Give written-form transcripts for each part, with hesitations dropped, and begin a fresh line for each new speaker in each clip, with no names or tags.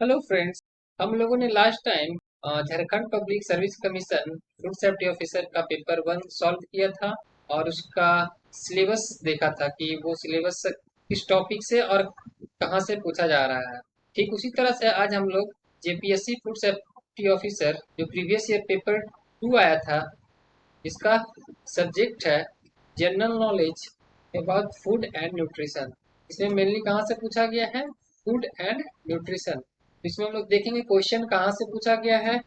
Hello friends. हम लोगों ने last time Jharkhand public service commission food safety officer का पेपर 1 सॉल्व किया था और उसका सिलेबस देखा था कि वो सिलेबस किस टॉपिक से और कहाँ से पूछा जा रहा है। ठीक उसी तरह से आज हम लोग जेपीएससी फूड सेफ्टी ऑफिसर जो प्रीवियस ईयर पेपर 2 आया था, इसका सब्जेक्ट है general knowledge about food and nutrition. इसमें मेनली कहाँ से पूछा गया है? Food and nutrition. इसमें हम लोग देखेंगे क्वेश्चन कहाँ से पूछा गया है।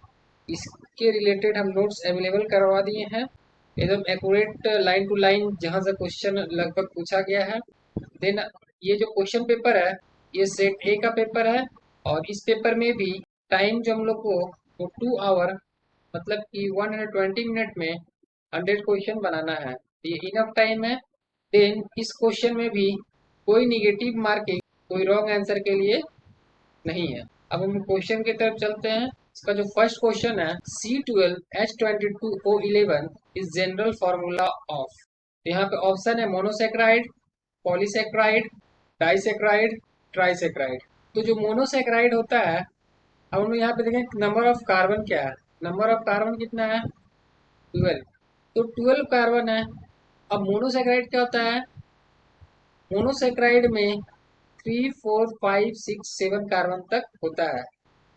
इसके रिलेटेड हम नोट्स अवेलेबल करवा दिए हैं, एकदम एक्यूरेट लाइन टू लाइन जहाँ से क्वेश्चन लगभग पूछा गया है। देन ये जो क्वेश्चन पेपर है, ये सेट ए का पेपर है और इस पेपर में भी टाइम जो हम लोग को वो 2 आवर मतलब कि 120 मिनट में 100 क्वेश्चन बनाना है। ये इनफ टाइम है। देन इस क्वेश्चन में भी कोई निगेटिव मार्किंग, कोई रॉन्ग आंसर के लिए नहीं है। अब हम क्वेश्चन की तरफ चलते हैं। इसका जो फर्स्ट क्वेश्चन है, C12H22O11 is general formula of. यहाँ पे ऑप्शन है मोनोसेक्राइड, पॉलीसेक्राइड, डाइसेक्राइड, ट्राइसेक्राइड। तो जो मोनोसेक्राइड होता है, अब हम यहाँ पे देखें नंबर ऑफ कार्बन क्या है। नंबर ऑफ कार्बन कितना है? 12। तो 12 कार्बन है। अब मोनोसेक्राइड क्या होता है? मोनोसेक्राइड में 3, 4, 5, 6, 7 कार्बन तक होता है,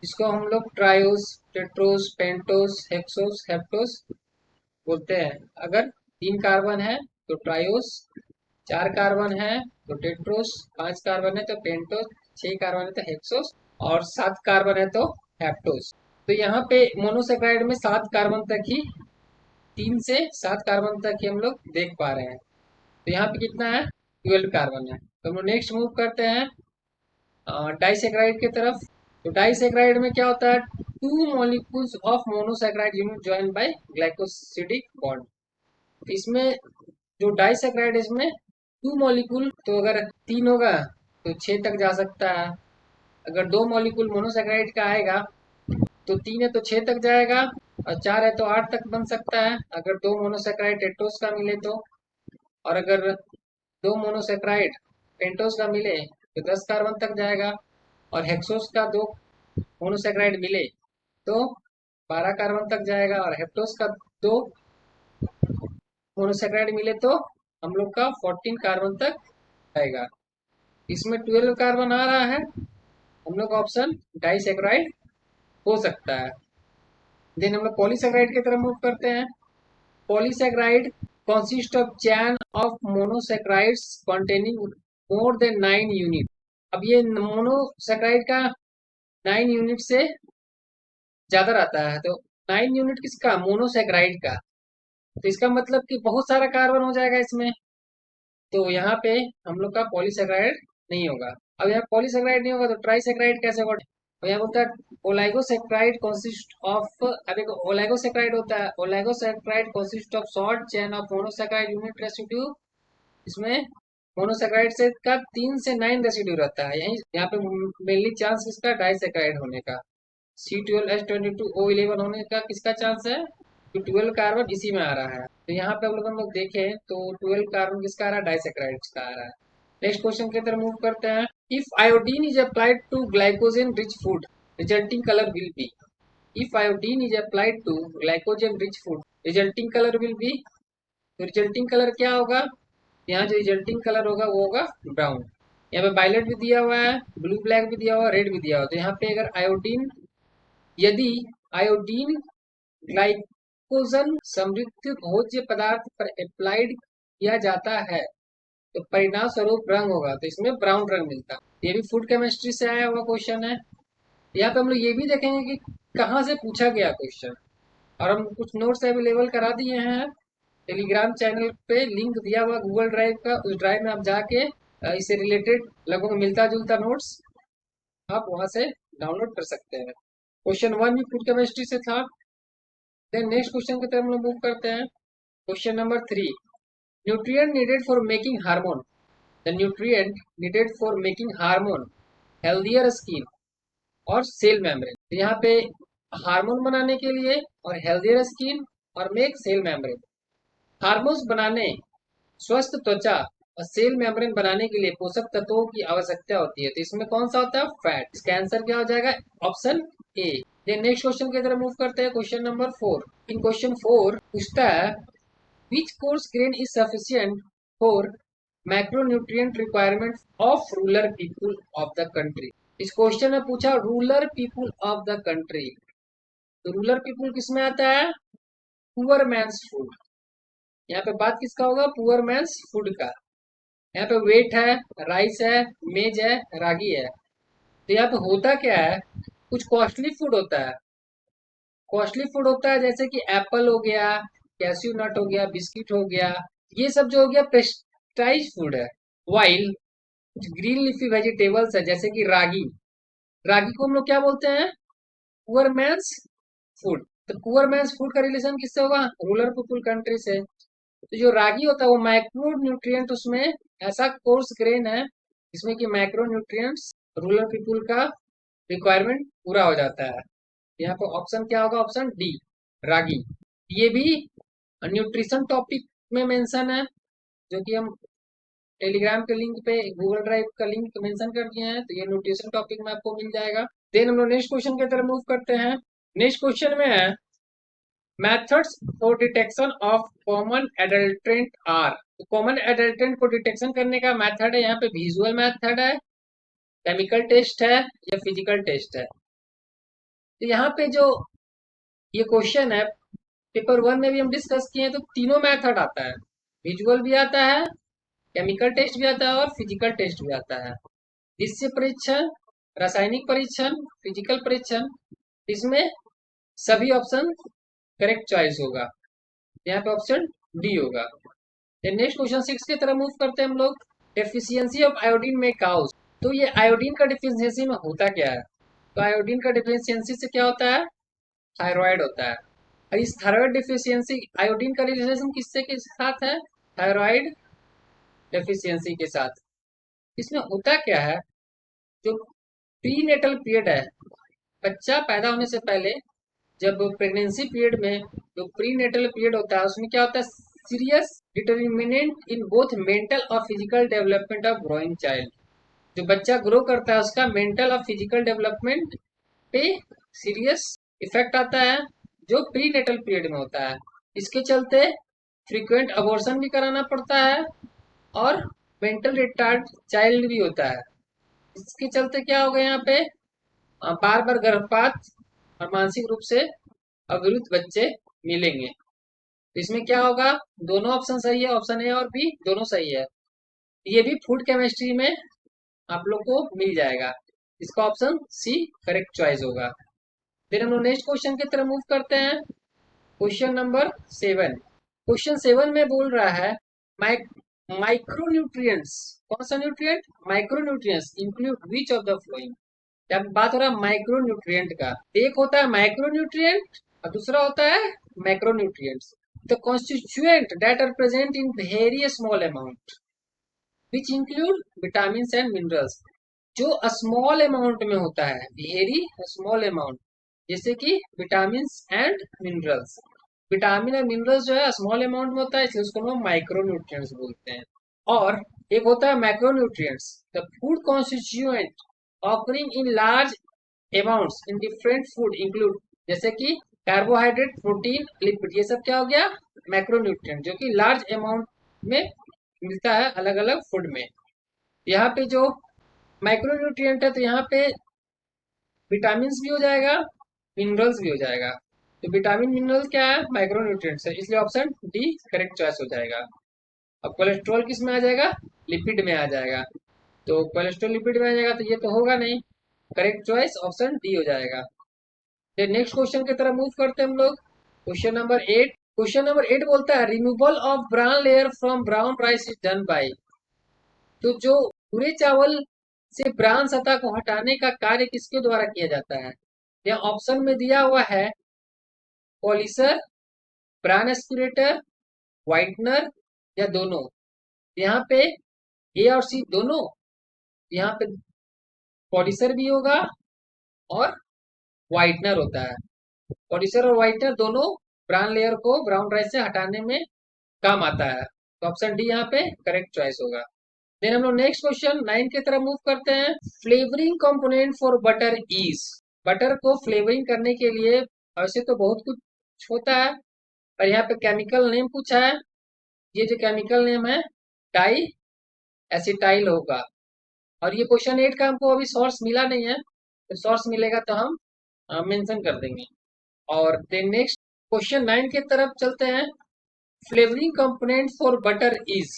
जिसको हम लोग ट्रायोस, टेट्रोस, पेंटोस, हेक्सोस, हेप्टोस बोलते हैं। अगर 3 कार्बन है तो ट्रायोस, 4 कार्बन है तो टेट्रोस, 5 कार्बन है तो पेंटोस, 6 कार्बन है तो हेक्सोस और 7 कार्बन है तो हेप्टोस। तो यहाँ पे मोनोसेक्राइड में 7 कार्बन तक ही, 3 से 7 कार्बन तक ही हम लोग देख पा रहे हैं। तो यहाँ पे कितना है? 12 कार्बन है। तो हम लोग नेक्स्ट मूव करते हैं डाइसेक्राइड की तरफ। तो डाइसेक्राइड में क्या होता है? 2 molecules of monosaccharide unit join by glycosidic bond. तो इसमें जो डाइसेक्राइड, इसमें 2 मॉलिक्यूल, तो अगर 3 होगा तो 6 तक जा सकता है। अगर 2 मॉलिक्यूल मोनोसेक्राइड का आएगा तो 3 है तो 6 तक जाएगा और 4 है तो 8 तक बन सकता है, अगर 2 मोनोसेक्राइड टेट्रोस का मिले तो। और अगर 2 मोनोसेक्राइड पेंटोस का मिले तो 10 कार्बन तक जाएगा। और हेक्सोस का 2 मोनोसेक्राइड मिले तो 12 कार्बन तक जाएगा। और हेप्टोस का 2 मोनोसेक्राइड मिले तो हम लोग का 14 कार्बन तक जाएगा। इसमें 12 कार्बन आ रहा है, हम लोग ऑप्शन डाइसेक्राइड हो सकता है। देन हम लोग पॉलीसेक्राइड की तरफ मूव करते हैं। Polysaccharide consist of chain of monosaccharides containing more than 9 unit. अब ये मोनोसेक्राइड का 9 यूनिट से ज्यादा रहता है, तो 9 यूनिट किसका? मोनोसेक्राइड का। तो इसका मतलब कि बहुत सारा कार्बन हो जाएगा इसमें। तो यहाँ पे हम लोग का पॉलीसेक्राइड नहीं होगा। अब यहाँ पॉलीसेक्राइड नहीं होगा तो ट्राइसेक्राइड कैसे होगा? और यहाँ बोलता है ओलाइगोसेक्राइड कंसिस्ट ऑफ, अब एक ओलाइगोसेक्राइड होता है। Oligosaccharide consist of short chain of monosaccharide unit residue. इसमें मोनोसेक्राइड से का 3 से 9 रेसिड्यू रहता है। यही यहाँ पे मेनली चांस किसका? डाइसेक्राइड होने का। C12H22O11 होने का किसका चांस है? तो 12 कार्बन इसी में आ रहा है। तो यहाँ पे हम लोग देखें तो 12 कार्बन किसका आ रहा है? डाइसेक्राइड का आ रहा है। नेक्स्ट क्वेश्चन की तरफ मूव करते हैं। If iodine is applied to glycogen rich food, resulting colour will be. If iodine is applied to glycogen rich food, resulting colour will be. तो रिजल्टिंग कलर क्या होगा? यहाँ जो रिजल्टिंग कलर होगा वो होगा ब्राउन। यहाँ पे वायलेट भी दिया हुआ है, ब्लू ब्लैक भी दिया हुआ है, रेड भी दिया हुआ है। तो यहाँ पे अगर आयोडीन, यदि आयोडीन ग्लाइकोजन समृद्ध भोज्य पदार्थ पर अप्लाइड किया जाता है तो परिणाम स्वरूप रंग होगा, तो इसमें ब्राउन रंग मिलता है। ये भी फूड केमिस्ट्री से आया हुआ क्वेश्चन है। यहाँ पे हम लोग ये भी देखेंगे कि कहाँ से पूछा गया क्वेश्चन। और हम कुछ नोट्स अवेलेबल करा दिए हैं टेलीग्राम चैनल पे, लिंक दिया हुआ गूगल ड्राइव का। उस ड्राइव में आप जाके इससे रिलेटेड लगभग मिलता जुलता नोट्स आप वहां से डाउनलोड कर सकते हैं। क्वेश्चन 1 भी फूड केमिस्ट्री से था। देन नेक्स्ट क्वेश्चन की तरफ हम लोग मूव करते हैं। Question number 3, nutrient needed for making hormone. The nutrient needed for making hormone, healthier skin और सेल मेम्ब्रेन। तो यहाँ पे हार्मोन बनाने के लिए और हेल्दियर स्किन और मेक सेल मेम्ब्रेन। हार्मोन्स बनाने, स्वस्थ त्वचा और सेल मेम्ब्रेन बनाने के लिए पोषक तत्वों की आवश्यकता होती है, तो इसमें कौन सा होता है? फैट। इसका आंसर क्या हो जाएगा? Option A. Then next question की तरफ मूव करते हैं, क्वेश्चन नंबर 4। इन क्वेश्चन 4 पूछता है which coarse grain is sufficient for macronutrient requirements of rural people of the country। इस क्वेश्चन में पूछा rural people of the country, तो रूरल पीपुल किसमें आता है? Poor men's food. यहाँ पे बात किसका होगा? पुअर मैंस फूड का। यहाँ पे वेट है, राइस है, मेज है, रागी है। तो यहाँ पे होता क्या है? कुछ कॉस्टली फूड होता है। कॉस्टली फूड होता है जैसे कि एप्पल हो गया, कैश्यू नट हो गया, बिस्किट हो गया, ये सब जो हो गया पेस्टाइज फूड है। वाइल कुछ ग्रीन लीफी वेजिटेबल्स है जैसे कि रागी, रागी को हम लोग क्या बोलते हैं? Poor men's food. तो पुअर मैंस फूड का रिलेशन किससे होगा? रूरल पीपुल कंट्री से। तो जो रागी होता है वो माइक्रो न्यूट्रिएंट, उसमें ऐसा कोर्स ग्रेन है जिसमें कि माइक्रो न्यूट्रिएंट्स रूरल पीपुल का रिक्वायरमेंट पूरा हो जाता है। यहाँ पे ऑप्शन क्या होगा? ऑप्शन डी, रागी। ये भी न्यूट्रिशन टॉपिक में मेंशन है, जो कि हम टेलीग्राम के लिंक पे, गूगल ड्राइव का लिंक मेंशन कर दिए हैं, तो ये न्यूट्रिशन टॉपिक में आपको मिल जाएगा। देन हम लोग नेक्स्ट क्वेश्चन की तरफ मूव करते हैं। नेक्स्ट क्वेश्चन में है methods for detection of common adulterant are. तो कॉमन एडल्ट्रेंट को डिटेक्शन करने का मेथड है, यहाँ पे विजुअल मेथड है, केमिकल टेस्ट है, या फिजिकल टेस्ट है। तो यहाँ पे जो ये क्वेश्चन है पेपर 1 में भी हम डिस्कस किए हैं, तो तीनों मेथड आता है, विजुअल भी आता है, केमिकल टेस्ट भी आता है, और फिजिकल टेस्ट भी आता है। दृश्य परीक्षण, रासायनिक परीक्षण, फिजिकल परीक्षण, इसमें सभी ऑप्शन करेक्ट चॉइस होगा। यहाँ पे ऑप्शन डी होगा। नेक्स्ट क्वेश्चन 6 की तरफ मूव करते हैं हम लोग। डेफिशिएंसी ऑफ आयोडीन में काउस। तो ये आयोडीन का डिफिशियंसी में होता क्या है? तो आयोडीन का डिफिशियंसी से क्या होता है? थायराइड होता है। और इस थायराइड डिफिशियंसी, आयोडीन का रिलेशन किससे के साथ है? थायराइड डेफिशिएंसी के साथ। इसमें होता क्या है? जो प्रीनेटल पीरियड है, बच्चा पैदा होने से पहले, जब प्रेगनेंसी पीरियड में जो प्रीनेटल पीरियड होता है, उसमें क्या होता है? Serious determinant in both mental और physical development of growing child. जो बच्चा ग्रो करता है उसका मेंटल और फिजिकल डेवलपमेंट पे सीरियस इफेक्ट आता है, जो प्रीनेटल पीरियड में होता है। इसके चलते फ्रीक्वेंट अबॉर्शन भी कराना पड़ता है, और मेंटल रिटार्ड चाइल्ड भी होता है। इसके चलते क्या होगा? यहाँ पे बार बार गर्भपात और मानसिक रूप से अवरुद्ध बच्चे मिलेंगे। तो इसमें क्या होगा? दोनों ऑप्शन सही है, ऑप्शन ए और बी दोनों सही है। ये भी फूड केमिस्ट्री में आप लोग को मिल जाएगा। इसका ऑप्शन सी करेक्ट चॉइस होगा। फिर हम लोग नेक्स्ट क्वेश्चन की तरफ मूव करते हैं, क्वेश्चन नंबर 7। क्वेश्चन 7 में बोल रहा है माइक्रोन्यूट्रिएंट्स। कौन सा nutrient? Micronutrients include which of the flowing. जब बात हो रहा है माइक्रोन्यूट्रिएंट का, एक होता है माइक्रोन्यूट्रिएंट और दूसरा होता है macronutrients. The constituent that are present in very small amount which include vitamin and minerals. जो स्मॉल अमाउंट में होता है, वेरी स्मॉल अमाउंट, जैसे कि विटामिन एंड मिनरल्स। विटामिन और मिनरल्स जो है स्मॉल अमाउंट में होता है, इसलिए उसको हम माइक्रोन्यूट्रिएंट्स बोलते हैं। और एक होता है macronutrients, the food constituent occurring in large amounts in different food include, जैसे कि कार्बोहाइड्रेट, प्रोटीन, लिपिड, ये सब क्या हो गया? मैक्रोन्यूट्रिएंट, जो कि लार्ज अमाउंट में मिलता है अलग अलग फूड में। यहाँ पे जो माइक्रोन्यूट्रिएंट है, तो यहाँ पे विटामिन भी हो जाएगा, मिनरल्स भी हो जाएगा। तो विटामिन मिनरल क्या है? माइक्रोन्यूट्रिएंट्स है, इसलिए ऑप्शन डी करेक्ट चॉइस हो जाएगा। अब कोलेस्ट्रॉल किस में आ जाएगा? लिपिड में आ जाएगा। तो कोलेस्ट्रॉल लिपिड में आ जाएगा, तो ये तो होगा नहीं, करेक्ट चॉइस ऑप्शन डी हो जाएगा। फिर नेक्स्ट क्वेश्चन की तरफ मूव करते हैं हम लोग, क्वेश्चन नंबर 8। क्वेश्चन नंबर 8 बोलता है removal of brown layer from brown rice is done by. तो जो भूरे चावल से ब्राउन सतह को हटाने का कार्य किसके द्वारा किया जाता है? यह ऑप्शन में दिया हुआ है पॉलिशर, ब्राउन एस्पिरेटर, व्हाइटनर, या दोनों। यहाँ पे ए और सी दोनों, यहाँ पे पॉलिशर भी होगा और व्हाइटनर होता है। पॉलिशर और व्हाइटनर दोनों ब्राउन लेयर को ब्राउन राइस से हटाने में काम आता है। तो ऑप्शन डी यहाँ पे करेक्ट चॉइस होगा। देन हम लोग नेक्स्ट क्वेश्चन 9 की तरफ मूव करते हैं। Flavouring component for butter is. Butter को फ्लेवरिंग करने के लिए वैसे तो बहुत कुछ होता है, पर यहाँ पे केमिकल नेम पूछा है। ये जो केमिकल नेम है डाई एसिटाइल होगा। और ये क्वेश्चन 8 का हमको अभी सोर्स मिला नहीं है, तो सोर्स मिलेगा तो हम मेंशन कर देंगे। और देन नेक्स्ट क्वेश्चन 9 की तरफ चलते हैं। Flavouring component for butter is.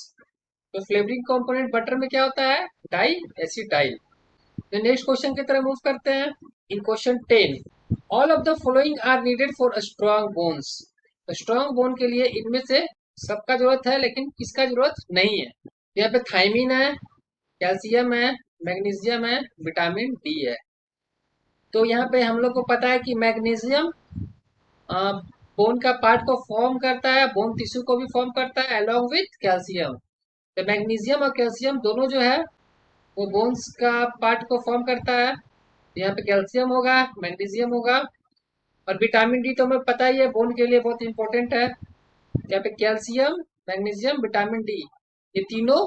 तो फ्लेवरिंग कंपोनेंट बटर में क्या होता है? Diacetyl. तो नेक्स्ट क्वेश्चन की तरफ मूव करते हैं। In question 10, all of the following are needed for strong bones. तो स्ट्रॉन्ग बोन के लिए इनमें से सबका जरूरत है, लेकिन किसका जरूरत नहीं है? तो यहाँ पे थायमिन है, कैल्शियम है, मैग्नीशियम है, विटामिन डी है। तो यहाँ पे हम लोग को पता है कि मैग्नीशियम बोन का पार्ट को फॉर्म करता है, बोन टिश्यू को भी फॉर्म करता है अलोंग विथ कैल्शियम। तो मैग्नीशियम और कैल्शियम दोनों जो है वो बोन्स का पार्ट को फॉर्म करता है। तो यहाँ पे कैल्शियम होगा, मैग्नीशियम होगा। और विटामिन डी तो हमें पता ही है बोन के लिए बहुत इंपॉर्टेंट है। यहाँ पे कैल्शियम, मैग्नीशियम, विटामिन डी, ये तीनों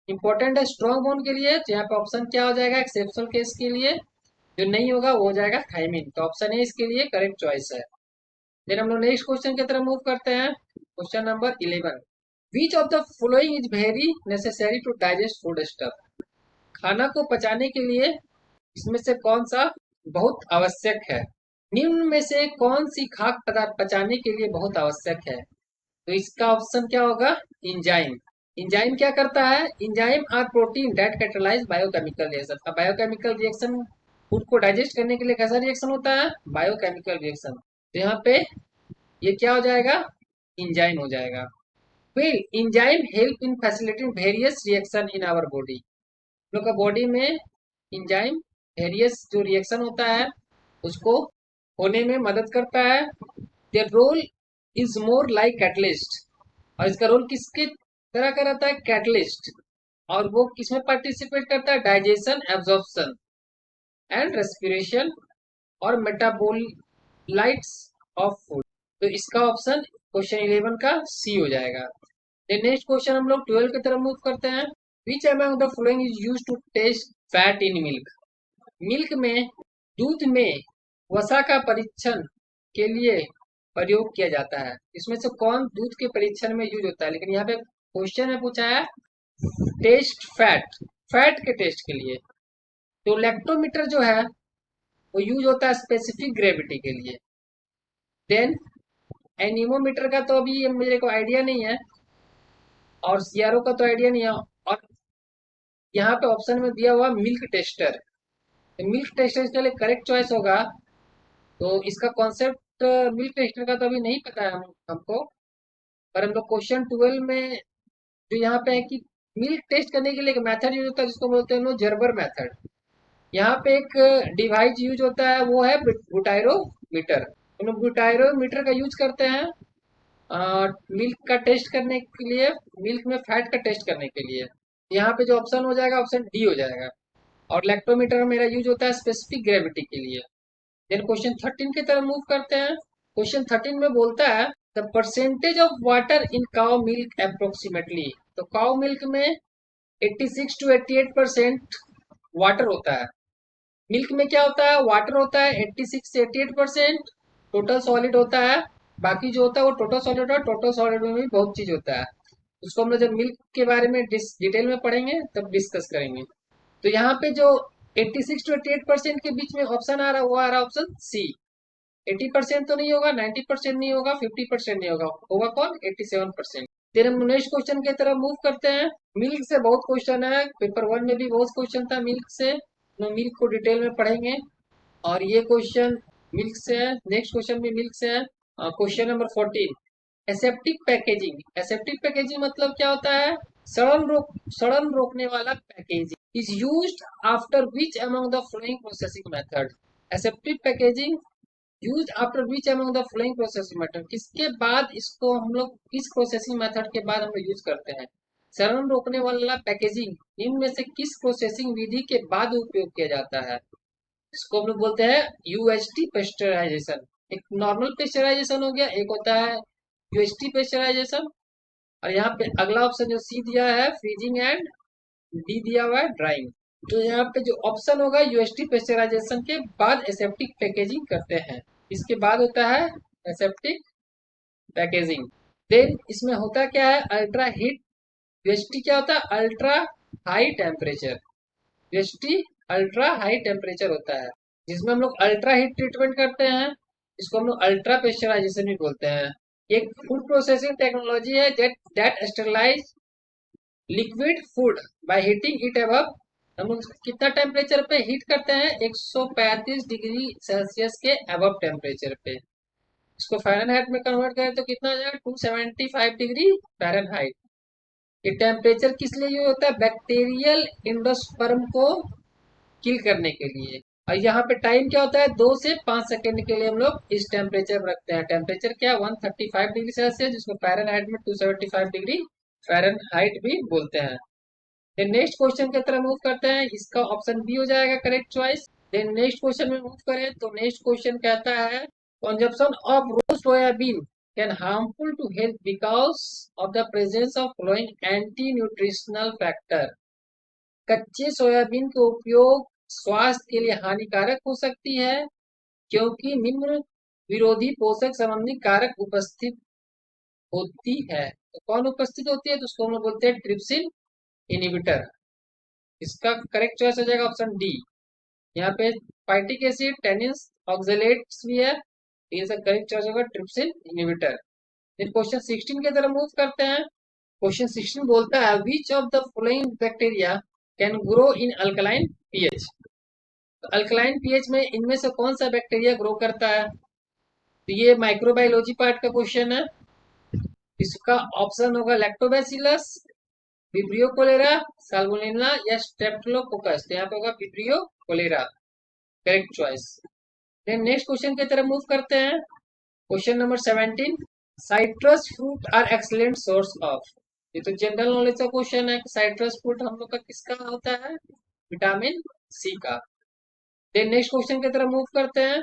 इंपॉर्टेंट है स्ट्रॉन्ग बोन के लिए। तो यहाँ पे ऑप्शन क्या हो जाएगा एक्सेप्शनल केस के लिए? जो नहीं होगा वो हो जाएगा थायमिन। तो ऑप्शन ए इसके लिए करेक्ट चॉइस है। फिर हम लोग नेक्स्ट क्वेश्चन की तरफ मूव करते हैं। Question number 11, which of the following is very necessary to digest food stuff. खाना को पचाने के लिए इसमें से कौन सा बहुत आवश्यक है? निम्न में से कौन सी खाद्य पदार्थ पचाने के लिए बहुत आवश्यक है? तो इसका ऑप्शन क्या होगा? इंजाइम। इंजाइम क्या करता है? Enzyme are protein that catalyse biochemical reaction. अब बायोकेमिकल रिएक्शन फूड को डाइजेस्ट करने के लिए कैसा रिएक्शन होता है? Biochemical reaction. तो यहाँ पे ये क्या हो जाएगा? इंजाइम हो जाएगा। फिर enzyme help in facilitating various reaction in our body. लोग का बॉडी में इंजाइम वेरियस जो रिएक्शन होता है उसको होने में मदद करता है। Their role is more like catalyst. और इसका रोल किसके तरह का रहता है? कैटलिस्ट। और वो किसमें पार्टिसिपेट करता है? डाइजेशन, एब्जॉर्प्शन एंड रेस्पिरेशन और मेटाबोलाइट्स ऑफ फूड। तो इसका ऑप्शन क्वेश्चन 11 का सी हो जाएगा। नेक्स्ट क्वेश्चन हम लोग 12 की तरफ मूव करते हैं। Which among the following is used to test fat in milk. Milk में, दूध में वसा का परीक्षण के लिए प्रयोग किया जाता है। इसमें से कौन दूध के परीक्षण में यूज होता है? लेकिन यहाँ पे क्वेश्चन में पूछा है टेस्ट फैट, फैट के टेस्ट के लिए। तो लैक्टोमीटर जो है वो यूज होता है स्पेसिफिक ग्रेविटी के लिए। देन एनीमोमीटर का तो अभी मेरे को आइडिया नहीं है, और सीआरओ का तो आइडिया नहीं है। और यहाँ पे ऑप्शन में दिया हुआ मिल्क टेस्टर। तो मिल्क टेस्टर इसके लिए करेक्ट चॉइस होगा। तो इसका कॉन्सेप्ट मिल्क टेस्टर का तो अभी नहीं पता है हमको। पर हम लोग क्वेश्चन 12 में जो यहाँ पे है कि मिल्क टेस्ट करने के लिए एक मेथड यूज होता है जिसको बोलते हैं जर्बर मेथड। यहाँ पे एक डिवाइस यूज होता है वो है ब्यूटायरोमीटर। हम लोग ब्यूटायरोमीटर का यूज करते हैं मिल्क का टेस्ट करने के लिए, मिल्क में फैट का टेस्ट करने के लिए। यहाँ पे जो ऑप्शन हो जाएगा ऑप्शन डी हो जाएगा। और लैक्टोमीटर मेरा यूज होता है स्पेसिफिक ग्रेविटी के लिए। देन क्वेश्चन 13 की तरफ मूव करते हैं। क्वेश्चन 13 में बोलता है the percentage of water in cow milk approximately. तो काउ मिल्क में 86 to 88% वाटर होता है। मिल्क में क्या होता है? वाटर होता है 86 से 88%। टोटल सॉलिड होता है, बाकी जो होता है वो टोटल सॉलिड, और टोटल सॉलिड में भी बहुत चीज होता है। उसको हम लोग जब मिल्क के बारे में डिटेल में पढ़ेंगे तब डिस्कस करेंगे। तो यहाँ पे जो 86 to 88% के बीच में ऑप्शन आ रहा है वो आ रहा है ऑप्शन सी। 80% तो नहीं होगा, 90% नहीं होगा, 50% नहीं होगा, होगा कौन? 87%। फिर हम नेक्स्ट क्वेश्चन की तरफ मूव करते हैं। मिल्क से बहुत क्वेश्चन है, पेपर 1 में भी बहुत क्वेश्चन था मिल्क से, तो मिल्क को डिटेल में पढ़ेंगे। और ये क्वेश्चन मिल्क से है, नेक्स्ट क्वेश्चन भी मिल्क से है। Question number 14, aseptic packaging. Aseptic packaging मतलब क्या होता है? सड़न रोकने वाला packaging is used after which among the following processing method. Aseptic packaging use after which among the following processing method, किसके बाद इसको हम लोग, किस प्रोसेसिंग मेथड के बाद हम लोग यूज करते हैं? सड़न रोकने वाला पैकेजिंग इनमें से किस प्रोसेसिंग विधि के बाद उपयोग किया जाता है? इसको हम लोग बोलते हैं यूएचटी पेस्चराइजेशन। एक नॉर्मल पेस्चराइजेशन हो गया, एक होता है यूएचटी पेस्चराइजेशन। और यहाँ पे अगला ऑप्शन जो सी दिया है फ्रीजिंग एंड डी दिया हुआ है ड्राइंग। तो यहाँ पे जो ऑप्शन होगा यूएसटी पेस्चराइजेशन के बाद एसेप्टिक पैकेजिंग करते हैं, इसके बाद होता है एसेप्टिक पैकेजिंग। देन इसमें होता क्या है अल्ट्रा हीट, यूएसटी क्या होता है ultra high temperature, UST ultra high temperature होता है, जिसमें हम लोग अल्ट्रा हीट ट्रीटमेंट करते हैं, इसको हम लोग अल्ट्रा पेस्चराइजेशन भी बोलते हैं। एक फूड प्रोसेसिंग टेक्नोलॉजी है that sterilize liquid food by heating it above, हम लोग कितना टेम्परेचर पे हीट करते हैं 135 डिग्री सेल्सियस के अबव टेम्परेचर पे, इसको फ़ारेनहाइट में कन्वर्ट करें तो कितना हो जाएगा 275 डिग्री फ़ारेनहाइट। ये टेम्परेचर किस लिए यूज होता है बैक्टीरियल इंडोस्पर्म को किल करने के लिए। और यहाँ पे टाइम क्या होता है 2 से 5 सेकंड के लिए हम लोग इस टेम्परेचर पर रखते हैं, टेम्परेचर क्या 135 डिग्री सेल्सियस जिसको फ़ारेनहाइट में 275 डिग्री फ़ारेनहाइट भी बोलते हैं। देन नेक्स्ट क्वेश्चन की तरफ मूव करते हैं, इसका ऑप्शन बी हो जाएगा correct choice. Then next question में मूव करें तो नेक्स्ट क्वेश्चन कहता है consumption of raw soybean can harmful to health because of the presence of flowing anti nutritional factor, कच्चे सोयाबीन का उपयोग स्वास्थ्य के लिए हानिकारक हो सकती है क्योंकि निम्न विरोधी पोषक संबंधी कारक उपस्थित होती है। तो कौन उपस्थित होती है तो उसको हम लोग बोलते हैं ट्रिप्सिन इनहिबिटर। इसका करेक्ट चॉइस हो जाएगा ऑप्शन डी। यहाँ पे फाइटिक एसिड टेनिस ऑक्सलेट्स भी है, ये सब करेक्ट चॉइस होगा ट्रिप्सिन इनहिबिटर। फिर क्वेश्चन 16 की तरफ मूव करते हैं। क्वेश्चन 16 बोलता है विच of the following bacteria can grow in alkaline pH, तो अल्कलाइन पीएच में इनमें से कौन सा बैक्टीरिया ग्रो करता है, तो ये माइक्रोबायोलॉजी पार्ट का क्वेश्चन है। इसका ऑप्शन होगा लैक्टोबैसिलस, विब्रियो कोलेरा, साल्मोनेला या स्ट्रेप्टोकोकस, तो यहाँ पे होगा vibrio cholera correct choice. Then next question की तरफ मूव करते हैं। Question number 17, citrus fruit are excellent source of, ये तो जनरल नॉलेज का क्वेश्चन है कि साइट्रस फ्रूट हम लोग का किसका होता है विटामिन सी का। देन नेक्स्ट क्वेश्चन की तरफ मूव करते हैं,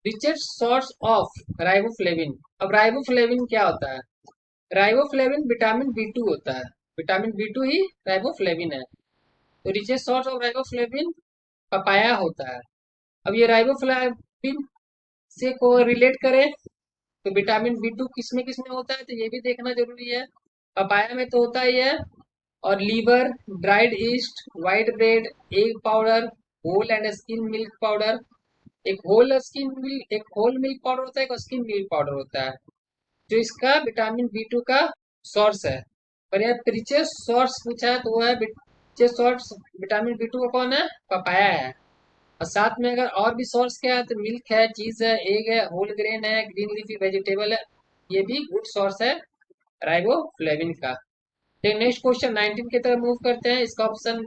रिचेस्ट सोर्स ऑफ राइबोफ्लेविन, अब राइबोफ्लेविन क्या होता है, राइबोफ्लेविन विटामिन बी टू होता है, विटामिन बी टू ही राइबोफ्लेविन है। तो richest source of riboflavin papaya होता है। अब ये राइबोफ्लेविन से को रिलेट करें तो विटामिन बी टू किस में होता है तो ये भी देखना जरूरी है। पपाया में तो होता ही है, और liver, dried yeast, white bread, egg powder, whole and skim milk powder, एक होल मिल्क पाउडर होता है, एक स्किन मिल्क पाउडर होता है, जो इसका विटामिन बी टू का सोर्स है। पर यहाँ रिचेस्ट सोर्स पूछा है तो वो है richest source vitamin B two का कौन है पपाया है। और साथ में अगर और भी सोर्स क्या है तो मिल्क है, चीज है, एग है, होल ग्रेन है, ग्रीन लीफी वेजिटेबल है, ये भी गुड सोर्स है राइबोफ्लेविन का। फिर नेक्स्ट क्वेश्चन 19 की तरफ मूव करते हैं, इसका ऑप्शन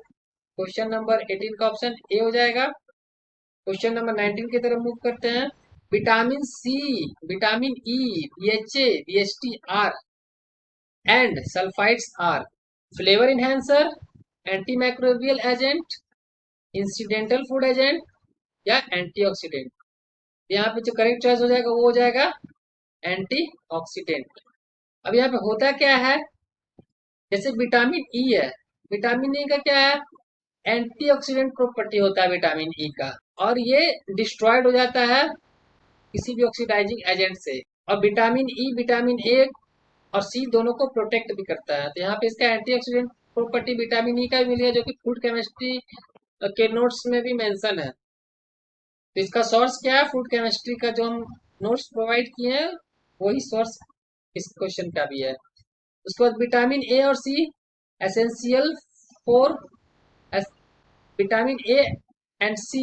क्वेश्चन नंबर 18 का ऑप्शन ए हो जाएगा। क्वेश्चन नंबर 19 की तरफ मूव करते हैं, vitamin C, vitamin E, BHA, BHT are and sulphides are flavour enhancer, anti microbial agent, incidental food agent या एंटीऑक्सीडेंट। यहाँ पे जो करेक्ट चॉइस हो जाएगा वो हो जाएगा एंटीऑक्सीडेंट। अब यहाँ पे होता क्या है, जैसे विटामिन ई है, विटामिन ई का क्या है एंटीऑक्सीडेंट प्रॉपर्टी होता है विटामिन ई का, और ये डिस्ट्रॉयड हो जाता है किसी भी ऑक्सीडाइजिंग एजेंट से। और विटामिन ई विटामिन ए और सी दोनों को प्रोटेक्ट भी करता है, तो यहाँ पे इसका एंटीऑक्सीडेंट प्रॉपर्टी विटामिन ई का भी मिल गया जो कि फूड केमिस्ट्री के नोट्स में भी मेंशन है। तो इसका सोर्स क्या है फूड केमिस्ट्री का जो हम नोट्स प्रोवाइड किए हैं वही सोर्स इस क्वेश्चन का भी है। उसके बाद विटामिन ए और C essential for, vitamin A and C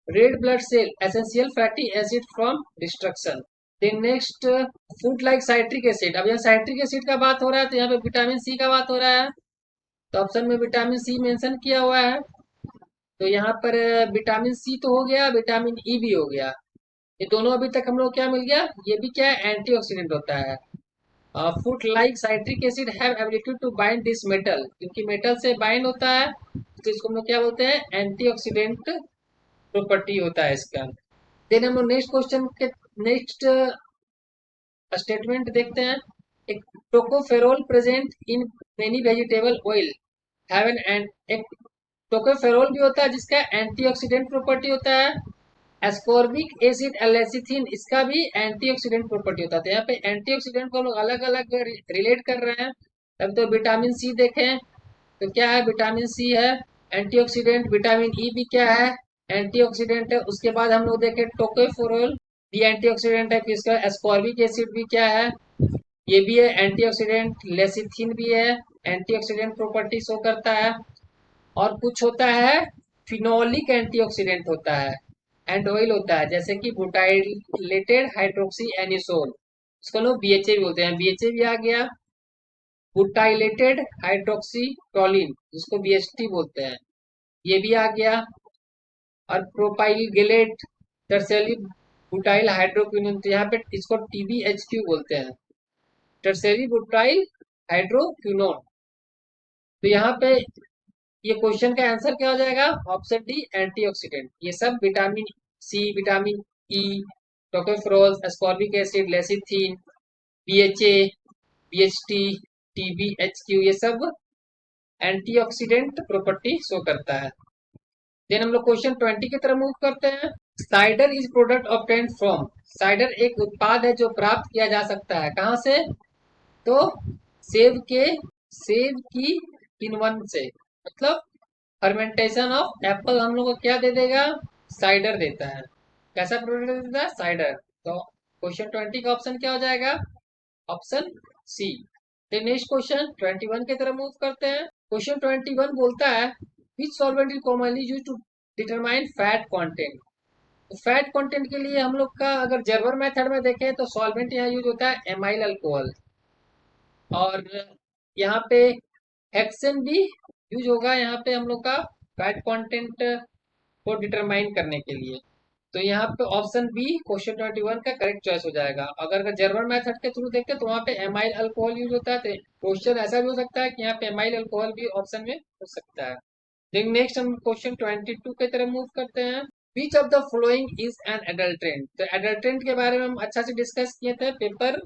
red blood cell essential fatty acid from destruction. Then next food like citric acid, अब यहाँ साइट्रिक एसिड का बात हो रहा है तो यहाँ पे विटामिन सी का बात हो रहा है, तो ऑप्शन में विटामिन सी मेंशन किया हुआ है। तो यहाँ पर विटामिन सी तो हो गया, विटामिन ई भी हो गया, ये दोनों अभी तक हम लोग क्या मिल गया, ये भी क्या है एंटीऑक्सीडेंट होता है। Food like citric acid have ability to bind this metal, क्योंकि मेटल से बाइंड होता है तो इसको हम लोग क्या बोलते हैं एंटीऑक्सीडेंट प्रॉपर्टी होता है इसका। देन हम लोग नेक्स्ट क्वेश्चन के नेक्स्ट स्टेटमेंट देखते हैं, एक tocopherol present in many vegetable oil have an एक टोकोफेरोल भी होता है जिसका एंटीऑक्सीडेंट प्रॉपर्टी होता है। एस्कॉर्बिक एसिड एलेसिथिन इसका भी एंटीऑक्सीडेंट प्रॉपर्टी होता है। तो यहाँ पे एंटीऑक्सीडेंट को हम लोग अलग अलग रिलेट कर रहे हैं। तब तो विटामिन सी देखें तो क्या है, विटामिन सी है एंटीऑक्सीडेंट। विटामिन ई भी क्या है, एंटीऑक्सीडेंट है। उसके बाद हम लोग देखें टोकोफेरोल भी एंटीऑक्सीडेंट है। फिर इसका एस्कॉर्बिक एसिड भी क्या है, ये भी है एंटीऑक्सीडेंट। लेसिथिन भी है, एंटीऑक्सीडेंट प्रॉपर्टी शो करता है। और कुछ होता है फिनोलिक एंटीऑक्सीडेंट होता है एंड ऑयल होता है, जैसे कि बुटाइलेटेड हाइड्रोक्सी एनिसोल, इसको लोग बीएचए भी बोलते हैं। बीएचए भी आ गया। बुटाइलेटेड हाइड्रोक्सी टोलिन जिसको बीएचटी बोलते हैं, ये भी आ गया। और प्रोपाइलगेलेट टर्सरी बुटाइल हाइड्रोक्विनोन, तो यहाँ पे इसको टीबीएचक्यू बोलते हैं, टर्सरी बुटाइल हाइड्रोक्विनोन। तो यहाँ पे ये क्वेश्चन का आंसर क्या हो जाएगा, ऑप्शन डी एंटीऑक्सीडेंट। ये सब vitamin C, vitamin E, tocopherol, ascorbic acid, lecithin, BHA, BHT, TBHQ, ये सब एंटीऑक्सीडेंट प्रॉपर्टी शो करता है। देन हम लोग क्वेश्चन 20 की तरफ मूव करते हैं। Cider is product obtained from, cider एक उत्पाद है जो प्राप्त किया जा सकता है कहाँ से, तो सेब की किण्वन से। मतलब फर्मेंटेशन ऑफ एप्पल हम लोग को क्या दे देगा, साइडर देता है। कैसा प्रोडक्ट देता है, साइडर। तो क्वेश्चन 20 का ऑप्शन क्या हो जाएगा, ऑप्शन सी। फिर नेक्स्ट क्वेश्चन 21 की तरफ मूव करते हैं। क्वेश्चन 21 बोलता है which solvent is commonly used to determine fat content. तो फैट कंटेंट के लिए हम लोग का अगर जर्बर मेथड में देखें तो सॉल्वेंट यहाँ यूज होता है एमाइल अल्कोहल, और यहाँ पे हेक्सेन भी यूज होगा यहाँ पे हम लोग का फैट कंटेंट को डिटरमाइन करने के लिए। तो यहाँ पे ऑप्शन बी क्वेश्चन 21 का करेक्ट चॉइस हो जाएगा। अगर जर्मन मेथड के थ्रू देखें तो वहाँ पे एमाइल अल्कोहल यूज होता है। तो क्वेश्चन ऐसा भी हो सकता है कि यहाँ पे एमाइल अल्कोहल भी ऑप्शन में हो सकता है। देन नेक्स्ट हम क्वेश्चन 22 की तरफ मूव करते हैं। Which of the following is an adulterant. तो एडल्ट्रेंट के बारे में हम अच्छा से डिस्कस किए थे पेपर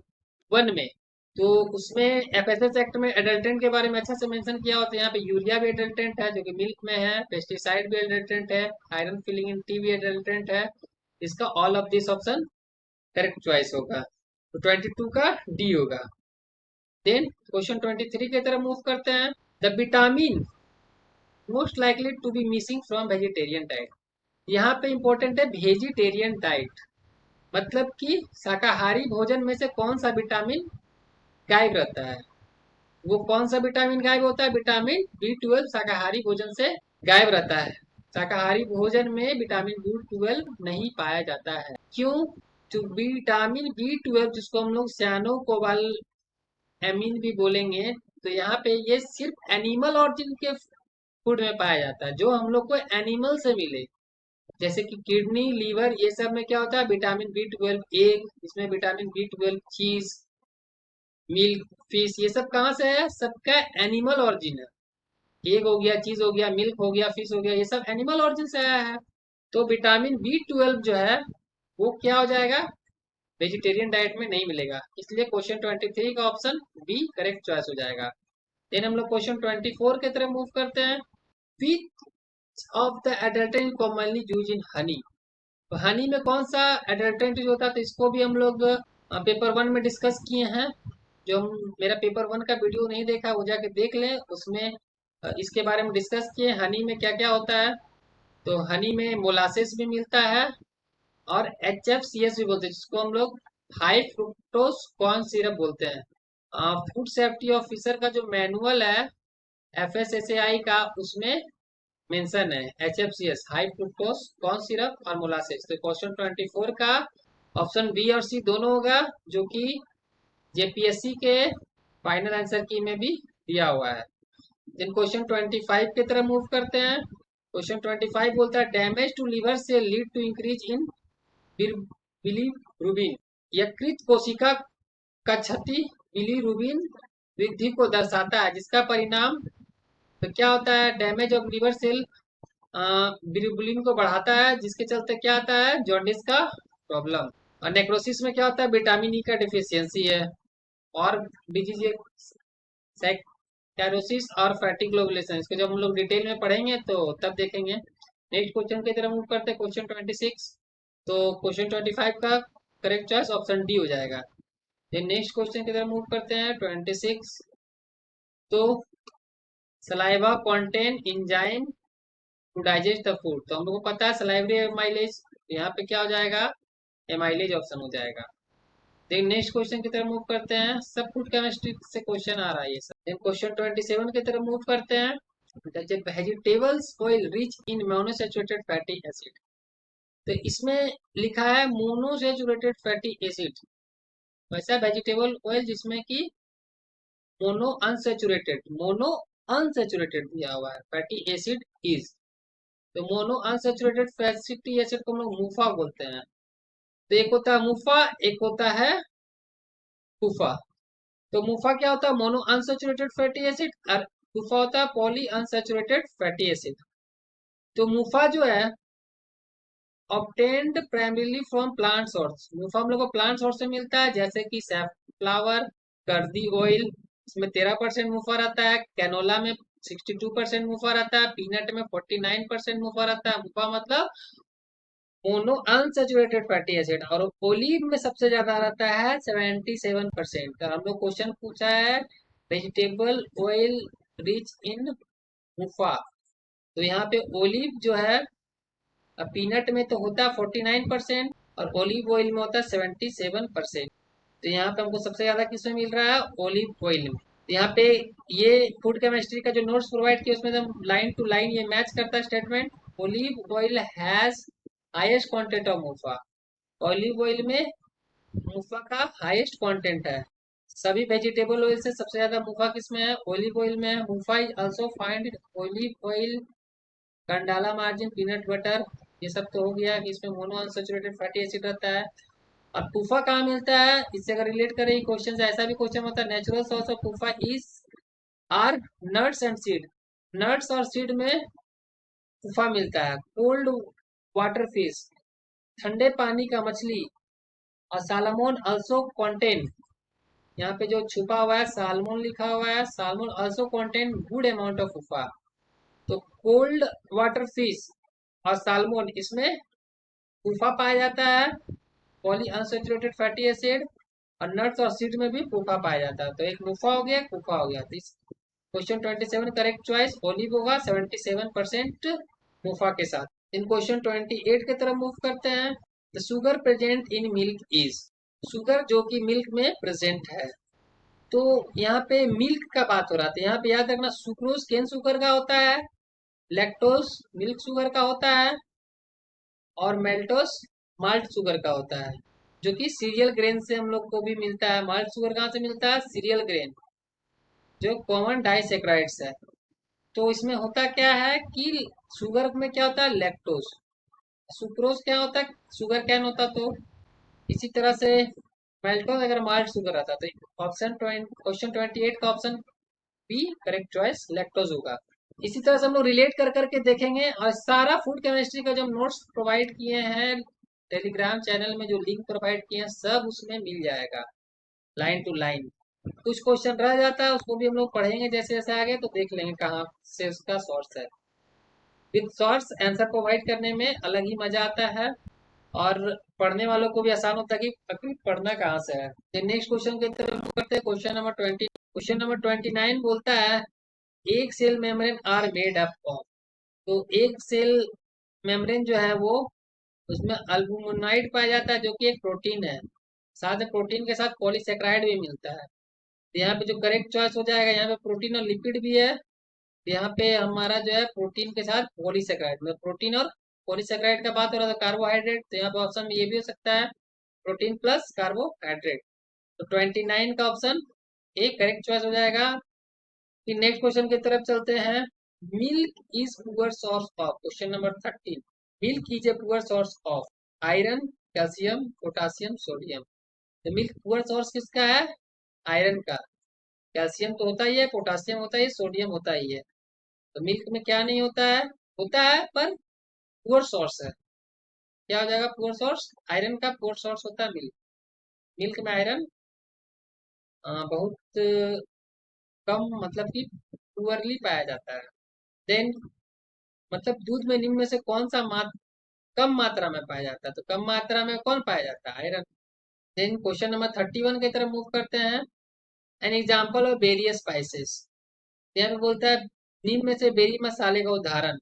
1 में। तो उसमें एफएसएस एक्ट में एडल्टेंट के बारे में अच्छा से मेंशन किया होता है। यहाँ पे यूरिया भी एडल्टेंट है जो कि मिल्क में है, पेस्टिसाइड भी एडल्टेंट है, आयरन फिलिंग इन टी भी एडल्टेंट है। इसका all of this option correct choice होगा। तो 22 का डी होगा। देन क्वेश्चन 23 की तरफ मूव करते हैं। The vitamin most likely to be missing from vegetarian diet. यहाँ पे इंपॉर्टेंट है वेजिटेरियन डाइट, मतलब कि शाकाहारी भोजन में से कौन सा विटामिन गायब रहता है। वो कौन सा विटामिन गायब होता है, विटामिन B12 शाकाहारी भोजन से गायब रहता है। शाकाहारी भोजन में विटामिन B12 नहीं पाया जाता है। क्यों, तो विटामिन B12 जिसको हम लोग सानो कोबाल एमीन भी बोलेंगे, तो यहाँ पे ये सिर्फ एनिमल ऑरिजिन के फूड में पाया जाता है, जो हम लोग को एनिमल से मिले, जैसे कि किडनी, लीवर, ये सब में क्या होता है विटामिन B12। एग, इसमें विटामिन B12, चीज, मिल्क, फिश, ये सब कहाँ से है, सबका एनिमल ऑरिजिन है। एग हो गया, चीज हो गया, मिल्क हो गया, फिश हो गया, ये सब एनिमल ऑरिजिन से आया है। तो विटामिन B12 जो है वो क्या हो जाएगा, वेजिटेरियन डाइट में नहीं मिलेगा। इसलिए क्वेश्चन 23 का ऑप्शन बी करेक्ट चॉइस हो जाएगा। देन हम लोग क्वेश्चन 24 की तरफ मूव करते हैं। Which of the adulterant commonly use in honey. तो हनी में कौन सा एडल्टेंट यूज होता है, तो इसको भी हम लोग पेपर 1 में डिस्कस किए हैं। जो हम मेरा पेपर 1 का वीडियो नहीं देखा वो जाके देख लें, उसमें इसके बारे में डिस्कस किए हनी में क्या क्या होता है। तो हनी में मोलासेस भी मिलता है और HFCS भी बोलते हैं, जिसको हम लोग हाई फ्रुक्टोज कॉर्न सिरप बोलते हैं। फूड सेफ्टी ऑफिसर का जो मैनुअल है FSSAI का, उसमें मेंशन है HFCS high fructose corn syrup और मोलासेस। तो क्वेश्चन 24 का ऑप्शन बी और सी दोनों होगा, जो कि JPSC के फाइनल आंसर की में भी दिया हुआ है। देन क्वेश्चन 25 की तरफ मूव करते हैं। क्वेश्चन 25 बोलता है डैमेज टू लिवर से lead to increase in bilirubin. यकृत कोशिका का क्षति बिलीरुबिन वृद्धि को दर्शाता है, जिसका परिणाम तो क्या होता है, damage of liver cell bilirubin को बढ़ाता है, जिसके चलते क्या आता है, जॉन्डिस का प्रॉब्लम। और नेक्रोसिस में क्या होता है, विटामिन ई का डिफिशियंसी है। और डिजीज कैरोसिस और फैटी ग्लोबुलेशन, इसको जब हम लोग डिटेल में पढ़ेंगे तो तब देखेंगे। नेक्स्ट क्वेश्चन की तरफ मूव करते हैं, क्वेश्चन 26। तो क्वेश्चन 25 का करेक्ट चॉइस ऑप्शन डी हो जाएगा। फिर नेक्स्ट क्वेश्चन की तरफ मूव करते हैं 26। तो saliva contain enzyme to digest the food, तो हम लोग को पता है सलाइवरी एमाइलेज, यहाँ पे क्या हो जाएगा, एमाइलेज ऑप्शन हो जाएगा। देन नेक्स्ट क्वेश्चन की तरफ मूव करते हैं, सब फूड केमिस्ट्री से क्वेश्चन आ रहा है ये सब। देन क्वेश्चन 27 की तरफ मूव करते हैं, vegetables oil rich in monosaturated fatty acid, तो इसमें लिखा है मोनोसैचुरेटेड फैटी एसिड, वैसा वेजिटेबल ऑयल जिसमें कि मोनो अनसैचुरेटेड दिया हुआ है, फैटी एसिड इज, तो मोनो अनसैचुरेटेड फैटी एसिड को हम लोग मुफा बोलते हैं। तो एक होता है मुफा, एक होता है कुफा। तो मुफा क्या होता है, मोनो अनसैचुरेटेड फैटी एसिड, और कुफा होता है पॉली अनसैचुरेटेड फैटी एसिड। तो मुफा जो है obtained primarily from plant source, MUFA हम लोग को प्लांट सोर्स से मिलता है, जैसे कि सैफफ्लावर, कर्दी ऑयल, इसमें 13% मुफा रहता है, कैनोला में 62% मुफा रहता है, पीनट में 49% मुफा रहता है। मुफा मतलब मोनो अनसैचुरेटेड फैटी एसिड, और ओलिव में सबसे ज्यादा रहता है 77%। हम लोग क्वेश्चन पूछा है वेजिटेबल ऑयल रिच इन मुफा, तो यहाँ पे ओलिव जो है, पीनट में तो होता है 49% और ओलिव ऑयल में होता है 77%। तो यहाँ पे हमको सबसे ज्यादा किसमें मिल रहा है, ओलिव ऑयल में। तो यहाँ पे ये फूड केमिस्ट्री का जो नोट्स प्रोवाइड किया उसमें एकदम लाइन टू लाइन ये मैच करता है statement, olive oil has highest content of MUFA, olive oil में मुफा का हाईएस्ट कंटेंट है। सभी वेजिटेबल ऑयल से सबसे ज्यादा मुफा किसमें है, ओलिव ऑयल में है। MUFA is also find olive oil, canola margarine, peanut butter, ये सब तो हो गया कि इसमें मोनो अनसैचुरेटेड फैटी एसिड रहता है। और पूफा कहाँ मिलता है, इससे अगर रिलेट करें क्वेश्चन से, ऐसा भी क्वेश्चन होता है, natural source of PUFA is are nuts and seed, nuts और सीड में पूफा मिलता है। कोल्ड वाटर फिश, ठंडे पानी का मछली, और सालमोन आल्सो कंटेन, यहाँ पे जो छुपा हुआ है सालमोन लिखा हुआ है, salmon also contain good amount of PUFA. तो कोल्ड वाटर फिश और सालमोन, इसमें पूफा पाया जाता है, पॉली अनसैचुरेटेड फैटी एसिड, और नट्स और सीड में भी पूफा पाया जाता है। तो एक मुफा हो गया, कुफा हो गया। तो इस क्वेश्चन 27 करेक्ट चॉइस ओलिव होगा 77% मुफा के साथ। इन क्वेश्चन 28 की तरफ मूव करते हैं, the sugar present in milk is, sugar जो कि मिल्क में प्रेजेंट है। तो यहाँ पे मिल्क का बात हो रहा था, यहाँ पे याद रखना सुक्रोज केन शुगर का होता है, लैक्टोज मिल्क शुगर का होता है, और मेल्टोस माल्ट शुगर का होता है, जो कि सीरियल ग्रेन से हम लोग को भी मिलता है। माल्ट शुगर कहाँ से मिलता है, सीरियल ग्रेन, जो कॉमन डाइसेक्राइड्स है। तो इसमें होता क्या है कि शुगर में क्या होता है, लैक्टोज, सुक्रोज क्या होता है, शुगर कैन होता। तो इसी तरह से मेल्टोज अगर माल्ट शुगर आता तो ऑप्शन क्वेश्चन 28 का option B correct choice lactose होगा। इसी तरह से हम लोग रिलेट कर करके देखेंगे, और सारा फूड केमिस्ट्री का जो नोट्स प्रोवाइड किए हैं टेलीग्राम चैनल में, जो लिंक प्रोवाइड किए हैं सब उसमें मिल जाएगा लाइन टू लाइन। कुछ क्वेश्चन रह जाता है उसको भी हम लोग पढ़ेंगे जैसे जैसे आगे, तो देख लेंगे कहाँ से उसका सोर्स है। विद सोर्स आंसर प्रोवाइड करने में अलग ही मजा आता है, और पढ़ने वालों को भी आसान होता है कि आखिर पढ़ना कहाँ से है। नेक्स्ट क्वेश्चन की तरफ करते हैं, क्वेश्चन नंबर 20। क्वेश्चन नंबर 29 बोलता है एक cell membrane are made up of, तो एक सेल मेम्ब्रेन जो है वो, उसमें अल्बुमिनाइड पाया जाता है जो कि एक प्रोटीन है, साथ में प्रोटीन के साथ पॉलीसेक्राइड भी मिलता है। तो यहाँ पे जो करेक्ट चॉइस हो जाएगा, यहाँ पे प्रोटीन और लिपिड भी है, तो यहाँ पे हमारा जो है प्रोटीन के साथ पॉलीसेक्राइड, मतलब प्रोटीन और पॉलीसेक्राइड का बात हो रहा था, कार्बोहाइड्रेट, तो यहाँ पे ऑप्शन में ये भी हो सकता है प्रोटीन प्लस कार्बोहाइड्रेट। तो 29 का ऑप्शन ए करेक्ट चॉइस हो जाएगा। फिर नेक्स्ट क्वेश्चन की तरफ चलते हैं, milk is poor source of, question number 13, milk is a poor source of iron, calcium, potassium, sodium. तो मिल्क पुअर सोर्स किसका है, आयरन का, कैल्शियम तो होता ही है, पोटासियम होता ही है, सोडियम होता ही है। तो मिल्क में क्या नहीं होता है, होता है पर पुअर सोर्स है, क्या हो जाएगा पुअर सोर्स, आयरन का पुअर सोर्स होता है मिल्क, मिल्क में आयरन बहुत कम मतलब कि पुअरली पाया जाता है। देन मतलब दूध में निम्न में से कौन सा कम मात्रा में पाया जाता है, तो कम मात्रा में कौन पाया जाता है, आयरन। देन क्वेश्चन नंबर 31 की तरफ मूव करते हैं। An example of various spices, यहाँ पे बोलता है निम्न में से बेरी मसाले का उदाहरण।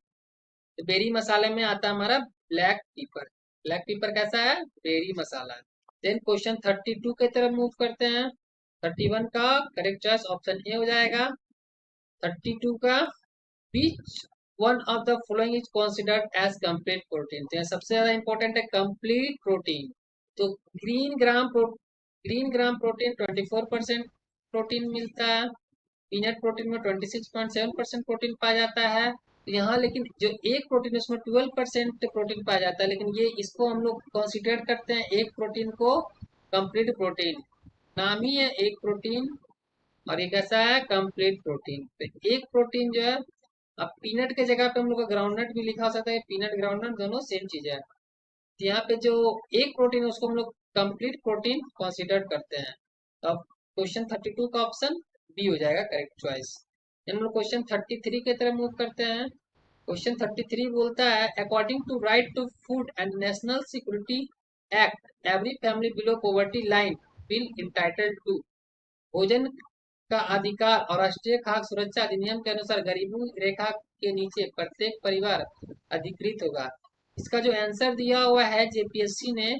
तो बेरी मसाले में आता है हमारा ब्लैक पीपर। ब्लैक पीपर कैसा है, बेरी मसाला। देन क्वेश्चन 32 की तरफ मूव करते हैं। 31 का करेक्ट चॉइस ऑप्शन ए हो जाएगा। 32 का which one of the following is considered as complete protein, तो सबसे ज्यादा इंपॉर्टेंट है कंप्लीट प्रोटीन। तो green gram green gram protein 24% protein मिलता है। पीनट प्रोटीन में 26.7% प्रोटीन पाया जाता है। तो यहाँ लेकिन जो एक प्रोटीन है उसमें 12% प्रोटीन पाया जाता है, लेकिन ये इसको हम लोग कंसिडर करते हैं एक प्रोटीन को कंप्लीट प्रोटीन। नाम ही है एक प्रोटीन, और ये कैसा है, कंप्लीट प्रोटीन। तो एक प्रोटीन जो है, अब पीनट के जगह पे हम लोग का ग्राउंडनट भी लिखा हो सकता है, पीनट ग्राउंडनट दोनों सेम चीज है। तो यहाँ पे जो एक प्रोटीन है उसको हम लोग कंप्लीट प्रोटीन कंसिडर करते हैं। तो अब क्वेश्चन 32 का ऑप्शन बी हो जाएगा करेक्ट चॉइस। हम लोग क्वेश्चन 33 की तरफ मूव करते हैं। क्वेश्चन 33 बोलता है according to right to food and national security act every family below poverty line will entitled to, भोजन का अधिकार और राष्ट्रीय खाद्य सुरक्षा अधिनियम के अनुसार गरीबी रेखा के नीचे प्रत्येक परिवार अधिकृत होगा। इसका जो आंसर दिया हुआ है जेपीएससी ने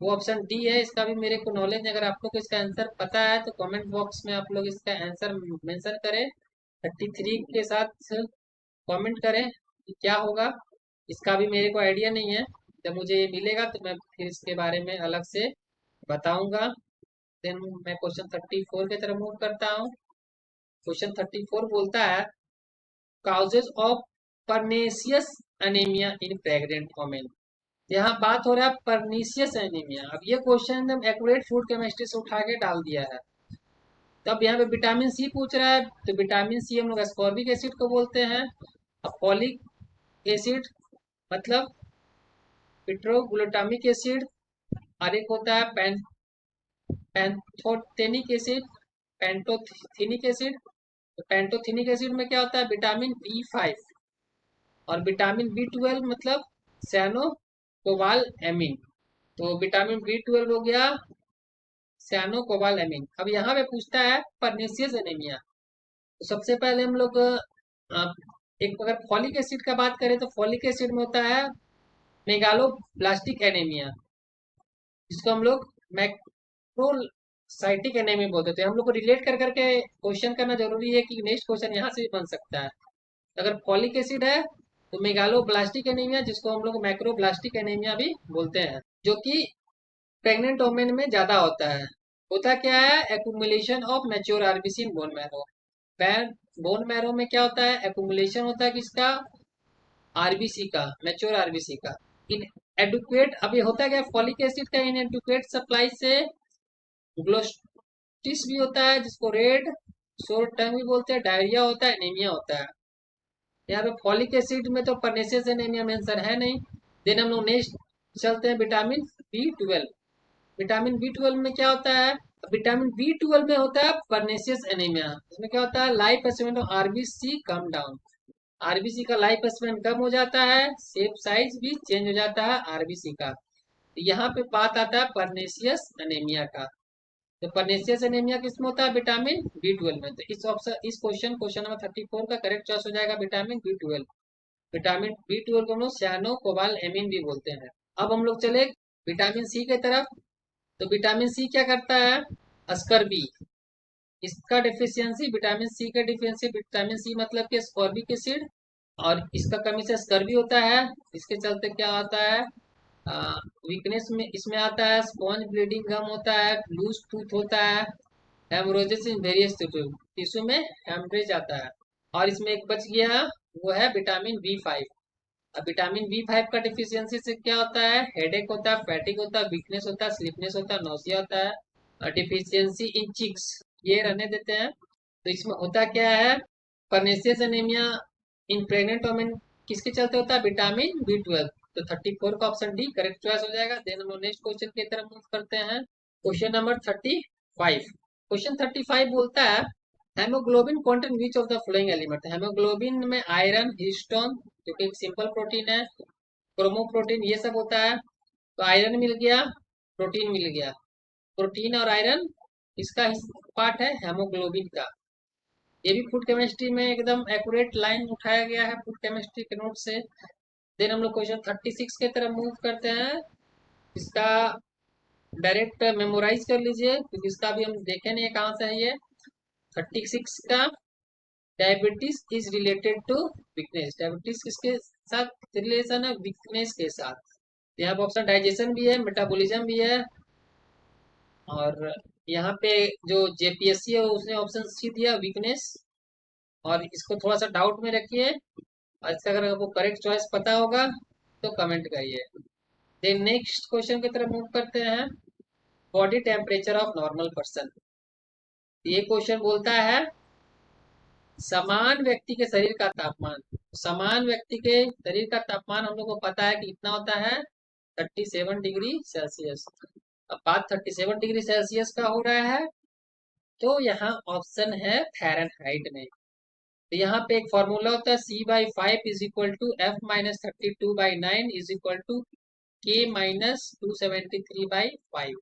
वो ऑप्शन डी है। इसका भी मेरे को नॉलेज, अगर आप लोग को इसका आंसर पता है तो कमेंट बॉक्स में आप लोग इसका आंसर मेंशन करें। 33 के साथ कमेंट करें कि क्या होगा। इसका भी मेरे को आइडिया नहीं है, जब मुझे ये मिलेगा तो मैं फिर इसके बारे में अलग से बताऊंगा। देन मैं क्वेश्चन 34 की तरफ मूव करता हूँ। क्वेश्चन 34 बोलता है causes of pernicious anaemia in pregnant women. यहाँ बात हो रहा है परनीसियस एनीमिया। अब ये क्वेश्चन एकदम एक्यूरेट फूड केमिस्ट्री से उठा के डाल दिया है। तब यहाँ पे विटामिन सी पूछ रहा है, तो विटामिन सी हम लोग एस्कॉर्बिक एसिड को बोलते हैं। अब फॉलिक एसिड मतलब पिट्रोग्लूटामिक एसिड, और एक होता है पैंथोथेनिक एसिड, पैंटोथेनिक एसिड। तो पैंटोथेनिक एसिड में क्या होता है, विटामिन बी 5, और विटामिन बी 12 मतलब सैनो कोबाल एमिन। तो विटामिन बी 12 हो गया सैनो कोबाल एमिन। अब यहाँ पे पूछता है परनेसियस एनीमिया। तो सबसे पहले हम लोग एक अगर फॉलिक एसिड का बात करें तो फॉलिक एसिड में होता है मेगालोब्लास्टिक एनीमिया, जिसको हम लोग मैक्रोसाइटिक एनीमिया बोलते थे। हम लोग को रिलेट कर करके क्वेश्चन करना जरूरी है कि नेक्स्ट क्वेश्चन यहाँ से भी बन सकता है। अगर फॉलिक एसिड है तो मेगालोब्लास्टिक एनीमिया, जिसको हम लोग मैक्रोब्लास्टिक एनीमिया भी बोलते हैं, जो कि प्रेग्नेंट वोमेन में ज्यादा होता है। होता क्या है, accumulation of mature RBC in bone marrow. Bone marrow में क्या होता है, एक्यूमुलेशन होता है किसका, आरबीसी का, मैच्योर आरबीसी का। इन एडुकेट, अभी होता है क्या, फॉलिक एसिड का इन एडुकेट सप्लाई से ग्लोस्टिस भी होता है, जिसको रेड सोर टंग भी बोलते हैं, डायरिया होता है, एनीमिया होता है। यहाँ पे फॉलिक एसिड में तो परनेसियस एनीमिया मेंशन है नहीं। देन हम लोग नेक्स्ट चलते हैं विटामिन बी 12। विटामिन बी 12 में क्या होता है, विटामिन बी 12 में होता है परनेसियस एनीमिया। इसमें क्या होता है, life span of RBC come down, RBC का लाइफ स्पेन कम हो जाता है, शेप साइज भी चेंज हो जाता है आरबीसी का। तो यहाँ पे बात आता है परनेसियस एनीमिया का। तो परनेसियस एनीमिया किसमें होता है, विटामिन बी 12 में। तो इस ऑप्शन, इस क्वेश्चन नंबर 34 का करेक्ट चॉइस हो जाएगा विटामिन बी 12। विटामिन बी 12 को हम लोग cyano कोबाल एमिन भी बोलते हैं। अब हम लोग चले विटामिन सी की तरफ। तो विटामिन सी क्या करता है, अस्कर्बी, इसका डिफिशियंसी, विटामिन सी का डिफिशियंसी, विटामिन सी मतलब कि स्कॉर्बिक एसिड, और इसका कमी से स्कर्बी होता है। इसके चलते क्या होता है, वीकनेस में इसमें आता है, स्पॉन्ज ब्लीडिंग कम होता है, लूज टूथ होता है, हेमोरोजिस इन वेरियस टिश्यू में हेमरेज आता है। और इसमें एक बच गया, वो है विटामिन बी 5। अब विटामिन बी 5 का डिफिशियंसी से क्या होता है, हेडेक होता है, फैटिक होता है, वीकनेस होता है, स्लीपनेस होता है, नौसिया होता है, डिफिशियंसी इन चिक्स, ये रहने देते हैं। तो इसमें होता क्या है, परनेसियस एनीमिया इन प्रेग्नेंट वोमेन किसके चलते होता है, विटामिन बी 12। तो 34 का ऑप्शन डी करेक्ट चॉइस हो जाएगा। देन हम लोग नेक्स्ट क्वेश्चन की तरफ मूव करते हैं। Question number 35। क्वेश्चन 35 बोलता है haemoglobin content which of the flowing element. Haemoglobin में आयरन, हिस्टोन जो कि एक सिंपल प्रोटीन है, क्रोमोप्रोटीन, ये सब होता है। तो आयरन मिल गया, प्रोटीन मिल गया। प्रोटीन और आयरन इसका पार्ट है हेमोग्लोबिन का। ये भी फूड केमिस्ट्री में एकदम एक्यूरेट लाइन उठाया गया है फूड केमिस्ट्री के नोट से। देन हम लोग क्वेश्चन 36 के तरफ मूव करते हैं। इसका डायरेक्ट मेमोराइज कर लीजिए क्योंकि इसका भी हम देखे नहीं है कहाँ से है ये। 36 का diabetes is related to weakness. Diabetes किसके साथ रिलेशन है? वीकनेस के साथ। यहाँ पे ऑप्शन डाइजेशन भी है, मेटाबॉलिज्म भी है, और यहाँ पे जो जेपीएससी है उसने ऑप्शन सी दिया, वीकनेस। और इसको थोड़ा सा डाउट में रखिए, और इसका अगर आपको करेक्ट चॉइस पता होगा तो कमेंट करिए। देन नेक्स्ट क्वेश्चन की तरफ मूव करते हैं। Body temperature of normal person. ये क्वेश्चन बोलता है समान व्यक्ति के शरीर का तापमान। समान व्यक्ति के शरीर का तापमान हम लोग को पता है कि कितना होता है, 37 डिग्री सेल्सियस। अब बात 37 डिग्री सेल्सियस का हो रहा है, तो यहाँ ऑप्शन है फ़ारेनहाइट में। तो यहाँ पे एक फॉर्मूला होता है C/5 is equal to F-32/9 is equal to K-273/5।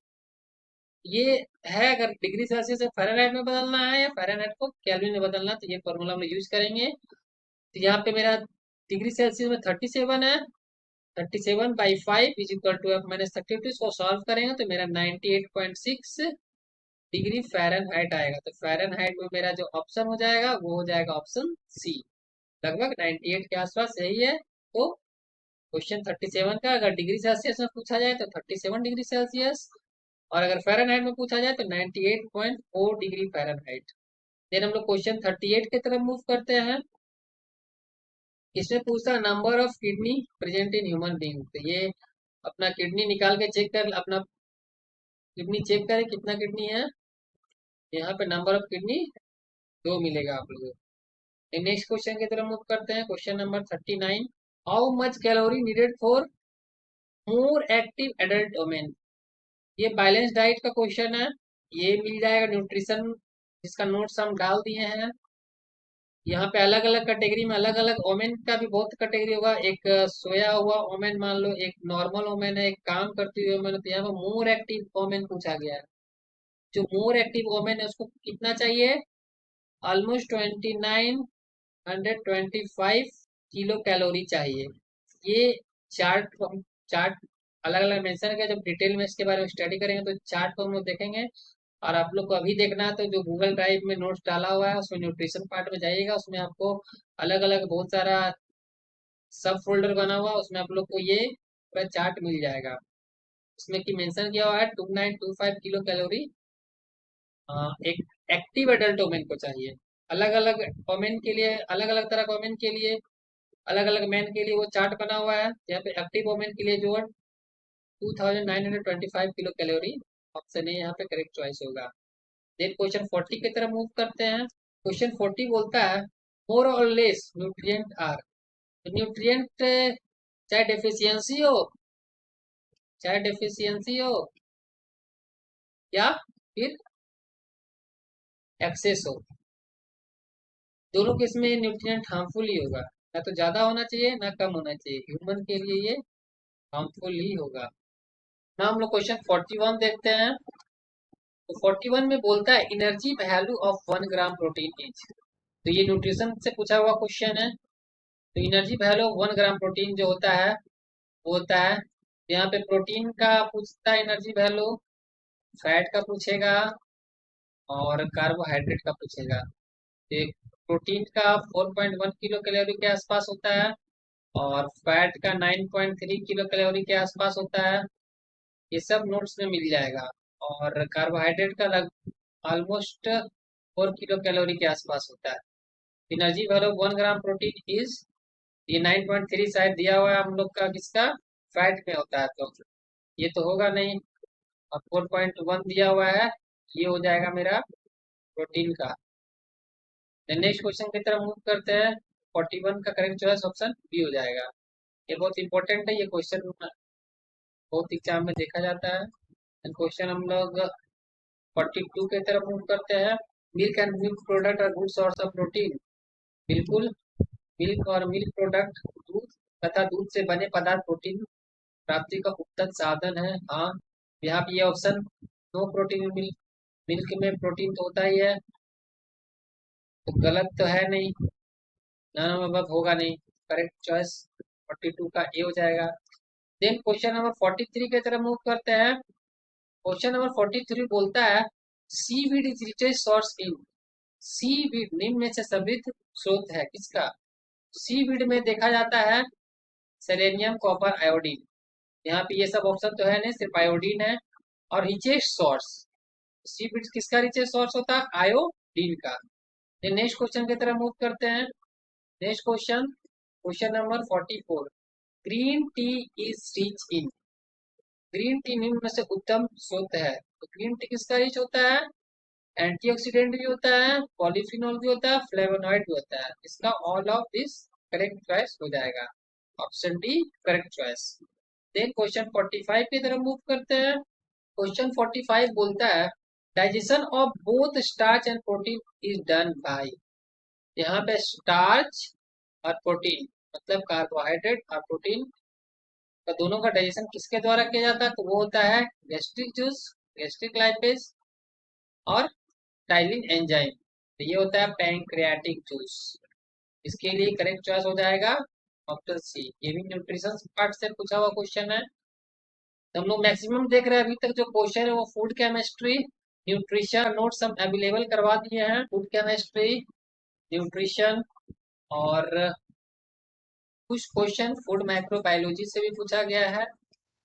ये है, अगर डिग्री सेल्सियस से फ़ारेनहाइट में बदलना है या फ़ारेनहाइट को केल्विन में बदलना है तो ये फॉर्मूला हम यूज करेंगे। तो यहाँ पे मेरा डिग्री सेल्सियस में 37 है, 37/5 इज इक्वल टू F-32। इसको सॉल्व करेंगे तो मेरा 98.6 डिग्री फ़ारेनहाइट आएगा। तो फ़ारेनहाइट में मेरा जो ऑप्शन हो जाएगा वो हो जाएगा ऑप्शन सी, लगभग 98 के आसपास सही है। तो क्वेश्चन 37 का अगर डिग्री सेल्सियस में पूछा जाए तो 37 डिग्री सेल्सियस, और अगर फ़ारेनहाइट में पूछा जाए तो 98.4 डिग्री फ़ारेनहाइट। देन हम लोग क्वेश्चन 38 की तरफ मूव करते हैं। इसमें पूछता है number of kidney present in human being. तो ये अपना किडनी निकाल के चेक कर, अपना किडनी चेक करें कितना किडनी है। यहाँ पे नंबर ऑफ किडनी 2 मिलेगा आप लोगों को। नेक्स्ट क्वेश्चन की तरफ मूव करते हैं। Question number 39, how much calorie needed for more active adult women. ये बैलेंस डाइट का क्वेश्चन है, ये मिल जाएगा न्यूट्रिशन, जिसका नोट्स हम डाल दिए हैं। यहाँ पे अलग अलग कैटेगरी में अलग अलग ओमेन का भी बहुत कैटेगरी होगा। एक सोया हुआ ओमेन मान लो, एक नॉर्मल ओमेन है, एक काम करती हुई ओमेन है। तो यहाँ पे मोर एक्टिव ओमेन पूछा गया है। जो मोर एक्टिव ओमेन है उसको कितना चाहिए? ऑलमोस्ट 2925 किलो कैलोरी चाहिए। ये चार्ट चार्ट अलग अलग मेंशन किया, जब डिटेल में इसके बारे में स्टडी करेंगे तो चार्ट को हम लोग देखेंगे। और आप लोग को अभी देखना है तो जो गूगल ड्राइव में नोट्स डाला हुआ है उसमें न्यूट्रिशन पार्ट में जाइएगा, उसमें आपको अलग अलग बहुत सारा सब फोल्डर बना हुआ है, उसमें आप लोग को ये पूरा चार्ट मिल जाएगा। उसमें की मेंशन किया हुआ है 2925 किलो कैलोरी एक एक्टिव एडल्ट वोमेन को चाहिए। अलग अलग वोमेन के लिए, अलग अलग तरह वोमेन के लिए, अलग अलग मैन के लिए वो चार्ट बना हुआ है। यहाँ पे एक्टिव वोमेन के लिए जो है 2925 किलो कैलोरी, ऑप्शन ए यहाँ पे करेक्ट चॉइस होगा। देन क्वेश्चन 40 की तरफ मूव करते हैं। क्वेश्चन 40 बोलता है मोर और लेस न्यूट्रिएंट आर। न्यूट्रिएंट चाहे डेफिशिएंसी हो, चाहे डेफिशिएंसी हो या फिर एक्सेस हो, दोनों केस में न्यूट्रिएंट हार्मफुल ही होगा। ना तो ज्यादा होना चाहिए ना कम होना चाहिए, ह्यूमन के लिए ये हार्मफुल ही होगा। ना हम लोग क्वेश्चन 41 देखते हैं। तो 41 में बोलता है energy value of 1 gram protein is. तो ये न्यूट्रिशन से पूछा हुआ क्वेश्चन है। तो energy value of 1 gram protein जो होता है वो होता है, यहाँ पे प्रोटीन का पूछता है एनर्जी वैल्यू, फैट का पूछेगा और कार्बोहाइड्रेट का पूछेगा। एक प्रोटीन का 4.1 किलो कैलोरी के आसपास होता है और फैट का 9.3 किलो कैलोरी के आसपास होता है। ये सब नोट्स में मिल जाएगा। और कार्बोहाइड्रेट का ऑलमोस्ट 4 किलो कैलोरी के आसपास होता है। Energy value 1 gram protein is, ये 9.3 शायद दिया हुआ है हम लोग का, किसका? फैट में होता है, तो ये तो होगा नहीं। और 4.1 दिया हुआ है, ये हो जाएगा मेरा प्रोटीन का। नेक्स्ट क्वेश्चन की तरफ मूव करते हैं। 41 का करेक्ट चॉइस ऑप्शन बी हो जाएगा। ये बहुत इंपॉर्टेंट है, ये क्वेश्चन बहुत एग्जाम में देखा जाता है। क्वेश्चन हम लोग 42 की तरफ मूव करते हैं। मिल्क एंड मिल्क प्रोडक्ट और गुड सोर्स ऑफ प्रोटीन। बिल्कुल, मिल्क और मिल्क प्रोडक्ट, दूध तथा दूध से बने पदार्थ प्रोटीन प्राप्ति का उत्तम साधन है। हाँ, यहाँ पे ये option no protein milk, milk में प्रोटीन तो होता ही है, तो गलत तो है नहीं, नन होगा नहीं। करेक्ट चॉइस 42 का ए हो जाएगा। देन क्वेश्चन नंबर 43 की तरफ मूव करते हैं। क्वेश्चन नंबर 43 बोलता है seaweed is richest source in. Seaweed निम्न में से समृद्ध स्रोत है किसका? सीवीड में देखा जाता है सेलेनियम, कॉपर, आयोडीन। यहाँ पे ये सब ऑप्शन तो है नहीं, सिर्फ आयोडीन है। और रिचेस्ट सोर्स, सीवीड किसका रिचेस्ट सोर्स होता है? आयोडीन का। नेक्स्ट क्वेश्चन की तरफ मूव करते हैं। Next question, question number 44, green tea is rich in. Green tea निम्न में से उत्तम स्रोत है, तो ग्रीन टी किसका रिच होता है? एंटीऑक्सीडेंट भी होता है, पॉलीफिनॉल भी होता है, फ्लेवोनॉइड भी होता है। इसका all of this correct choice हो जाएगा, option D correct choice. Then question 45 की तरफ मूव करते हैं। क्वेश्चन 45 बोलता है digestion of both starch and protein is done by. यहाँ पे स्टार्च और प्रोटीन मतलब कार्बोहाइड्रेट और प्रोटीन का दोनों का डाइजेशन किसके द्वारा किया जाता है? तो वो होता है गैस्ट्रिक जूस, गैस्ट्रिक लाइपेज और टाइलिन एंजाइम। तो ये होता है पैंक्रियाटिक जूस। इसके लिए करेक्ट चॉइस हो जाएगा ऑप्शन सी। ये भी न्यूट्रिशन पार्ट से पूछा हुआ क्वेश्चन है। तो हम लोग मैक्सिमम देख रहे हैं अभी तक जो क्वेश्चन है वो फूड केमिस्ट्री, न्यूट्रिशन नोट्स हम अवेलेबल करवा दिए हैं। फूड केमिस्ट्री, न्यूट्रिशन और कुछ क्वेश्चन फूड माइक्रोबायोलॉजी से भी पूछा गया है।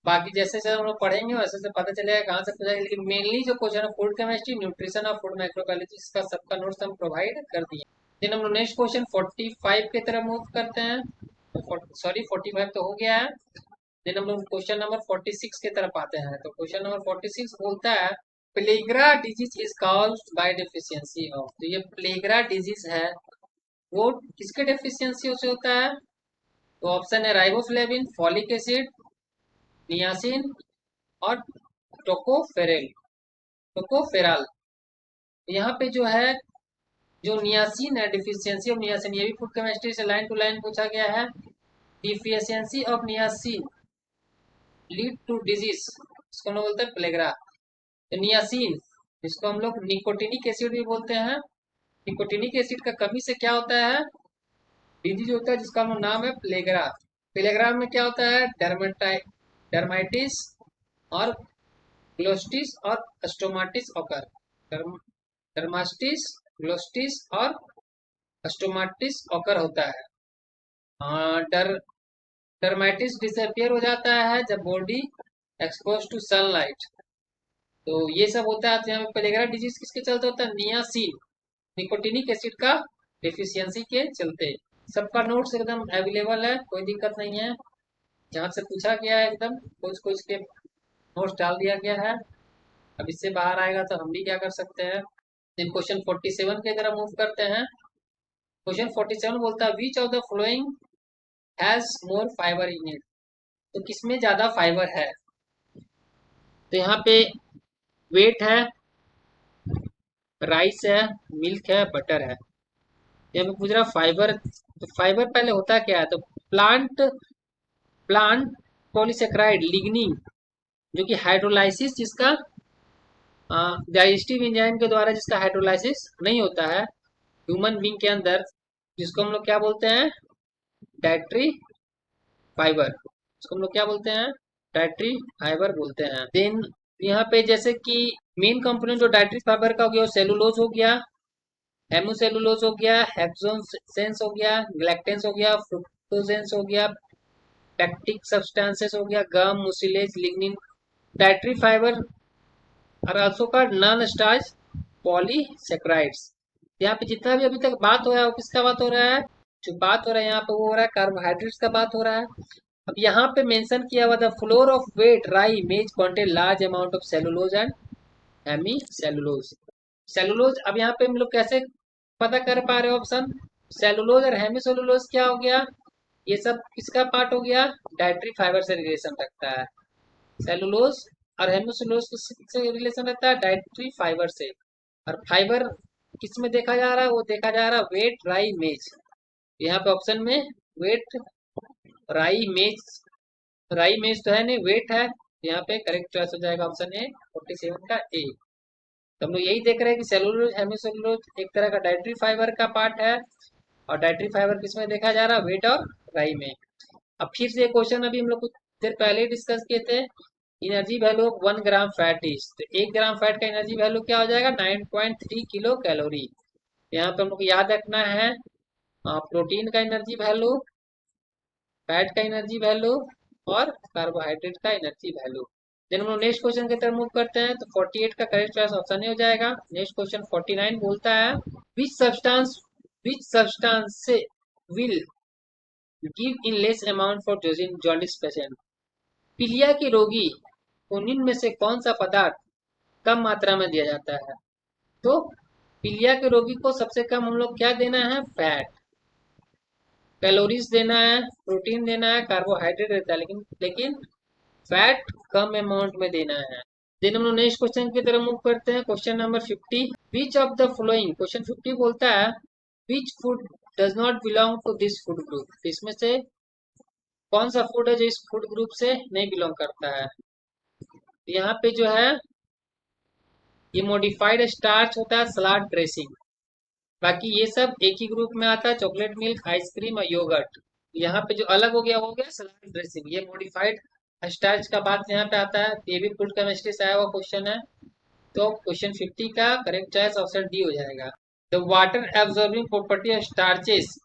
बाकी जैसे जैसे हम लोग पढ़ेंगे वैसे से पता चलेगा कहाँ से पूछा, लेकिन मेनली जो क्वेश्चन है फूड केमिस्ट्री, न्यूट्रिशन और फूड माइक्रोबायोलॉजी, इसका सबका नोट्स हम प्रोवाइड कर दिए। देन हम लोग नेक्स्ट क्वेश्चन 45 की तरफ मूव करते हैं। सॉरी 45 तो हो गया है। देन हम लोग क्वेश्चन नंबर 46 की तरफ आते हैं। तो क्वेश्चन नंबर 46 बोलता है pellagra disease is caused by deficiency of. तो ये प्लेग्रा डिजीज है वो किसके डेफिशिएंसी से होता है? तो ऑप्शन है राइबोफ्लेविन, फॉलिक एसिड, नियासिन और टोकोफेरल, टोकोफेराल। यहाँ पे जो है जो नियासिन है, डिफिशियंसी ऑफ नियासिन, ये भी फूड केमिस्ट्री से लाइन टू लाइन पूछा गया है। Deficiency of niacin lead to disease, इसको हम लोग बोलते हैं प्लेग्रा। तो नियासिन, इसको हम लोग निकोटिनिक एसिड भी बोलते हैं। निकोटिनिक एसिड का कमी से क्या होता है? डिजीज होता है जिसका नाम है प्लेग्रा। प्लेग्रा में क्या होता है? डर्माइटिस और ग्लोस्टिस और स्टोमाटिस ऑकर। डर्मास्टिस, ग्लोस्टिस और स्टोमाटिस ऑकर होता है। डर डर्माइटिस डिसअपियर हो जाता है जब बॉडी एक्सपोज टू सनलाइट। तो ये सब होता है। तो यहाँ पे प्लेग्रा डिजीज किसके चलते होता है? नियासिन, निकोटिनिक एसिड का डिफिशियंसी के चलते। सबका नोट्स एकदम अवेलेबल है, कोई दिक्कत नहीं है। जहाँ से पूछा गया है एकदम कुछ कुछ के नोट्स डाल दिया गया है। अब इससे बाहर आएगा तो हम भी क्या कर सकते हैं। देन क्वेश्चन 47 की तरफ मूव करते हैं। क्वेश्चन 47 बोलता है विच of the following has more fibre in it. तो किसमें ज्यादा फाइबर है? तो यहाँ पे वेट है, राइस है, मिल्क है, बटर है। यहाँ पे पूछ रहा फाइबर। तो फाइबर पहले होता क्या है? तो प्लांट प्लांट पॉलीसेक्राइड लिग्निन, जो कि हाइड्रोलाइसिस जिसका डाइजेस्टिव एंजाइम के द्वारा जिसका हाइड्रोलाइसिस नहीं होता है ह्यूमन बींग के अंदर, जिसको हम लोग क्या बोलते हैं? Dietary fibre. इसको हम लोग क्या बोलते हैं? डाइट्री फाइबर बोलते हैं। देन यहाँ पे जैसे कि मेन कंपोनेंट जो डाइट्री फाइबर का हो गया वो सेलुलोज हो गया, हेमोसेलुलोज हो गया, हेक्सोसेंस हो गया, ग्लैक्टेंस हो गया, फ्रुक्टोजेंस हो गया, पैक्टिक सब्सटेंसेस हो गया, गम, मुसिलेज, लिग्निन। डाइट्री फाइबर और आल्सो का नॉन स्टार्च पॉलीसेक्राइड्स। यहाँ पे जितना भी अभी तक बात हो रहा है वो किसका बात हो रहा है? जो बात हो रहा है यहाँ पे वो हो रहा है कार्बोहाइड्रेट्स का बात हो रहा है। अब यहाँ पे मेंशन किया हुआ था floor of wheat rye maize contain large amount of cellulose and hemicellulose. Cellulose अब यहाँ पे हम लोग कैसे पता कर पा रहे हो? ऑप्शन सेलुलोज और हेमी सेलुलोज क्या हो गया? ये सब किसका पार्ट हो गया? डाइट्री फाइबर से रिलेशन रखता है। सेलुलोज और हेमिसुलोज किससे रिलेशन रहता है? डाइटरी फाइबर से। और फाइबर किस में देखा जा रहा है? वो देखा जा रहा है वेट राई मेज। यहाँ पे ऑप्शन में वेट राई मेज, राई मेज तो है नहीं, वेट है। यहाँ पे करेक्ट चॉइस हो जाएगा ऑप्शन ए 47 का ए। तो हम लोग यही देख रहे हैं कि सेलुलोज हेमिसुलोज एक तरह का डाइटरी फाइबर का पार्ट है। और डाइटरी फाइबर किसमें देखा जा रहा है? वेट और राई में। अब फिर से क्वेश्चन अभी हम लोग कुछ देर पहले ही डिस्कस किए थे। Energy value of 1 gram fat is, तो 1 ग्राम फैट का एनर्जी वैल्यू क्या हो जाएगा? 9.3 किलो कैलोरी। यहाँ पे हम लोग को याद रखना है प्रोटीन का एनर्जी वैल्यू, फैट का एनर्जी वैल्यू और कार्बोहाइड्रेट का एनर्जी वैल्यू। देन हम लोग नेक्स्ट क्वेश्चन की तरफ मूव करते हैं। तो 48 का करेक्ट चॉइस ऑप्शन ए हो जाएगा। नेक्स्ट क्वेश्चन 49 बोलता है विच सब्सटेंस से will give in less amount for jaundice patient. पीलिया के रोगी को निम्न में से कौन सा पदार्थ कम मात्रा में दिया जाता है? तो पीलिया के रोगी को सबसे कम हम लोग क्या देना है? फैट, कैलोरीज देना है, प्रोटीन देना है, कार्बोहाइड्रेट देता है, लेकिन लेकिन फैट कम अमाउंट में देना है। देन हम लोग नेक्स्ट क्वेश्चन की तरफ मूव करते हैं। Question number 50, which of the following, question 50 बोलता है which food does not belong to this food group. इसमें से कौन सा फूड है जो इस फूड ग्रुप से नहीं बिलोंग करता है? तो यहाँ पे जो है ये मॉडिफाइड स्टार्च होता है, सलाद ड्रेसिंग। बाकी ये सब एक ही ग्रुप में आता है, चॉकलेट मिल्क, आइसक्रीम और योगर्ट। यहाँ पे जो अलग हो गया सलाद ड्रेसिंग। ये मॉडिफाइड स्टार्च का बात यहाँ पे आता है। ये भी फूड केमिस्ट्री से आया हुआ क्वेश्चन है। तो क्वेश्चन 50 का करेक्ट चॉइस ऑप्शन डी हो जाएगा। The water absorbing property of starches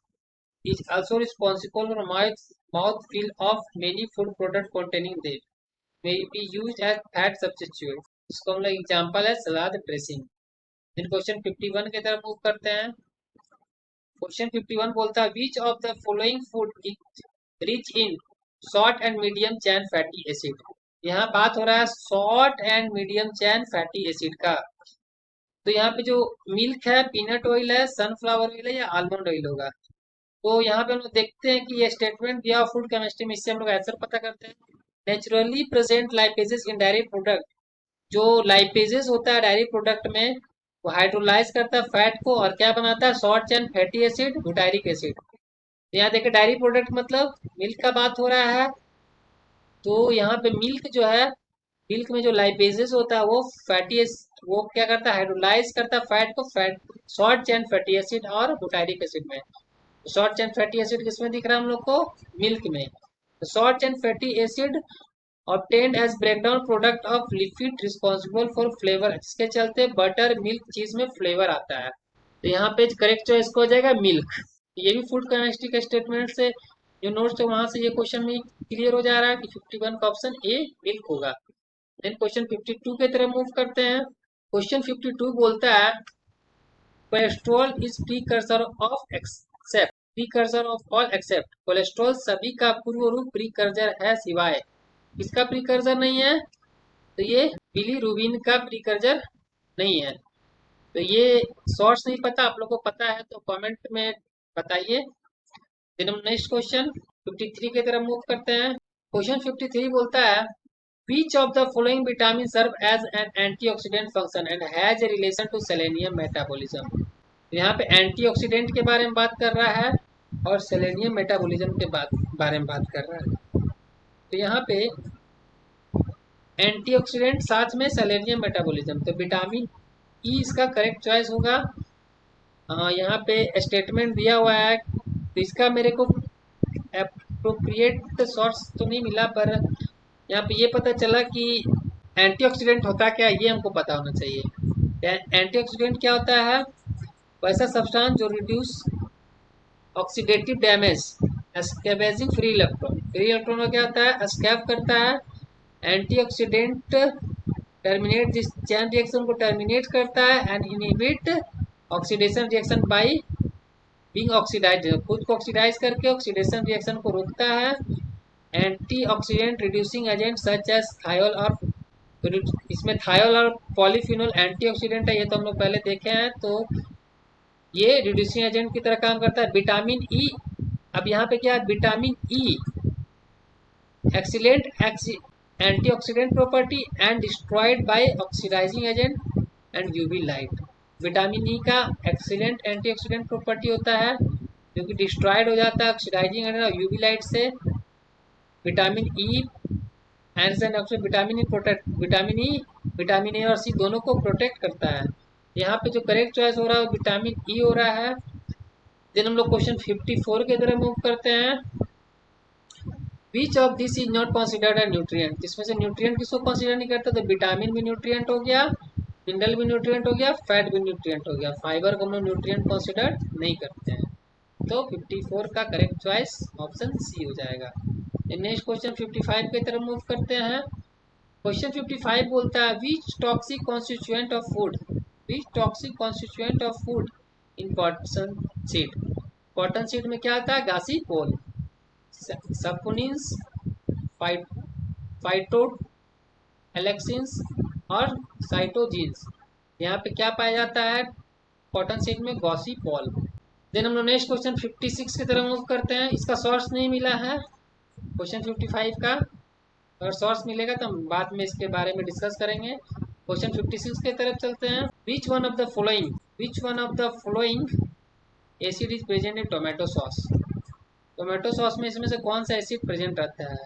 is also responsible for mouth feel of many food products containing them may be used as fat substitute। इसको हम लोग एग्जांपल है सलाद dressing. फिर question 51 की तरफ move करते हैं। क्वेश्चन 51 बोलता है विच of the following food is rich in short and medium chain fatty acid. यहाँ बात हो रहा है short and medium chain fatty acid का। तो यहाँ पे जो मिल्क है, पीनट ऑयल है, सनफ्लावर ऑयल है या आलमंड ऑयल होगा। तो यहाँ पे हम लोग देखते हैं कि ये स्टेटमेंट दिया फूड केमिस्ट्री में, इससे हम लोग आंसर पता करते हैं। नेचुरली प्रेजेंट लाइपेजेस इन डायरी प्रोडक्ट, जो लाइपेजेस होता है डायरी प्रोडक्ट में वो हाइड्रोलाइज करता है फैट को और क्या बनाता है? Short chain fatty acid, butyric acid. यहाँ देखिए डायरी प्रोडक्ट मतलब मिल्क का बात हो रहा है। तो यहाँ पे मिल्क जो है, मिल्क में जो लाइपेजेस होता है वो फैटी वो क्या करता है? हाइड्रोलाइज करता है फैट को, fat short chain fatty acid और बुटायरिक एसिड में। शॉर्ट चेन फैटी एसिड किसमें दिख रहा है हम लोग को? मिल्क में। Short chain fatty acid obtained as breakdown product of lipid responsible for flavor, जिसके चलते बटर मिल्क चीज में फ्लेवर आता है। तो यहाँ पे करेक्ट चॉइस हो जाएगा मिल्क। ये भी फूड केमिस्ट्री के स्टेटमेंट से जो नोट्स है वहां से ये क्वेश्चन में क्लियर हो जा रहा है कि 51 का ऑप्शन ए मिल्क होगा। देन क्वेश्चन 52 की तरफ मूव करते हैं। क्वेश्चन 52 बोलता है cholesterol is precursor of except, precursor of all except. Cholesterol सभी का पूर्व रूप प्रीकर्सर है सिवाय इसका प्रीकर्सर नहीं है। तो ये बिलीरुबिन का प्रीकर्सर नहीं है। तो ये सोर्स नहीं पता, आप लोग को पता है तो कमेंट में बताइए। फिर हम नेक्स्ट क्वेश्चन 53 की तरफ मूव करते हैं। क्वेश्चन 53 बोलता है which of the following vitamin serve as an antioxidant function and has a relation to selenium metabolism। तो यहाँ पे एंटीऑक्सीडेंट के बारे में बात कर रहा है और सेलेनियम मेटाबॉलिज्म के बारे में बात कर रहा है। तो यहाँ पे एंटीऑक्सीडेंट साथ में सेलेनियम मेटाबॉलिज्म, तो विटामिन ई इसका करेक्ट चॉइस होगा। यहाँ पे स्टेटमेंट दिया हुआ है तो इसका मेरे को अप्रोप्रिएट सोर्स तो नहीं मिला, पर यहाँ पे ये पता चला कि एंटीऑक्सीडेंट होता क्या ये हमको पता होना चाहिए। एंटीऑक्सीडेंट क्या होता है? वैसा सब्सटेंस जो reduce oxidative damage, scavenging free electron, free electron का क्या होता है? एस्केप करता है। Antioxidant terminate this chain reaction को टर्मिनेट करता है and inhibit oxidation reaction by being oxidize, खुद को ऑक्सीडाइज करके ऑक्सीडेशन रिएक्शन को रोकता है। Antioxidant reducing agent such as thiol, और इसमें थायोल और पॉलीफिनोल एंटीऑक्सीडेंट है, ये तो हम लोग पहले देखे हैं। तो ये रिड्यूसिंग एजेंट की तरह काम करता है। विटामिन ई, अब यहाँ पे क्या है? Vitamin E excellent antioxidant property and destroyed by oxidising agent and UV light. Vitamin E का एक्सीलेंट एंटीऑक्सीडेंट प्रॉपर्टी होता है जो कि डिस्ट्रॉयड हो जाता है ऑक्सीडाइजिंग एजेंट और यूवी लाइट से। Vitamin E and vitamin A और सी दोनों को प्रोटेक्ट करता है। यहाँ पे जो करेक्ट चॉइस हो रहा है वो विटामिन ई हो रहा है। देन हम लोग क्वेश्चन 54 की तरफ मूव करते हैं। Which of this is not considered a nutrient. इसमें से न्यूट्रिएंट किसको कंसिडर नहीं करता, तो विटामिन भी न्यूट्रिएंट हो गया, मिनरल भी न्यूट्रिएंट हो गया, फैट भी न्यूट्रिएंट हो गया, फाइबर को हम लोग न्यूट्रिएंट कंसिडर नहीं करते हैं। तो 54 का करेक्ट चॉइस ऑप्शन सी हो जाएगा। नेक्स्ट क्वेश्चन 55 की तरफ मूव करते हैं। क्वेश्चन 55 बोलता है which toxic constituent of food, which toxic constituent of food in cotton seed. Cotton seed में क्या आता है, घासी पोल, सपोनिन्स, फाइटो एलेक्सिन्स और साइटोजीन्स। यहाँ पे क्या पाया जाता है कॉटन सीड में, गॉसी पॉल। देन हम लोग नेक्स्ट क्वेश्चन 56 की तरफ मूव करते हैं। इसका सोर्स नहीं मिला है क्वेश्चन 55 का, अगर सोर्स मिलेगा तो हम बाद में इसके बारे में डिस्कस करेंगे। क्वेश्चन 56 की तरफ चलते हैं। Which one of the following acid is present in tomato sauce. Tomato sauce में इसमें से कौन सा एसिड प्रेजेंट रहता है,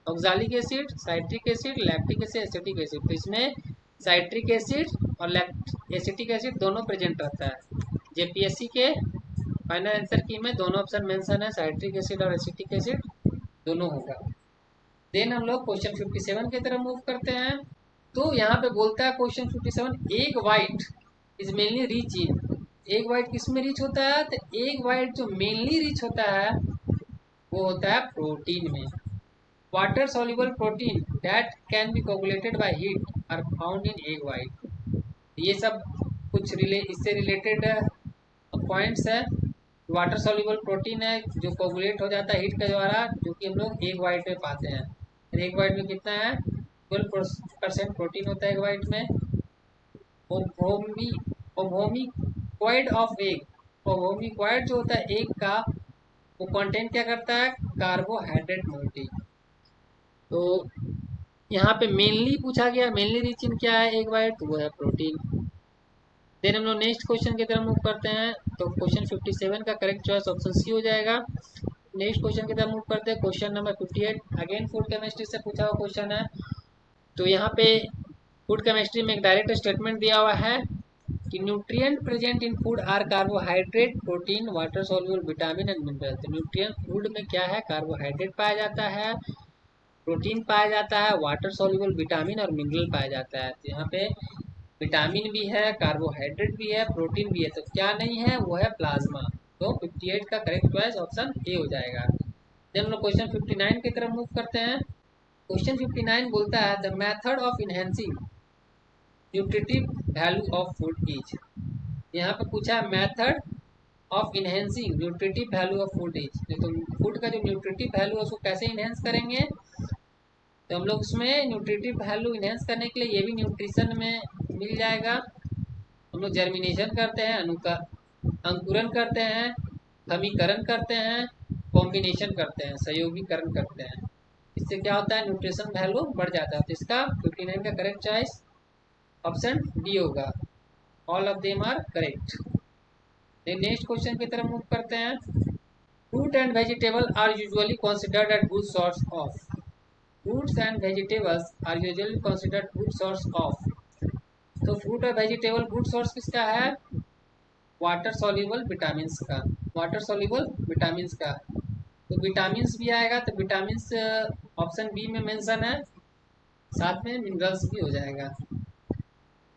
oxalic acid, citric acid, lactic acid, acetic acid. तो इसमें साइट्रिक एसिड और एसिटिक एसिड दोनों प्रेजेंट रहता है। जेपीएससी के फाइनल आंसर की में दोनों ऑप्शन मेंशन है, साइट्रिक एसिड और एसिटिक एसिड दोनों होगा। देन हम लोग क्वेश्चन 57 की तरफ मूव करते हैं। तो यहाँ पे बोलता है question 57 egg white is mainly rich in. Egg white किस में रिच होता है, तो एग वाइट जो मेनली रिच होता है वो होता है प्रोटीन में। Water soluble protein that can be coagulated by heat are found in egg white. ये सब कुछ इससे रिलेटेड पॉइंट्स है। वाटर सॉल्युबल प्रोटीन है जो कोगुलेट हो जाता है हीट के द्वारा, जो कि हम लोग एग वाइट में पाते हैं। एग वाइट में कितना है, 12% प्रोटीन होता है एग वाइट में। ओवोमिक्वाइड ऑफ एग, ओवोमिक्वाइड जो होता है एग का, वो कंटेंट क्या करता है, कार्बोहाइड्रेट मोइटी। तो यहाँ पे मेनली पूछा गया, मेनली रिच इन क्या है एग वाइट, तो वो है प्रोटीन। देन हम लोग नेक्स्ट क्वेश्चन की तरफ मूव करते हैं। तो क्वेश्चन 57 का करेक्ट चॉइस ऑप्शन सी हो जाएगा। नेक्स्ट क्वेश्चन की तरफ मूव करते हैं। Question number 58 again food chemistry से पूछा हुआ क्वेश्चन है। तो यहाँ पे फूड केमिस्ट्री में एक डायरेक्ट स्टेटमेंट दिया हुआ है कि nutrient present in food are carbohydrate, protein, water soluble vitamin and mineral. तो न्यूट्रिएंट फूड में क्या है, कार्बोहाइड्रेट पाया जाता है, प्रोटीन पाया जाता है, वाटर सॉल्युबल विटामिन और मिनरल पाया जाता है। तो यहाँ पे विटामिन भी है, कार्बोहाइड्रेट भी है, प्रोटीन भी है, तो क्या नहीं है, वो है प्लाज्मा। तो 58 का करेक्ट चॉइस ऑप्शन ए हो जाएगा। देन हम लोग क्वेश्चन 59 की तरफ मूव करते हैं। क्वेश्चन 59 बोलता है the method of enhancing nutritive value of food is. यहाँ पे पूछा है method of enhancing nutritive value of food is. तो फूड का जो न्यूट्रिटिव वैल्यू है उसको कैसे इनहेंस करेंगे, तो हम लोग उसमें न्यूट्रिटिव वैल्यू इनहेंस करने के लिए ये भी न्यूट्रिशन में मिल जाएगा। हम लोग जर्मिनेशन करते हैं, अंकुरन करते हैं, समीकरण करते हैं, कॉम्बिनेशन करते हैं, सहयोगीकरण करते हैं। इससे क्या होता है, न्यूट्रिशन वैल्यू बढ़ जाता है। तो इसका 59 का करेक्ट चॉइस ऑप्शन डी होगा। All of them are correct. Next question की तरफ मूव करते हैं। Fruit and vegetable are usually considered at good source of. Fruits and vegetables are usually considered good source of. तो fruit और vegetable good source किसका है, water soluble vitamins का, water soluble vitamins का। तो विटामिन्स भी आएगा, तो विटामिन्स ऑप्शन बी में मेंशन है, साथ में मिनरल्स भी हो जाएगा।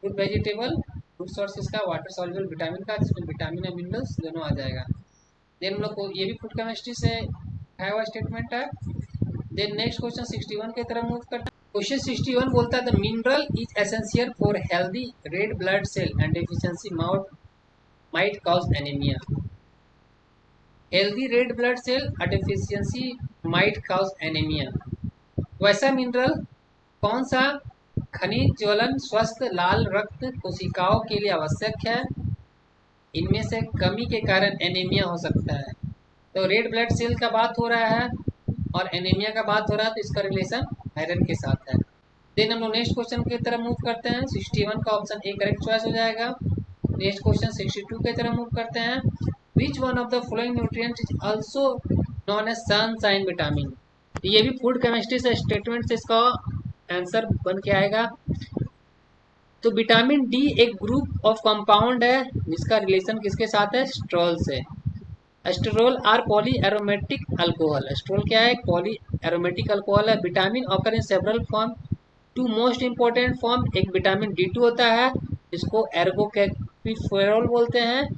फ्रूट वेजिटेबल गुड सोर्स इसका वाटर सॉल्युबल विटामिन का, जिसमें विटामिन और मिनरल्स दोनों आ जाएगा। देन हम लोग को ये भी फूड केमिस्ट्री से आया हुआ स्टेटमेंट है। देन नेक्स्ट क्वेश्चन 61 की तरफ मूव करते हैं। क्वेश्चन 61 बोलता है the mineral is essential for healthy red blood cell and deficiency might cause anaemia. Healthy red blood cell और डेफिशिएंसी माइट कॉज एनीमिया। वैसा मिनरल कौन सा खनिज ज्वलन स्वस्थ लाल रक्त कोशिकाओं के लिए आवश्यक है, इनमें से कमी के कारण एनीमिया हो सकता है। तो रेड ब्लड सेल का बात हो रहा है और एनीमिया का बात हो रहा है, तो इसका रिलेशन आयरन के साथ है। देन हम लोग नेक्स्ट क्वेश्चन की तरफ मूव करते हैं। 61 का ऑप्शन ए करेक्ट चॉइस हो जाएगा। नेक्स्ट क्वेश्चन 62 की तरफ मूव करते हैं। Which one of the following nutrient is also known as sunshine vitamin. ये भी फूड केमिस्ट्री से स्टेटमेंट से इसका आंसर बन के आएगा। तो विटामिन डी एक ग्रुप ऑफ कंपाउंड है जिसका रिलेशन किसके साथ है, स्ट्रोल से। Sterol are polyaromatic alcohol. Sterol क्या है, पॉली एरोमेटिक अल्कोहल है। Vitamin occur in several form. Two most important form, एक विटामिन डी टू होता है जिसको एर्गोकैपिफेरॉल बोलते हैं,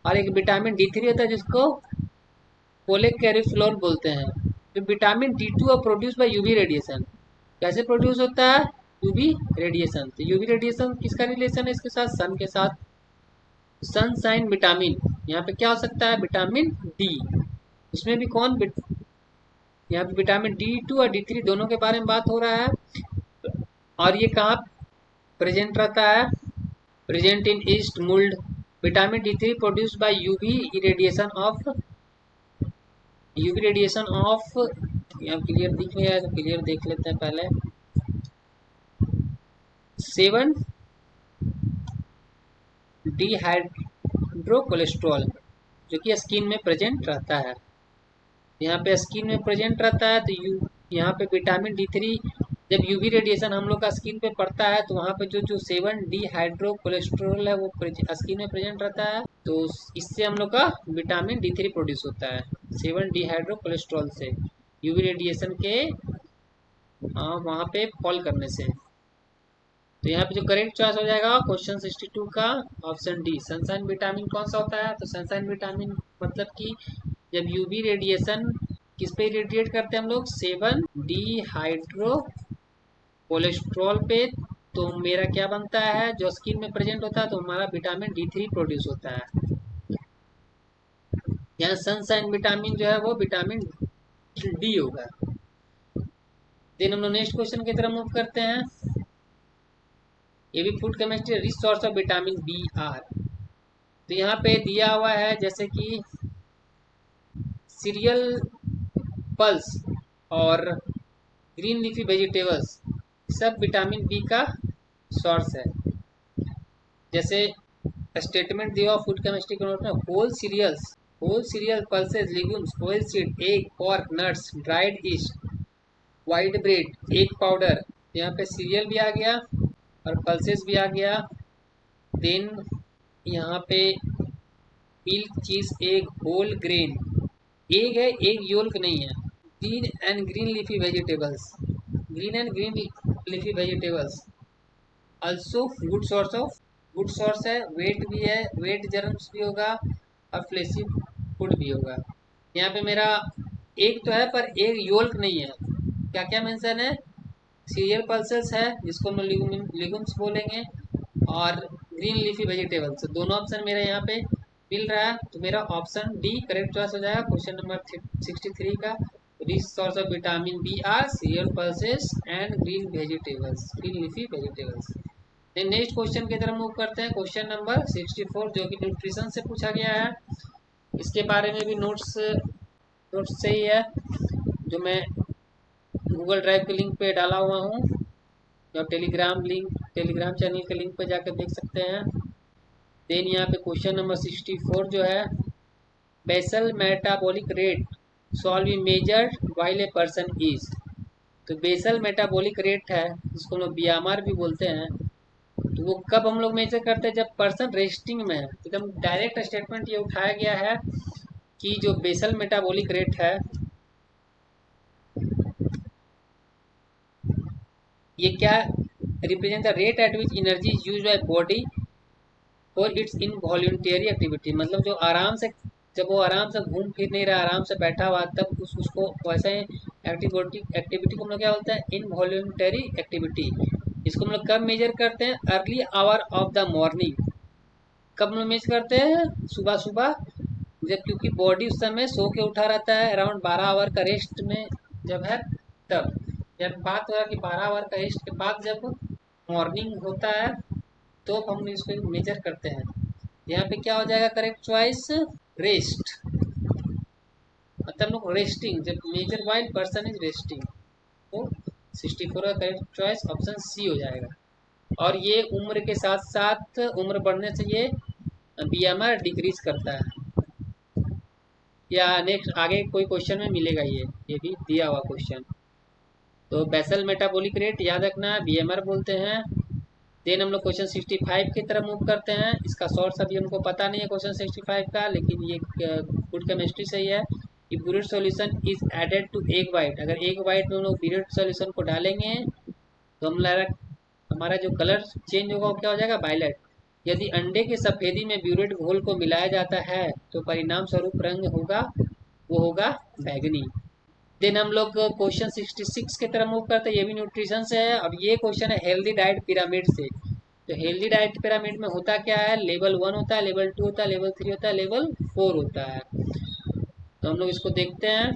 और एक विटामिन डी थ्री होता है जिसको कोलेकैरिफ्लोल बोलते हैं। तो vitamin D to produce by UV radiation. कैसे प्रोड्यूस होता है, यूवी रेडिएशन। तो यूवी रेडिएशन किसका रिलेशन है इसके साथ, सन के साथ। सनशाइन विटामिन, यहाँ पे क्या हो सकता है, विटामिन डी। इसमें भी कौन, यहाँ पे विटामिन डी टू और डी थ्री दोनों के बारे में बात हो रहा है। और ये कहाँ प्रेजेंट रहता है, present in east mould. Vitamin D three produced by UV radiation of, यहाँ क्लियर दिख नहीं रहा है तो क्लियर देख लेते हैं पहले। 7 डिहाइड्रोकोलेस्ट्रॉल जो कि स्किन में प्रेजेंट रहता है। यहाँ पे स्किन में प्रेजेंट रहता है तो यहाँ पे विटामिन डी थ्री जब यूवी रेडिएशन हम लोग का स्किन पे पड़ता है तो वहाँ पे जो 7 डिहाइड्रोकोलेस्ट्रॉल है वो स्किन में प्रेजेंट रहता है। तो इससे हम लोग का विटामिन डी थ्री प्रोड्यूस होता है 7 डिहाइड्रोकोलेस्ट्रॉल से, यूवी रेडिएशन के वहाँ पे फॉल करने से। तो यहाँ पे जो करेक्ट चॉइस हो जाएगा क्वेश्चन 62 का ऑप्शन डी। सनशाइन विटामिन कौन सा होता है, तो सनशाइन विटामिन मतलब कि जब यूवी रेडिएशन किस पे रेडिएट करते हैं हम लोग, 7 डिहाइड्रो कोलेस्ट्रॉल पे, तो मेरा क्या बनता है, जो स्किन में प्रेजेंट होता है तो हमारा विटामिन डी थ्री प्रोड्यूस होता है। यहाँ सनशाइन विटामिन जो है वो विटामिन डी होगा। देन हम लोग नेक्स्ट क्वेश्चन की तरफ मूव करते हैं। ये भी food chemistry, rich source of vitamin B are. तो यहाँ पे दिया हुआ है जैसे कि सीरियल पल्स और ग्रीन लीफी वेजिटेबल्स सब विटामिन बी का सोर्स है। जैसे स्टेटमेंट दिया हुआ फूड केमिस्ट्री के नोट में, whole cereal pulses legumes oil seed egg pork nuts dried yeast white bread egg powder. यहाँ पे सीरियल भी आ गया और पल्सेस भी आ गया। देन यहाँ पे मिल्क चीज एग होल ग्रेन एग है, एग योल्क नहीं है। Green and green leafy vegetables, green and green leafy vegetables also good source है। वेट भी है, वेट जर्म्स भी होगा और फ्लेसी फूड भी होगा। यहाँ पे मेरा एग तो है पर एग योल्क नहीं है। क्या क्या मेंशन है, सीरियल पल्सेस है जिसको हम लिगुम्स बोलेंगे, और ग्रीन लीफी वेजिटेबल्स। दोनों ऑप्शन मेरे यहाँ पे मिल रहा है तो मेरा ऑप्शन डी करेक्ट चॉइस हो जाएगा क्वेश्चन नंबर 63 का। Rich source of vitamin B are cereal pulses and green leafy vegetables. Then next question की तरफ मूव करते हैं। क्वेश्चन नंबर 64 जो कि न्यूट्रिशन से पूछा गया है। इसके बारे में भी नोट्स से ही है जो मैं गूगल ड्राइव के लिंक पे डाला हुआ हूँ, या टेलीग्राम चैनल के लिंक पे जाकर देख सकते हैं। देन यहाँ पे क्वेश्चन नंबर 64 जो है, basal metabolic rate should be measured while a person is. तो बेसल मेटाबॉलिक रेट है जिसको हम लोग बीएमआर भी बोलते हैं, तो वो कब हम लोग मेजर करते हैं, जब पर्सन रेस्टिंग में है। तो एकदम डायरेक्ट स्टेटमेंट ये उठाया गया है कि जो बेसल मेटाबॉलिक रेट है ये क्या represent the rate at which energy is used by body for its involuntary activity. मतलब जो आराम से, जब वो आराम से घूम फिर नहीं रहा, आराम से बैठा हुआ, तब उसको वैसे एक्टिविटी को हम लोग क्या बोलते हैं, इनवॉल्यूंटरी एक्टिविटी। इसको हम लोग कब मेजर करते हैं, early hour of the morning. कब हम लोग मेजर करते हैं, सुबह सुबह, जब क्योंकि बॉडी उस समय सो के उठा रहता है, अराउंड 12 आवर का रेस्ट में जब है तब। जब बात हो रहा है कि 12 आवर का रेस्ट के बाद जब मॉर्निंग होता है तो हम इसको मेजर करते हैं। यहाँ पे क्या हो जाएगा करेक्ट चॉइस, रेस्ट। मतलब लोग रेस्टिंग, जब measure while person is resting, तो 64 का करेक्ट चॉइस ऑप्शन सी हो जाएगा। और ये उम्र के साथ साथ उम्र बढ़ने से ये बीएमआर डिक्रीज करता है। या नेक्स्ट आगे कोई क्वेश्चन में मिलेगा, ये भी दिया हुआ क्वेश्चन। तो बेसल मेटाबॉलिक रेट याद रखना बीएमआर बोलते हैं। देन हम लोग क्वेश्चन 65 की तरफ मूव करते हैं। इसका सोर्स अभी हमको पता नहीं है क्वेश्चन 65 का, लेकिन ये गुड केमिस्ट्री से ही है। कि biuret solution is added to egg white, अगर एग वाइट में हम लोग ब्यूरेट सॉल्यूशन को डालेंगे तो हमारा जो कलर चेंज होगा वो क्या हो जाएगा, वायलेट। यदि अंडे की सफेदी में ब्यूरेट घोल को मिलाया जाता है तो परिणाम स्वरूप रंग होगा वो होगा बैगनी। देन हम लोग क्वेश्चन 66 की तरफ मूव करते हैं। ये भी न्यूट्रिशन से है। अब ये क्वेश्चन है हेल्दी डाइट पिरामिड से। तो हेल्दी डाइट पिरामिड में होता क्या है, लेवल 1 होता है, लेवल 2 होता है, लेवल 3 होता है, लेवल 4 होता है। तो हम लोग इसको देखते हैं।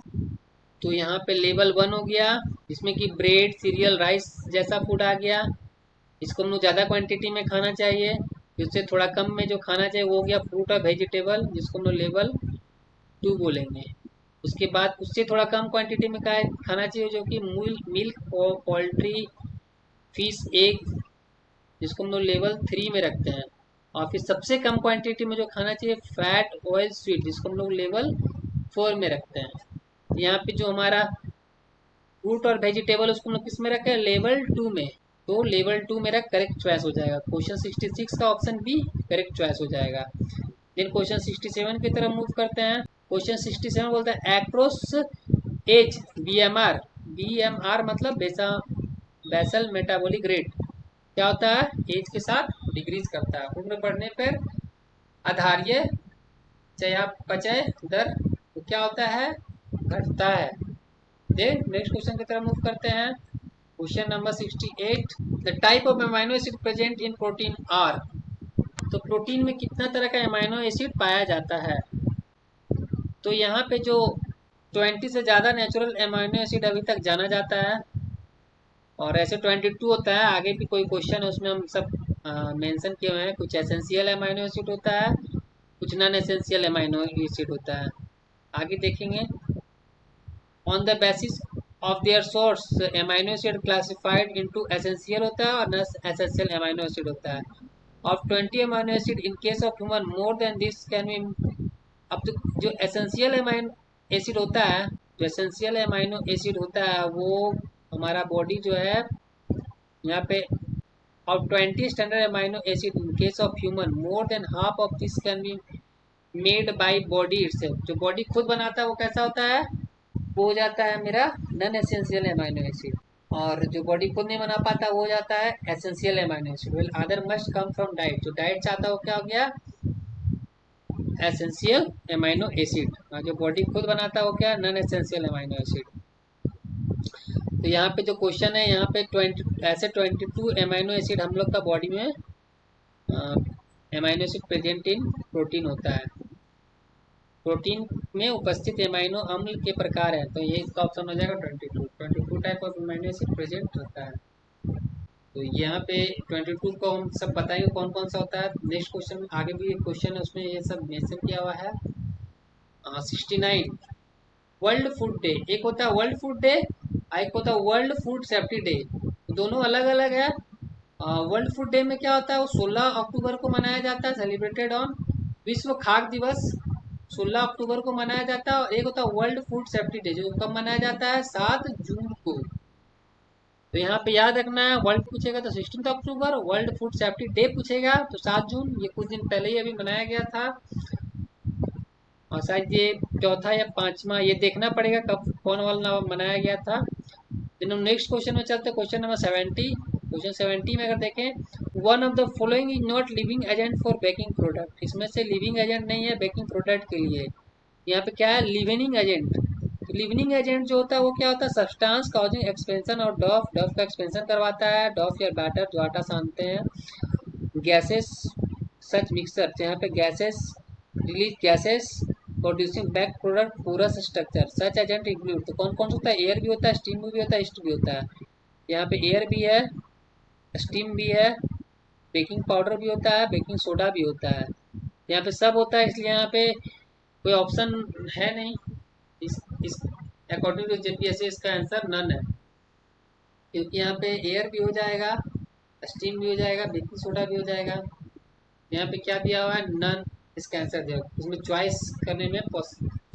तो यहाँ पे लेवल 1 हो गया, जिसमें कि ब्रेड, सीरियल, राइस जैसा फूड आ गया। इसको हम लोग ज़्यादा क्वांटिटी में खाना चाहिए। इससे थोड़ा कम में जो खाना चाहिए वो हो गया फ्रूट और वेजिटेबल, जिसको हम लोग लेवल 2 बोलेंगे। उसके बाद उससे थोड़ा कम क्वांटिटी में खाना चाहिए जो कि मिल्क, पोल्ट्री, फिश, एग, जिसको हम लोग लेवल 3 में रखते हैं। और फिर सबसे कम क्वांटिटी में जो खाना चाहिए फैट, ऑयल, स्वीट, जिसको हम लोग लेवल 4 में रखते हैं। यहाँ पे जो हमारा फ्रूट और वेजिटेबल उसको हम लोग किस में रखे हैं, लेवल 2 में। तो लेवल 2 मेरा करेक्ट चॉइस हो जाएगा। क्वेश्चन 66 का ऑप्शन बी करेक्ट चॉइस हो जाएगा। देन क्वेश्चन 67 की तरफ मूव करते हैं। क्वेश्चन 67 बोलता है एक्रोस एज बीएमआर, बीएमआर मतलब बेसल मेटाबॉलिक रेट क्या होता है, एज के साथ डिक्रीज करता है। उम्र बढ़ने पर आधारीय चयापचय दर तो क्या होता है, घटता है। देन नेक्स्ट क्वेश्चन की तरफ मूव करते हैं। Question number 68, the type of amino acid present in protein are. तो प्रोटीन में कितना तरह का अमाइनो एसिड पाया जाता है। तो यहाँ पे जो 20 से ज़्यादा नेचुरल अमाइनो एसिड अभी तक जाना जाता है, और ऐसे 22 होता है। आगे भी कोई क्वेश्चन है उसमें हम सब मेंशन किए हुए हैं। कुछ एसेंशियल अमाइनो एसिड होता है, कुछ नॉन एसेंशियल अमाइनो एसिड होता है, आगे देखेंगे। On the basis of there source amino acid classified into essential होता है और नॉन एसेंशियल अमाइनो एसिड होता है। Of 20 amino acid in case of human more than this can be. अब तो जो एसेंशियल अमाइनो एसिड होता है, जो एसेंशियल अमाइनो एसिड होता है वो हमारा बॉडी जो है यहाँ पे of 20 standard amino acid in case of human more than half of this can be made by body itself। जो बॉडी खुद बनाता है वो कैसा होता है, वो हो जाता है मेरा नॉन एसेंशियल अमाइनो एसिड। और जो बॉडी खुद नहीं बना पाता वो हो जाता है essential amino acid. Well other must come from diet, जो डाइट चाहता है वो क्या हो गया, एसेंशियल अमाइनो एसिड। और जो बॉडी खुद बनाता है वो क्या, नॉन एसेंशियल अमाइनो एसिड। तो यहाँ पे जो क्वेश्चन है, यहाँ पे 22 अमाइनो एसिड हम लोग का बॉडी में amino acid present in protein होता है। प्रोटीन में उपस्थित अमाइनो अम्ल के प्रकार है, तो ये इसका ऑप्शन हो जाएगा 22 type of amino acid present रहता है। तो यहाँ पे 22 को हम सब बताएंगे कौन कौन सा होता है। नेक्स्ट क्वेश्चन में आगे भी क्वेश्चन है उसमें ये सब मेंशन किया हुआ है। 69 वर्ल्ड फूड डे, एक होता है वर्ल्ड फूड डे, एक होता है वर्ल्ड फूड सेफ्टी डे, दोनों अलग अलग है। वर्ल्ड फूड डे में क्या होता है, वो 16 अक्टूबर को मनाया जाता है, सेलिब्रेटेड ऑन विश्व खाद्य दिवस 16 अक्टूबर को मनाया जाता है। और एक होता है वर्ल्ड फूड सेफ्टी डे जो कब मनाया जाता है, 7 जून को। तो यहाँ पे याद रखना है, वर्ल्ड पूछेगा तो 16 अक्टूबर, वर्ल्ड फूड सेफ्टी डे पूछेगा तो 7 जून। ये कुछ दिन पहले ही अभी मनाया गया था, और शायद ये चौथा या पांचवा, ये देखना पड़ेगा कब कौन वाला मनाया गया था। फिर हम नेक्स्ट क्वेश्चन में चलते हैं। Question number 70। क्वेश्चन 70 में अगर देखें, one of the following is not living agent for baking product. इसमें से लिविंग एजेंट नहीं है बेकिंग प्रोडक्ट के लिए। यहाँ पे क्या है, लिविंग एजेंट। लिविंग एजेंट जो होता है वो क्या होता है, सब्सटेंस काउजिंग एक्सपेंशन और डफ, डफ का एक्सपेंशन करवाता है, डफ या बैटर जो आटा सानते हैं। गैसेस सच मिक्सर, यहाँ पे gases release gases producing back product porous structure such agent include. तो कौन कौन सा होता है, एयर भी होता है, स्टीम भी होता है, ईस्ट भी होता है। यहाँ पे एयर भी है, स्टीम भी है, बेकिंग पाउडर भी होता है, बेकिंग सोडा भी होता है। यहाँ पे सब होता है, इसलिए यहाँ पे कोई ऑप्शन है नहीं। इस अकॉर्डिंग टू जेपीएससी इसका आंसर नन है। क्योंकि यहाँ पे एयर भी हो जाएगा, स्टीम भी हो जाएगा, बेकिंग सोडा भी हो जाएगा। यहाँ पे क्या दिया हुआ है, नन। इसका आंसर दिया हुआ है। इसमें चॉइस करने में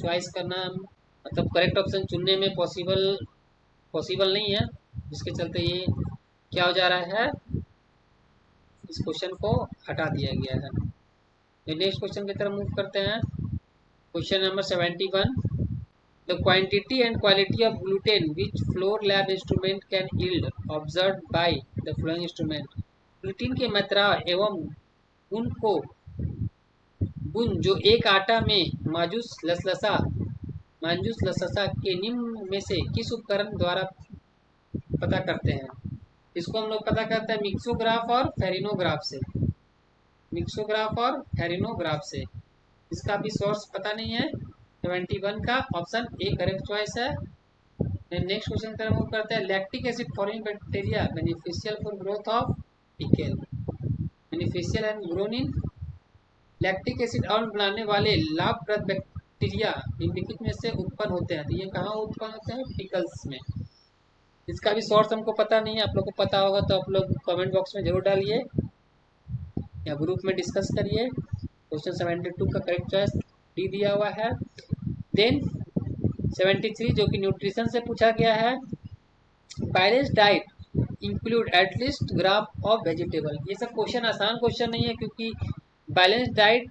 चॉइस करना मतलब करेक्ट ऑप्शन चुनने में पॉसिबल नहीं है, जिसके चलते ये क्या हो जा रहा है, इस क्वेश्चन को हटा दिया गया है। तो नेक्स्ट क्वेश्चन की तरफ मूव करते हैं। Question number 71। The quantity and quality of gluten which floor lab instrument can yield observe by the flowing instrument. Gluten की मात्रा एवं गुण को गुण जो एक आटा में मांजूस लससा के निम्न में से किस उपकरण द्वारा पता करते हैं। इसको हम लोग पता करते हैं मिक्सोग्राफ और फेरिनोग्राफ से। मिक्सोग्राफ और फेरिनोग्राफ से। इसका भी सोर्स पता नहीं है। 71 का ऑप्शन ए करेक्ट चॉइस है। नेक्स्ट क्वेश्चन की तरफ मूव करते हैं। Lactic acid forming bacteria beneficial for growth of pickle. Beneficial and grown in. Lactic acid अम्ल बनाने वाले लाभप्रद बैक्टीरिया निम्नलिखित में से उत्पन्न होते हैं। तो ये कहाँ उत्पन्न होते हैं, पिकल्स में। इसका भी सोर्स हमको पता नहीं है, आप लोग को पता होगा तो आप लोग कमेंट बॉक्स में जरूर डालिए या ग्रुप में डिस्कस करिए। क्वेश्चन 72 का करेक्ट चॉइस डी दिया हुआ है। देन 73 जो कि न्यूट्रिशन से पूछा गया है। Balance diet include at least gram of vegetable. ये सब क्वेश्चन आसान क्वेश्चन नहीं है, क्योंकि balance diet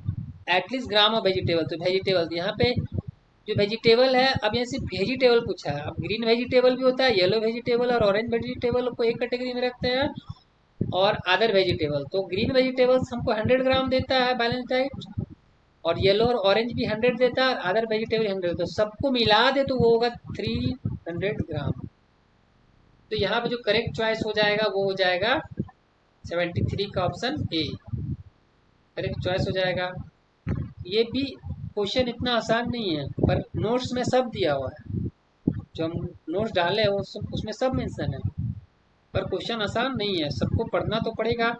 at least gram of vegetable, तो वेजिटेबल यहाँ पे जो वेजिटेबल है, अब यहाँ सिर्फ वेजिटेबल पूछा है। अब ग्रीन वेजिटेबल भी होता है, येलो वेजिटेबल और ऑरेंज वेजिटेबल को एक कैटेगरी में रखते हैं, और अदर वेजिटेबल। तो ग्रीन वेजिटेबल्स हमको 100 ग्राम देता है बैलेंस डाइट, और येलो और ऑरेंज भी 100 देता है, और अदर वेजिटेबल 100। तो सबको मिला दे तो वो होगा 300 ग्राम। तो यहाँ पे जो करेक्ट चॉइस हो जाएगा वो हो जाएगा 73 का ऑप्शन ए करेक्ट चॉइस हो जाएगा। ये भी क्वेश्चन इतना आसान नहीं है, पर नोट्स में सब दिया हुआ है। जो हम नोट्स डाले हैं उसमें सब मेंशन है, पर क्वेश्चन आसान नहीं है, सबको पढ़ना तो पड़ेगा।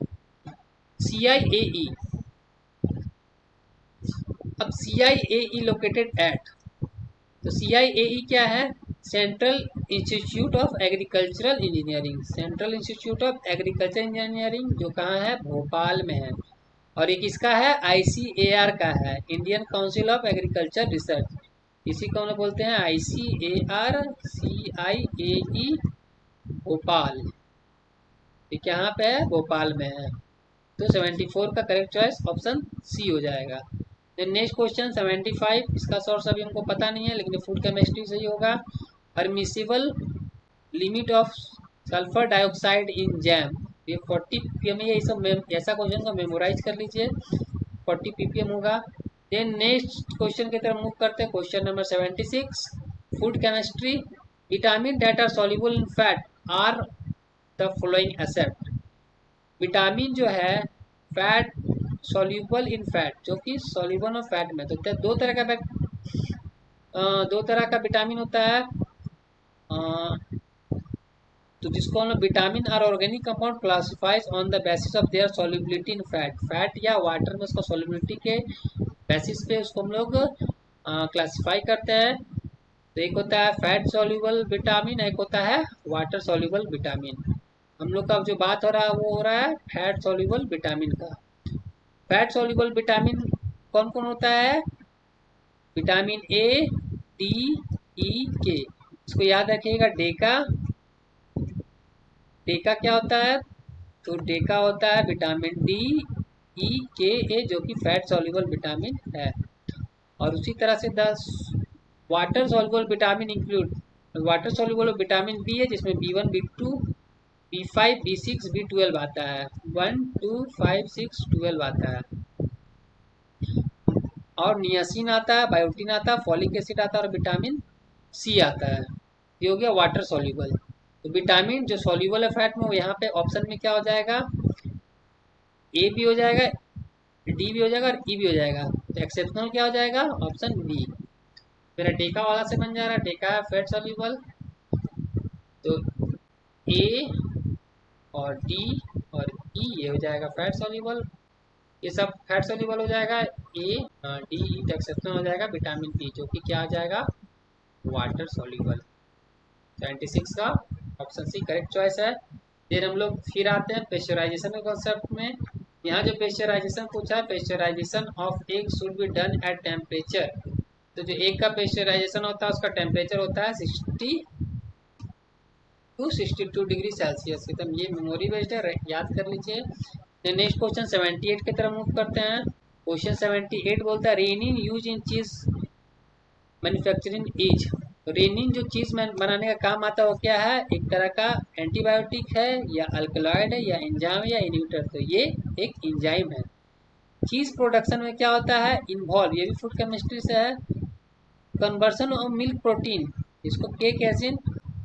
CIAE। अब CIAE लोकेटेड एट, तो CIAE क्या है, central institute of agricultural engineering. Central institute of agriculture engineering जो कहाँ है, भोपाल में है। और एक इसका है ICAR का है, Indian council of agriculture research. इसी को हम लोग बोलते हैं ICAR। CIAE भोपाल, ये यहाँ पे है, भोपाल में है। तो 74 का करेक्ट चॉइस ऑप्शन सी हो जाएगा। Next question 75। इसका सोर्स अभी हमको पता नहीं है, लेकिन फूड केमिस्ट्री से ही होगा। Permissible limit of sulphur dioxide in jam. ये 40 ppm है। ये सब ऐसा क्वेश्चन को मेमोराइज कर लीजिए, 40 ppm होगा। देन नेक्स्ट क्वेश्चन की तरफ मूव करते हैं। Question number 76। Food chemistry. Vitamin that are soluble in fat are the following except. Vitamin जो है फैट सॉल्युबल इन फैट, जो कि सॉल्युबल ऑफ फैट में, तो दो तरह का विटामिन होता है। तो जिसको हम लोग vitamin are organic compound classifies on the basis of their solubility in fat. Fat या वाटर में उसका सॉल्युबिलिटी के बेसिस पे उसको हम लोग क्लासिफाई करते हैं। तो एक होता है फैट सॉल्युबल विटामिन, एक होता है वाटर सॉल्युबल विटामिन। हम लोग का जो बात हो रहा है वो हो रहा है फैट सॉल्युबल विटामिन का। फैट सॉल्युबल विटामिन कौन कौन होता है, विटामिन ए, डी, ई, के। इसको याद रखिएगा। डेका, डेका क्या होता है, तो डेका होता है विटामिन डी, ई, के, ए, जो कि फैट सॉल्युबल विटामिन है। और उसी तरह से 10 water soluble vitamin include, water soluble vitamin B है, जिसमें B1, B2, B5, B6, B12 आता है। 1, 2, 5, 6, 12 आता है। और नियासिन आता है, बायोटिन आता है, फॉलिक एसिड आता है, और विटामिन सी आता है। ये हो गया वाटर सॉल्युबल। तो विटामिन जो सॉल्युबल है फैट में, वो यहाँ पे ऑप्शन में क्या हो जाएगा, ए भी हो जाएगा, डी भी हो जाएगा, और ई भी हो जाएगा। तो एक्सेप्शनल क्या हो जाएगा, ऑप्शन बी। मेरा डेका वाला से बन जा रहा है, डेका है फैट सॉल्युबल, तो ए और डी और ई ये हो जाएगा फैट सॉल्युबल। ये सब फैट सॉल्युबल हो जाएगा। ए, डी, ई तो एक्सेप्शनल हो जाएगा विटामिन बी, जो कि क्या आ जाएगा, वाटर सॉल्युबल। 76 का ऑप्शन सी करेक्ट चॉइस है। फिर हम लोग फिर आते हैं पेस्चराइजेशन के कॉन्सेप्ट में। यहाँ जो पेस्चराइजेशन पूछा है, pasteurisation of egg should be done at temperature. तो जो एग का पेस्चराइजेशन होता है उसका टेम्परेचर होता है 60 टू 62 डिग्री सेल्सियस। एकदम ये मेमोरी बेस्ड है, याद कर लीजिए। नेक्स्ट क्वेश्चन 78 की तरफ मूव करते हैं। क्वेश्चन 78 बोलता है रेनिन यूज इन चीज मैन्युफैक्चरिंग इज। रेनिन जो चीज बनाने का काम आता है वो क्या है? एक तरह का एंटीबायोटिक है या अल्कलॉइड है या एंजाइम या इन्हिबिटर। तो ये एक एंजाइम है। चीज प्रोडक्शन में क्या होता है? इन्वॉल्व, ये भी फूड केमिस्ट्री से है। कन्वर्सन ऑफ मिल्क प्रोटीन, इसको के कैजिन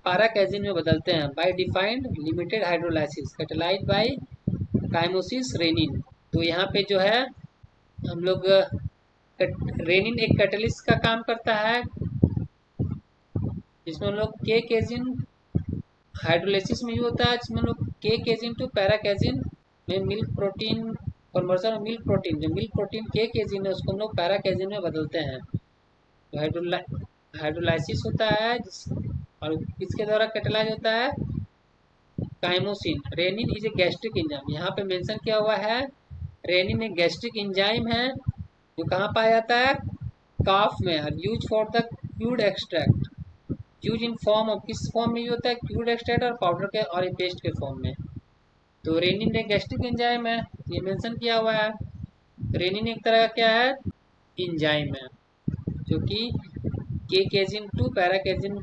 पारा कैजिन में बदलते हैं by defined limited hydrolysis catalyse by chymosin rennin. तो यहाँ पे जो है हम लोग रेनिन एक कैटलिस्ट का काम करता है, जिसमें हम लोग के केजिन हाइड्रोलाइसिस में यूज होता है, जिसमें हम लोग के केजिन टू पैरा कैजिन में milk protein conversion of milk protein, जो मिल्क प्रोटीन के केजिन है उसको हम लोग पैरा कैजिन में बदलते हैं। तो हाइड्रोलाइसिस होता है और किसके द्वारा कैटेलाइज होता है? Chymosin. Rennin is a gastric enzyme, यहाँ पे मेंशन किया हुआ है रेनिन एक गैस्ट्रिक एंजाइम है जो कहाँ पाया जाता है? काफ में। और use for the cured extract, use in form of, किस फॉर्म में यूज होता है? क्यूर्ड एक्सट्रैक्ट और पाउडर के और पेस्ट के फॉर्म में। तो रेनिन एक गैस्ट्रिक एंजाइम है, ये मेंशन किया हुआ है। रेनिन एक तरह का क्या है? एंजाइम है जो कि के केजिन टू पैरा केजिन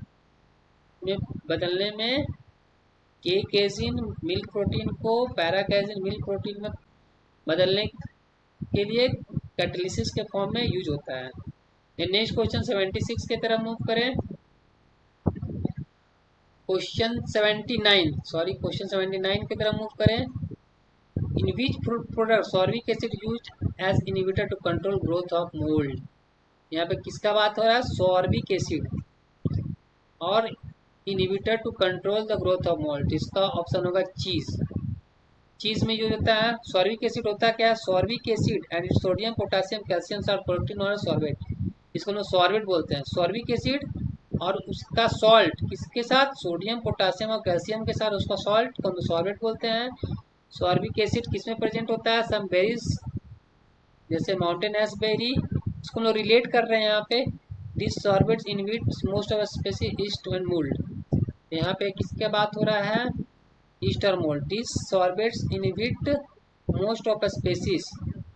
में बदलने में के केजिन मिल्क प्रोटीन को पैरा केजिन मिल्क प्रोटीन में बदलने के लिए कैटलिसिस के फॉर्म में यूज होता है। नेक्स्ट क्वेश्चन 76 की तरफ मूव करें। क्वेश्चन 79 की तरफ मूव करें। In which fruit product sorbic acid used as inhibitor to control growth of mould. यहाँ पे किसका बात हो रहा है? सॉर्बिक एसिड और inhibitor to control the growth of mould. इसका ऑप्शन होगा चीज। चीज में यूज होता है सॉर्बिक एसिड। होता क्या है? Sorbic acid and sodium potassium calcium salt protein और सॉर्बेट, इसको लोग सॉर्बेट बोलते हैं। सॉर्बिक एसिड और उसका सॉल्ट किसके साथ? सोडियम पोटासियम और कैल्शियम के साथ उसका सॉल्ट को हम सॉर्बेट बोलते हैं। सॉर्बिक एसिड किस में प्रेजेंट होता है? सम बेरीज जैसे माउंटेन एस बेरी, इसको हम लोग रिलेट कर रहे हैं यहाँ पे। This sorbates inhibit most of species yeast and mould. यहाँ पे किसके बात हो रहा है? ईस्ट और mould. This sorbates inhibit most of species,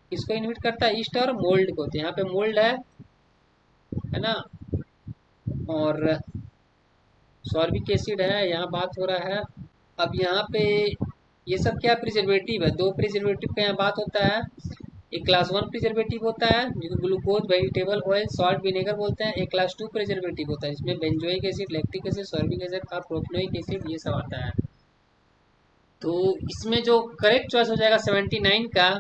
किसको इनहिबिट करता है? ईस्ट और मोल्ड को। तो यहाँ पे मोल्ड है ना, और सॉर्बिक एसिड है, यहाँ बात हो रहा है। अब यहाँ पे ये सब क्या प्रिजर्वेटिव है? दो प्रिजर्वेटिव का यहाँ बात होता है। एक क्लास 1 प्रिजर्वेटिव होता है जिसको glucose vegetable oil salt vinegar बोलते हैं। एक क्लास 2 प्रिजर्वेटिव होता है जिसमें benzoic acid lactic acid sorbic acid और प्रोपियोनिक एसिड ये सब आता है। तो इसमें जो करेक्ट चॉइस हो जाएगा 79 का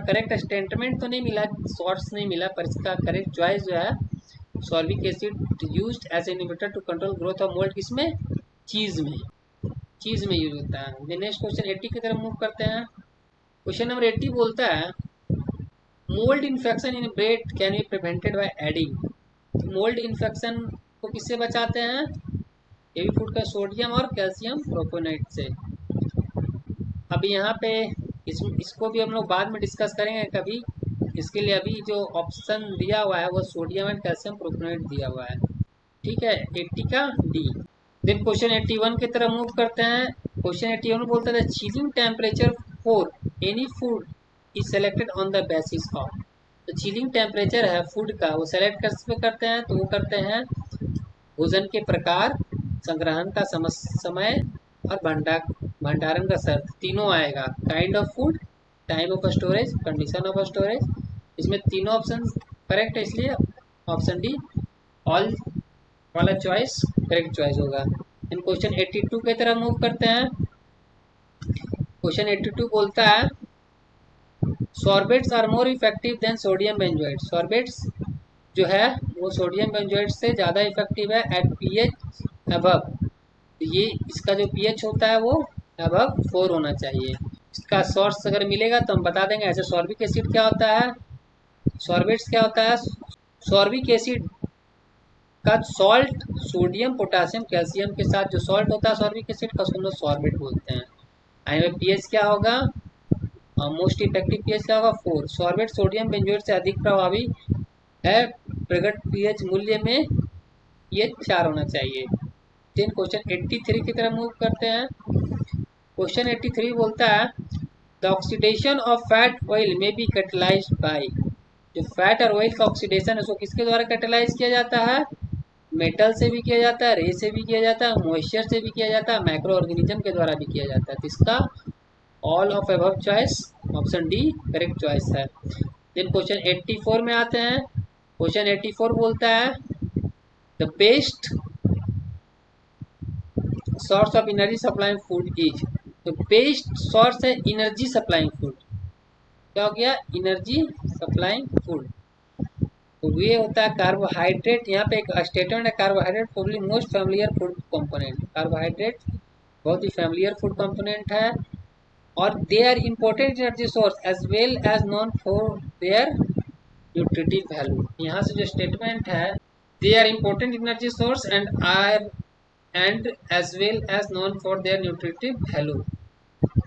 करेक्ट स्टेटमेंट तो नहीं मिला, शॉर्ट्स नहीं मिला, पर इसका करेक्ट चॉइस जो है sorbic acid used as inhibitor to control growth of mould, किसमें? चीज में। चीज में यूज होता है। नेक्स्ट क्वेश्चन 80 की तरफ मूव करते हैं। क्वेश्चन नंबर 80 बोलता है mould infection in bread can be prevented by adding. Mould infection को किससे बचाते हैं? बेबी फूड का सोडियम और कैल्शियम प्रोपोनेट से। अब यहाँ पे इसको भी हम लोग बाद में डिस्कस करेंगे कभी। इसके लिए अभी जो ऑप्शन दिया हुआ है वो सोडियम एंड कैल्शियम प्रोपोनेट दिया हुआ है। ठीक है, 80 का डी। देन क्वेश्चन 81 की तरफ मूव करते हैं। क्वेश्चन 81 बोलता है chilling temperature for any food is selected on the basis of. तो चिलिंग टेम्परेचर है फूड का, वो सेलेक्ट किस पे करते हैं? तो वो करते हैं भोजन के प्रकार, संग्रहण का समय और भंडारण का शर्त, तीनों आएगा। Kind of food, time of storage, condition of storage. इसमें तीनों ऑप्शन करेक्ट है, इसलिए ऑप्शन डी ऑल वाला चॉइस करेक्ट चॉइस होगा। इन क्वेश्चन 82 की तरफ मूव करते हैं। क्वेश्चन 82 बोलता है sorbates are more effective than sodium benzoate. Sorbates जो है वो सोडियम बेंजोएट से ज़्यादा इफेक्टिव है एट पीएच अबव। ये इसका जो पीएच होता है वो अबव 4 होना चाहिए। इसका सोर्स अगर मिलेगा तो हम बता देंगे। ऐसे सॉर्बिक एसिड क्या होता है? सॉर्बेट्स क्या होता है? सॉर्बिक एसिड का सॉल्ट, सोडियम पोटासियम कैल्शियम के साथ जो सॉल्ट होता है सॉर्बिक एसिड का, उसको हम लोग सॉर्बेट बोलते हैं। आई में पीएच क्या होगा, मोस्ट इफेक्टिव पीएच क्या होगा 4। सॉर्बेट सोडियम बेंजोएट से अधिक प्रभावी है, प्रगट पीएच मूल्य में ये 4 होना चाहिए। देन क्वेश्चन 83 की तरफ मूव करते हैं। क्वेश्चन 83 बोलता है the oxidation of fat oil में बी कैटेलाइज्ड बाय, जो फैट और ऑयल का ऑक्सीडेशन है उसको किसके द्वारा कैटेलाइज किया जाता है, मेटल से भी किया जाता है, रे से भी किया जाता है, मॉइस्चर से भी किया जाता है, माइक्रो ऑर्गेनिज्म के द्वारा भी किया जाता है। तो इसका all of above choice option D correct choice है। देन क्वेश्चन 84 में आते हैं। क्वेश्चन 84 बोलता है the best source of energy supplying food is, तो बेस्ट सोर्स है एनर्जी सप्लाइंग फूड, क्या हो गया, एनर्जी सप्लाइंग फूड। तो ये होता है कार्बोहाइड्रेट। यहाँ पे एक स्टेटमेंट है carbohydrate probably most familiar food component, carbohydrate बहुत ही फैमिलियर फूड कंपोनेंट है, और they are important energy source as well as known for their nutritive value. यहाँ से जो स्टेटमेंट है they are important energy source and as well as known for their nutritive value.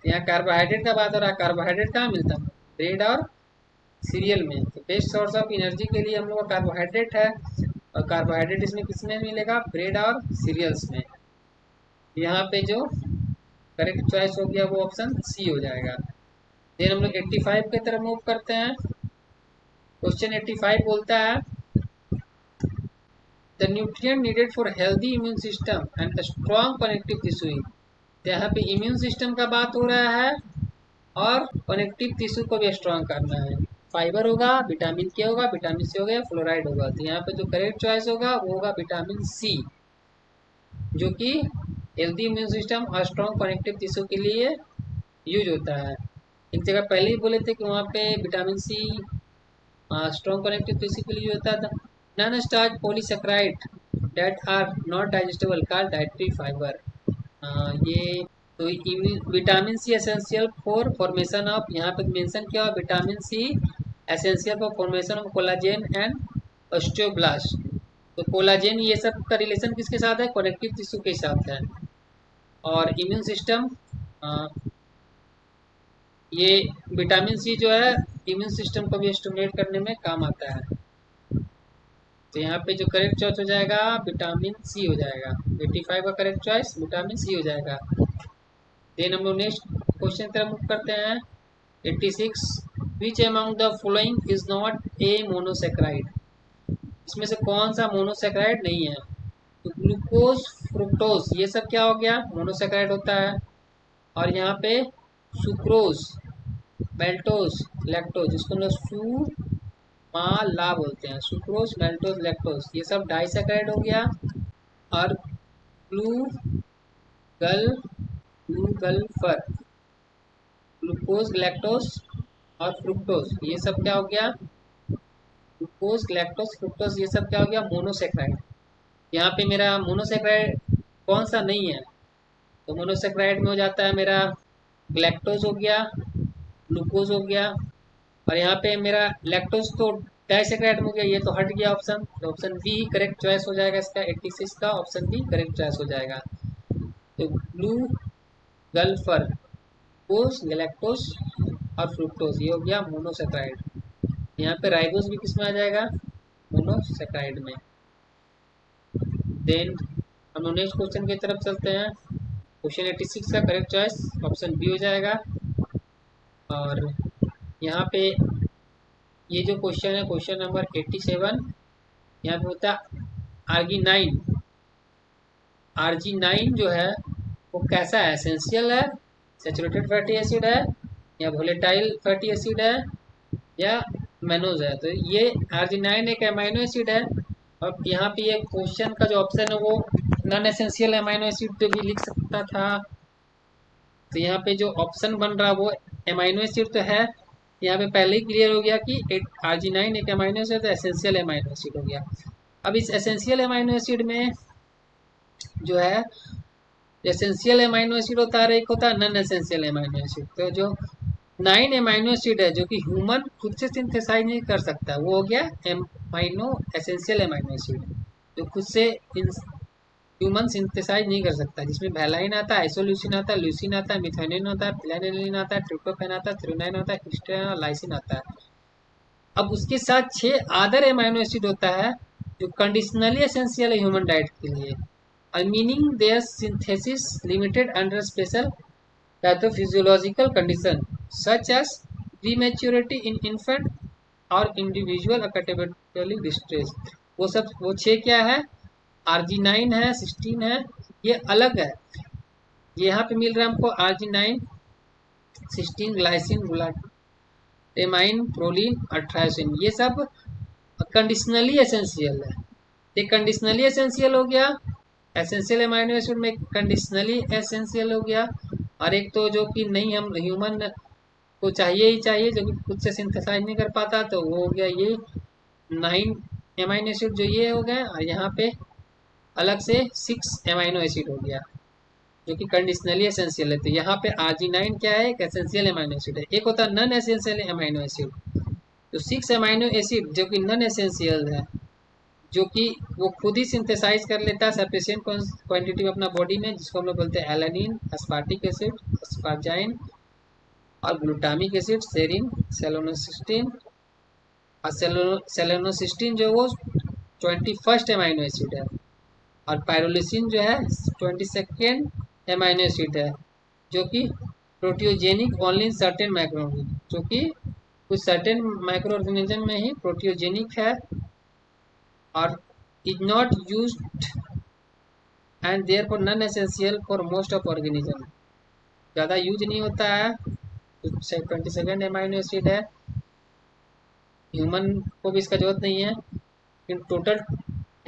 यहाँ carbohydrate का बात हो रहा है, कार्बोहाइड्रेट कहाँ मिलता है, ब्रेड और सीरियल में। तो बेस्ट सोर्स ऑफ एनर्जी के लिए हम लोग का कार्बोहाइड्रेट है, और कार्बोहाइड्रेट इसमें किसमें मिलेगा, ब्रेड और सीरियल्स में। यहाँ पे जो करेक्ट चॉइस हो गया वो ऑप्शन सी हो जाएगा। देन हम लोग 85 की तरफ मूव करते हैं। क्वेश्चन 85 बोलता है the nutrient needed for healthy immune system and strong connective tissue. यहाँ पे इम्यून सिस्टम का बात हो रहा है और कनेक्टिव टिश्यू को भी स्ट्रॉन्ग करना है। फाइबर होगा, विटामिन के होगा, विटामिन सी हो गया, फ्लोराइड होगा। तो यहाँ पे जो करेक्ट चॉइस होगा वो होगा विटामिन सी, जो कि हेल्दी इम्यून सिस्टम और स्ट्रॉन्ग कनेक्टिव टिश्यू के लिए यूज होता है। एक जगह पहले ही बोले थे कि वहाँ पे vitamin C strong connective tissue के लिए यूज होता था। Non starch polysaccharide that are not digestible called dietary fibre. ये तो vitamin C essential for formation of, यहाँ पे मेंशन किया हुआ vitamin C essential for formation of collagen and osteoblast. तो कोलाजेन ये सब का रिलेशन किसके साथ है, कनेक्टिव टिश्यू के साथ है। और इम्यून सिस्टम, ये विटामिन सी जो है इम्यून सिस्टम को भी स्टिमुलेट करने में काम आता है। तो यहाँ पे जो करेक्ट चॉइस हो जाएगा विटामिन सी हो जाएगा। 85 का करेक्ट चॉइस विटामिन सी हो जाएगा। देन हम लोग नेक्स्ट क्वेश्चन की तरफ मूव करते हैं। 86 विच among the following is not a monosaccharide, इसमें से कौन सा मोनोसेक्राइड नहीं है। तो ग्लूकोज, फ्रुक्टोज ये सब क्या हो गया, मोनोसेक्राइड होता है। और यहाँ पे सुक्रोज, मेल्टोज, लैक्टोज, जिसको हम लोग ला बोलते हैं, सुक्रोज, मेल्टोज, लैक्टोज ये सब डाइसेक्राइड हो गया। और ग्लूगल ग्लूगल्फर, ग्लूकोज, लैक्टोज और फ्रुक्टोज ये सब क्या हो गया, ग्लूकोज, लैक्टोज, फ्रुक्टोज ये सब क्या हो गया, मोनोसेक्राइड। यहाँ पे मेरा मोनोसेक्राइड कौन सा नहीं है, तो मोनोसेक्राइड में हो जाता है मेरा लैक्टोज हो गया, ग्लूकोज हो गया, और यहाँ पे मेरा लैक्टोज तो डाइसेक्राइड हो गया, ये तो हट गया ऑप्शन। तो ऑप्शन बी करेक्ट चॉइस हो जाएगा इसका, 86 का ऑप्शन बी करेक्ट चॉइस हो जाएगा। तो ग्लूगल्फर, ग्लूकोज, लैक्टोज और फ्रुक्टोज ये हो गया मोनोसेक्राइड। यहाँ पे राइबोज भी किस में आ जाएगा, मोनोसेक्राइड में। देन हम लोग नेक्स्ट क्वेश्चन की तरफ चलते हैं। क्वेश्चन 86 का करेक्ट चॉइस ऑप्शन बी हो जाएगा। और यहाँ पे ये जो क्वेश्चन है क्वेश्चन नंबर 87, यहाँ पे होता है आर्गिनाइन। आर्जिनाइन जो है वो कैसा है, एसेंशियल है, सैचुरेटेड फैटी एसिड है, या वोलेटाइल फैटी एसिड है, या मेनोज है। तो ये आर्जिनाइन एक एमाइनो एसिड है। और यहाँ पे ये क्वेश्चन का जो ऑप्शन है वो नॉन एसेंशियल एमाइनो एसिड पे भी लिख सकता था। तो यहाँ पे जो ऑप्शन बन रहा वो एमाइनो एसिड तो है, यहाँ पे पहले ही क्लियर हो गया कि आर्जिनाइन एक एमाइनो एसिड तो एसेंशियल एमाइनो एसिड हो गया। अब इस एसेंशियल एमाइनो एसिड में जो है एसेंशियल एमाइनो एसिड होता है, एक होता है नॉन एसेंशियल एमाइनो एसिड। तो जो 9 एमाइनो एसिड है जो कि ह्यूमन खुद से सिंथेसाइज नहीं कर सकता वो हो गया एमाइनो एसेंशियल एमाइनो एसिड। जो खुद से ह्यूमन सिंथेसाइज नहीं कर सकता, जिसमें वैलाइन आता है, आइसोल्यूसिन आता है, ल्यूसिन आता है, मिथाइनिन होता है, फिनाइलिन आता है, ट्रिप्टोफैन आता है, थ्रेओनाइन होता है, हिस्टीडाइन और लाइसिन आता है। अब उसके साथ 6 अदर एमाइनो एसिड होता है जो कंडीशनली एसेंशियल है ह्यूमन डाइट के लिए, और meaning their synthesis limited under special pathophysiological condition such as prematurity in infant और इंडिविजुअल अकेटेबली डिस्ट्रेस। वो 6 क्या है? आर्जिनाइन है, सिस्टीन है, ये अलग है। ये यहाँ पे मिल रहा है हमको arginine, cysteine, glycine, glutamine, proline और ट्रायोसिन, ये सब कंडीशनली एसेंशियल है। ये कंडीशनली एसेंशियल हो गया, एसेंशियल एमाइनो एसिड में कंडीशनली एसेंशियल हो गया। और एक तो जो कि नहीं, हम ह्यूमन को चाहिए ही चाहिए, जो कि खुद से सिंथेसाइज नहीं कर पाता, तो वो हो गया ये 9 एमाइनो एसिड जो ये हो गए, और यहाँ पे अलग से 6 एमाइनो एसिड हो गया जो कि कंडीशनली एसेंशियल है। तो यहाँ पे आर्जिनाइन क्या है? एक एसेंशियल एमाइनो एसिड है। एक होता है नॉन एसेंशियल एमाइनो एसिड। तो 6 एमाइनो एसिड जो कि नॉन एसेंशियल है, जो कि वो खुद ही सिंथेसाइज कर लेता है सफिशिएंट क्वांटिटी में अपना बॉडी में, जिसको हम लोग बोलते हैं एलानिन, अस्पार्टिक एसिड, अस्पार्जाइन और ग्लूटामिक एसिड, सेरिन, सेलोनोसिस्टीन। और सेलोनोसिस्टीन जो वो 21st एमाइनो एसिड है, और पायरोलिसिन जो है 22nd एमाइनो एसिड है, जो कि प्रोटियोजेनिक ओनली इन सर्टेन माइक्रो, जो कि कुछ सर्टेन माइक्रो ऑर्गेनिज्म में ही प्रोटियोजेनिक है, और is not used and therefore non essential for most of organism. ज़्यादा यूज नहीं होता है। 22nd एमाइनो एसिड है, ह्यूमन को भी इसका जरूरत नहीं है। लेकिन टोटल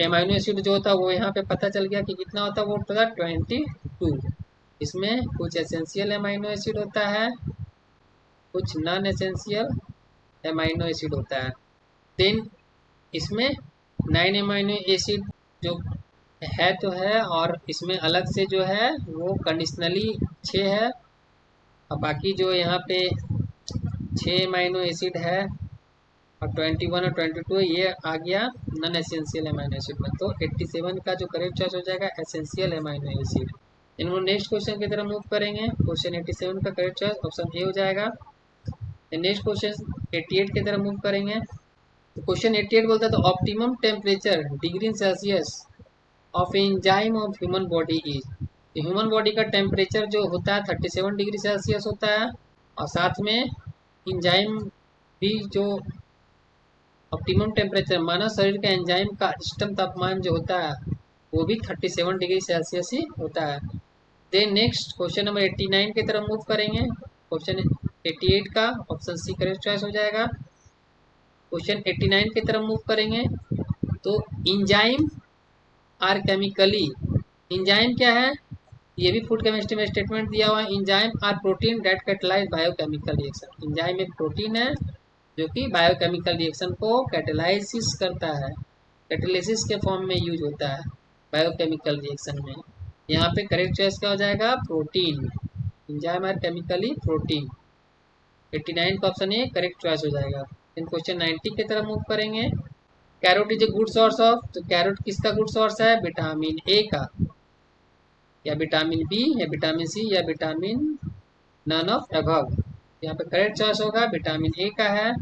एमाइनो एसिड जो होता है वो यहाँ पे पता चल गया कि कितना होता है, वो टोटल 22। इसमें कुछ एसेंशियल एमाइनो एसिड होता है, कुछ नॉन एसेंशियल एमाइनो एसिड होता है। देन इसमें 9 एमाइनो एसिड जो है तो है, और इसमें अलग से जो है वो कंडीशनली 6 है, और बाकी जो यहाँ पे 6 एमाइनो एसिड है और 21 और 22 ये आ गया नॉन एसेंशियल एमाइनो एसिड में। तो 87 का जो करेक्ट चॉइस हो जाएगा एसेंशियल एमाइनो एसिड। इनको नेक्स्ट क्वेश्चन की तरफ मूव करेंगे। क्वेश्चन 87 का करेक्ट चॉइस ऑप्शन ए हो जाएगा। नेक्स्ट क्वेश्चन 88 की तरफ मूव करेंगे। तो क्वेश्चन 88 बोलता है, तो optimum temperature degree Celsius of enzyme of human body is. तो ह्यूमन बॉडी का टेम्परेचर जो होता है 37 डिग्री सेल्सियस होता है, और साथ में एंजाइम भी जो ऑप्टिमम टेम्परेचर, मानव शरीर के एंजाइम का इष्टतम तापमान जो होता है वो भी 37 डिग्री सेल्सियस ही होता है। देन नेक्स्ट क्वेश्चन नंबर 89 की तरफ मूव करेंगे। क्वेश्चन 88 का ऑप्शन सी करेक्ट चॉइस हो जाएगा। क्वेश्चन 89 की तरफ मूव करेंगे। तो इंजाइम आर केमिकली, इंजाइम क्या है? ये भी फूड केमिस्ट्री में स्टेटमेंट दिया हुआ है। Enzyme are protein that catalyse biochemical reaction. Enzyme एक प्रोटीन है जो कि बायोकेमिकल रिएक्शन को कैटेलाइसिस करता है, कैटेलिसिस के फॉर्म में यूज होता है बायोकेमिकल रिएक्शन में। यहाँ पे करेक्ट चॉइस क्या हो जाएगा? Protein. Enzyme are chemically protein. 89 का ऑप्शन ए करेक्ट चॉइस हो जाएगा। इन क्वेश्चन 90 की तरफ मूव करेंगे। Carrot is a good source of, तो कैरोट किसका गुड सोर्स है? विटामिन ए का, या विटामिन बी, या विटामिन सी, या विटामिन नन ऑफ अबव। यहाँ पे करेक्ट चॉइस होगा विटामिन ए का है।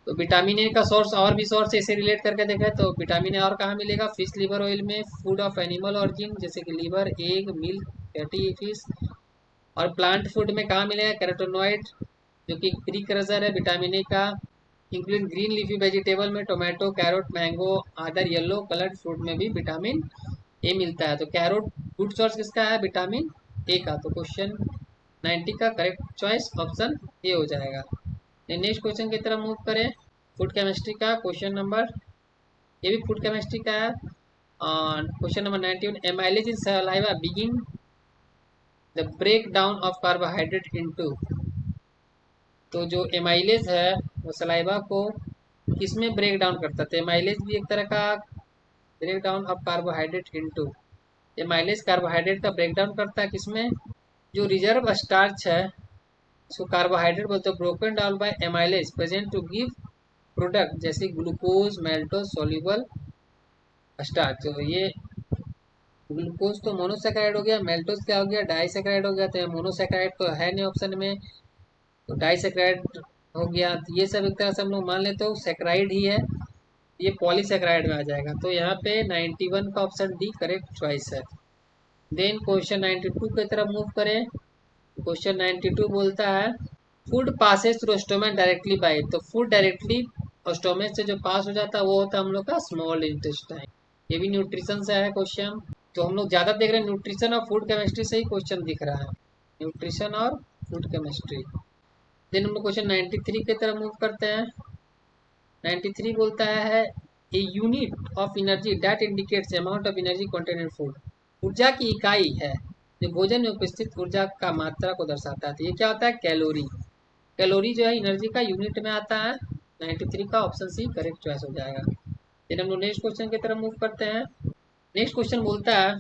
तो विटामिन ए का सोर्स और भी सोर्स से इसे रिलेट करके देखा तो विटामिन ए और कहाँ मिलेगा? फिश लिवर ऑयल में, फूड ऑफ एनिमल ऑरिजिन जैसे कि liver, egg, milk, fatty fish. और प्लांट फूड में कहाँ मिलेगा? कैरोटेनॉइड जो कि प्रीकर्सर है विटामिन ए का, इंक्लूड ग्रीन लीफी वेजिटेबल में tomato, carrot, mango, other yellow coloured fruit में भी विटामिन ए मिलता है। तो कैरोट गुड सोर्स किसका है? विटामिन ए का। तो क्वेश्चन 90 का करेक्ट चॉइस ऑप्शन ए हो जाएगा। नेक्स्ट क्वेश्चन की तरफ मूव करें। फूड केमिस्ट्री का क्वेश्चन नंबर, ये भी फूड केमिस्ट्री का है। Question number 91, amylase in saliva begin the break down of carbohydrate into. तो जो एमाइलेज है वो सलाइवा को किसमें ब्रेक डाउन करता है? तो एमाइलेज भी एक तरह का break down of carbohydrate into, amylase carbohydrate का ब्रेक डाउन करता है किसमें? जो रिजर्व स्टार्च है इसको कार्बोहाइड्रेट बोलते हैं, broken down by amylase present to give product जैसे ग्लूकोज, मेल्टोज, सोल्यूबल स्टार्ट। तो ये ग्लूकोज तो मोनोसेकेराइड हो गया, मेल्टोज क्या हो गया, डाइसेकेराइड हो गया। तो मोनोसेकेराइड तो है नहीं ऑप्शन में, तो डाइसेकेराइड हो गया। तो ये सब एक तरह से हम लोग मान लेते हो सेकेराइड ही है, ये पॉलीसेकेराइड में आ जाएगा। तो यहाँ पे 91 का ऑप्शन डी करेक्ट चॉइस है। देन क्वेश्चन 92 की तरफ मूव करें। क्वेश्चन 92 बोलता है food passes through stomach directly by. तो फूड डायरेक्टली स्टोमच से जो पास हो जाता है वो होता है हम लोग का स्मॉल इंटेस्टाइन। ये भी न्यूट्रिशन से है क्वेश्चन। तो हम लोग ज़्यादा देख रहे हैं न्यूट्रिशन और फूड केमिस्ट्री से ही क्वेश्चन दिख रहा है, न्यूट्रिशन और फूड केमिस्ट्री। देन हम लोग क्वेश्चन 93 की तरफ मूव करते हैं। 93 बोलता है A unit of energy that indicates amount of energy content in food. ऊर्जा की इकाई है जो भोजन में उपस्थित ऊर्जा का मात्रा को दर्शाता है। तो ये क्या होता है, कैलोरी। कैलोरी जो है एनर्जी का यूनिट में आता है। 93 का ऑप्शन सी करेक्ट चॉइस हो जाएगा। फिर हम लोग नेक्स्ट क्वेश्चन की तरफ मूव करते हैं। नेक्स्ट क्वेश्चन बोलता है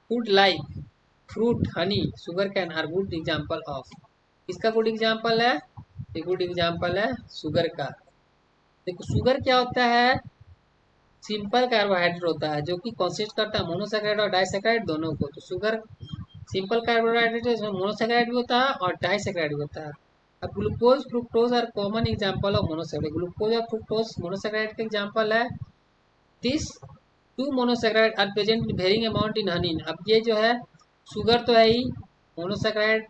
food like fruit honey sugar can are good example of. इसका गुड एग्जाम्पल है, ये गुड एग्जाम्पल है शुगर का। देखो शुगर क्या होता है, सिंपल कार्बोहाइड्रेट होता है जो कि कंसिस्ट करता है मोनोसेकेराइड और डाइसेकेराइड दोनों को। तो शुगर सिंपल कार्बोहाइड्रेट है, इसमें मोनोसेकेराइड भी होता है और डाइसेकेराइड भी होता है। अब glucose fructose are common example of monosaccharide. Glucose और फ्रुक्टोज मोनोसेकेराइड के एग्जांपल है। This two monosaccharide are present in varying amount in honey. अब ये जो है शुगर तो है ही, मोनोसेकेराइड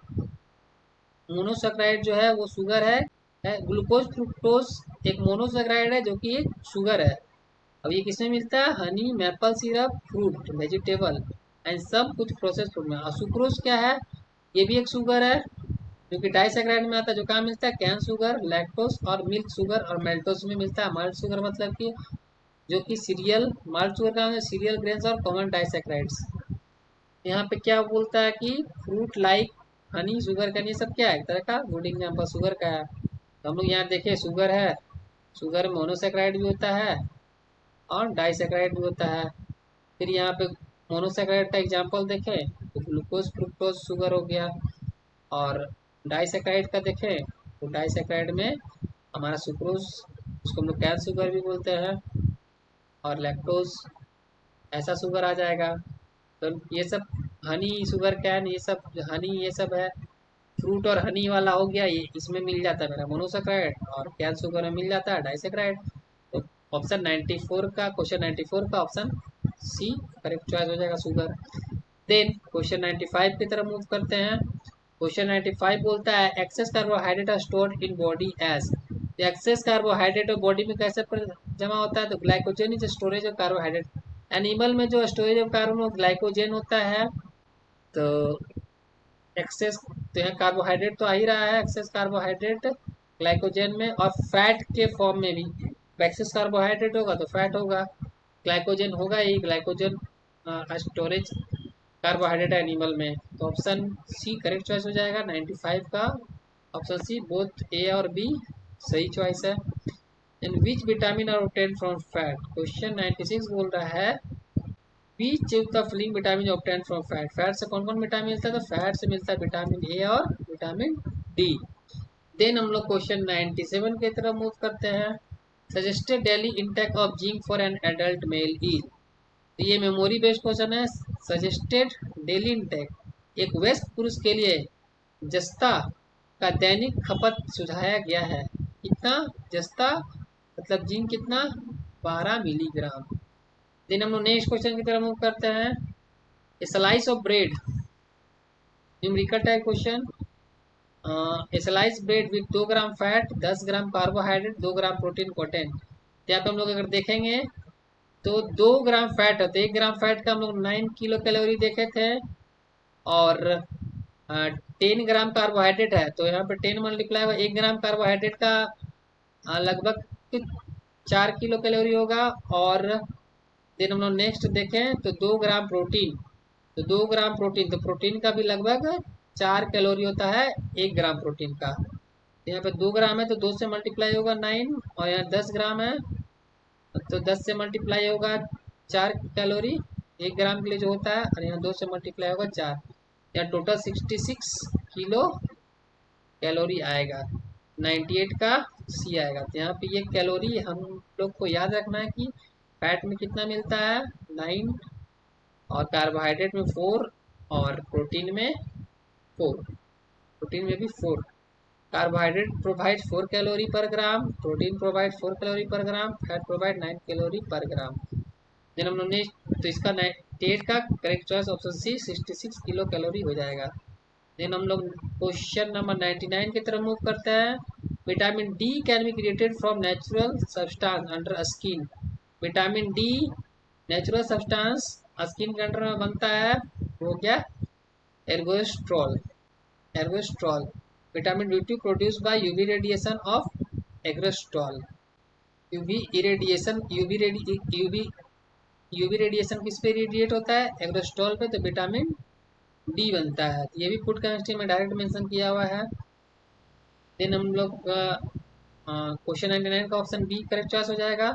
मोनोसेकेराइड जो है वो शुगर है। ग्लूकोज फ्रुक्टोज एक मोनोसेकेराइड है जो कि एक शुगर है। अब ये किसमें मिलता है, Honey, maple syrup, fruit, vegetable and सब कुछ प्रोसेस फूड में। और सुक्रोज क्या है, ये भी एक शुगर है जो कि डाइसेकेराइड में आता है। जो कहाँ मिलता है, कैन शुगर, लैक्टोज और मिल्क शुगर और मेल्टोज में मिलता है। माल्ट शुगर मतलब कि जो कि सीरियल, माल्ट शुगर का मतलब सीरियल ग्रेन्स और कॉमन डाइसेकेराइड्स। यहाँ पे क्या बोलता है कि fruit like Honey sugar can, ये सब क्या है एक तरह का गुड एग्जाम्पल शुगर का है। तो हम लोग यहाँ देखें शुगर है, शुगर में मोनोसेकेराइड भी होता है और डाइसेकेराइड भी होता है। फिर यहाँ पे मोनोसेकेराइड का एग्जांपल देखें तो ग्लूकोज फ्रुक्टोज शुगर हो गया, और डाइसेकेराइड का देखें तो डाइसेकेराइड में हमारा सुक्रोज, उसको हम लोग कैन शुगर भी बोलते हैं, और लैक्टोज ऐसा शुगर आ जाएगा। तो ये सब हनी शुगर कैन ये सब हनी ये सब है। फ्रूट और हनी वाला हो गया, ये इसमें मिल जाता है मेरा मोनोसेकेराइड, और कैन शुगर में मिल जाता है डाइसेकेराइड। तो ऑप्शन 94 का, क्वेश्चन 94 का ऑप्शन सी करेक्ट चॉइस हो जाएगा शुगर। देन क्वेश्चन 95 की तरफ मूव करते हैं। क्वेश्चन 95 बोलता है excess carbohydrate are stored in body as. Excess carbohydrate body में कैसे जमा होता है, तो glycogen is storage of carbohydrate. Animal में जो स्टोरेज ऑफ कार्बन वो ग्लाइकोजन होता है। तो एक्सेस, तो यहाँ कार्बोहाइड्रेट तो आ ही रहा है, एक्सेस कार्बोहाइड्रेट ग्लाइकोजन में और फैट के फॉर्म में भी। एक्सेस कार्बोहाइड्रेट होगा तो फैट होगा, ग्लाइकोजन होगा ही, ग्लाइकोजन स्टोरेज कार्बोहाइड्रेट एनिमल में। तो ऑप्शन सी करेक्ट चॉइस हो जाएगा 95 का, ऑप्शन सी बोथ ए और बी सही चॉइस है। In which vitamin are obtain from fat. Question 96 बोल रहा है which the following vitamin obtain from fat. Fat से कौन कौन विटामिन मिलता है, तो फैट से मिलता है विटामिन ए और विटामिन डी। देन हम लोग क्वेश्चन 97 की तरफ मूव करते हैं। Suggested daily intake of zinc for an adult mail is. तो ये मेमोरी बेस्ड क्वेश्चन है। सजेस्टेड डेली इंटेक एक वयस्क पुरुष के लिए जस्ता का दैनिक खपत सुझाया गया है। कितना जस्ता मतलब जिंक कितना, 12 मिलीग्राम। देन हम लोग नेक्स्ट क्वेश्चन की तरफ मूव करते हैं। Slice of bread, numerical type question. Slice bread with 2 gram fat, 10 gram carbohydrate, 2 gram protein content. यहाँ पे हम लोग अगर देखेंगे तो 2 ग्राम फैट होते हैं, 1 ग्राम फैट का हम लोग 9 किलो कैलोरी देखे थे, और 10 ग्राम कार्बोहाइड्रेट है तो यहाँ पे 10 मल्टीप्लाई हुआ 1 ग्राम कार्बोहाइड्रेट का लगभग 4 किलो कैलोरी होगा। और देन हम लोग नेक्स्ट देखें तो 2 ग्राम प्रोटीन, तो 2 ग्राम प्रोटीन, तो प्रोटीन का भी लगभग 4 कैलोरी होता है 1 ग्राम प्रोटीन का। तो यहाँ पे 2 ग्राम है तो 2 से मल्टीप्लाई होगा 9, और यहाँ 10 ग्राम है तो 10 से मल्टीप्लाई होगा 4 कैलोरी 1 ग्राम के लिए जो होता है, और यहाँ 2 से मल्टीप्लाई होगा 4, यहाँ टोटल 66 किलो कैलोरी आएगा। 98 का सी आएगा। तो यहाँ पे ये कैलोरी हम लोग को याद रखना है कि फैट में कितना मिलता है 9, और कार्बोहाइड्रेट में 4, और प्रोटीन में 4, प्रोटीन में भी 4। कार्बोहाइड्रेट प्रोवाइड 4 कैलोरी पर ग्राम, प्रोटीन प्रोवाइड 4 कैलोरी पर ग्राम, फैट प्रोवाइड 9 कैलोरी पर ग्राम। देन हम लोग ने तो इसका टेट का correct choice option C 66 kilo calorie हो जाएगा। देन हम लोग क्वेश्चन नंबर 99 की तरफ मूव करते हैं। Vitamin D can be created from natural substance under skin. Vitamin D natural substance skin के अंडर में बनता है, वो क्या, ergosterol. Ergosterol vitamin D to produce by UV radiation of ergosterol. UV irradiation, UV radiation किस पे radiate होता है, एग्रोस्टॉल पे, तो विटामिन डी बनता है। तो ये भी फूड केमिस्ट्री में डायरेक्ट मेंशन किया हुआ है। देन हम लोग क्वेश्चन 99 का ऑप्शन बी करेक्ट चॉइस हो जाएगा।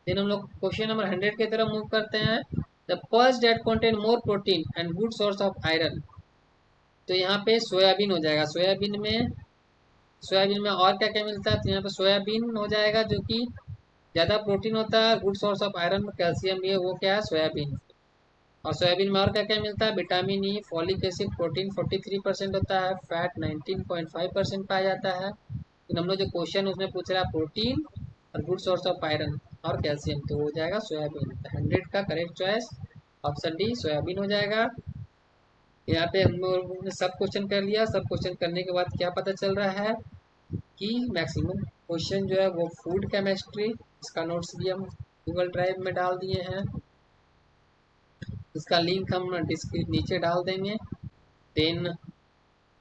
देन हम लोग क्वेश्चन नंबर 100 की तरफ मूव करते हैं। The purse that contain more protein and good source of iron. तो यहाँ पे सोयाबीन हो जाएगा। सोयाबीन में और क्या क्या मिलता है, तो यहाँ पे सोयाबीन हो जाएगा जो कि ज़्यादा प्रोटीन होता है, गुड सोर्स ऑफ आयरन में कैल्शियम भी है, वो क्या है, सोयाबीन। और सोयाबीन में और क्या क्या मिलता है, विटामिन ई, फॉलिक एसिड, प्रोटीन 43% होता है, फैट 19.5% पाया जाता है। लेकिन हम लोग जो क्वेश्चन उसमें पूछ रहा है प्रोटीन और गुड सोर्स ऑफ आयरन और कैल्शियम, तो हो जाएगा सोयाबीन। 100 का correct choice option D soybean हो जाएगा। यहाँ पे हम लोगों ने सब क्वेश्चन कर लिया। सब क्वेश्चन करने के बाद क्या पता चल रहा है कि मैक्सिमम क्वेश्चन जो है वो फूड केमिस्ट्री, इसका नोट्स भी हम गूगल ड्राइव में डाल दिए हैं। इसका लिंक हम नीचे डाल देंगे। देन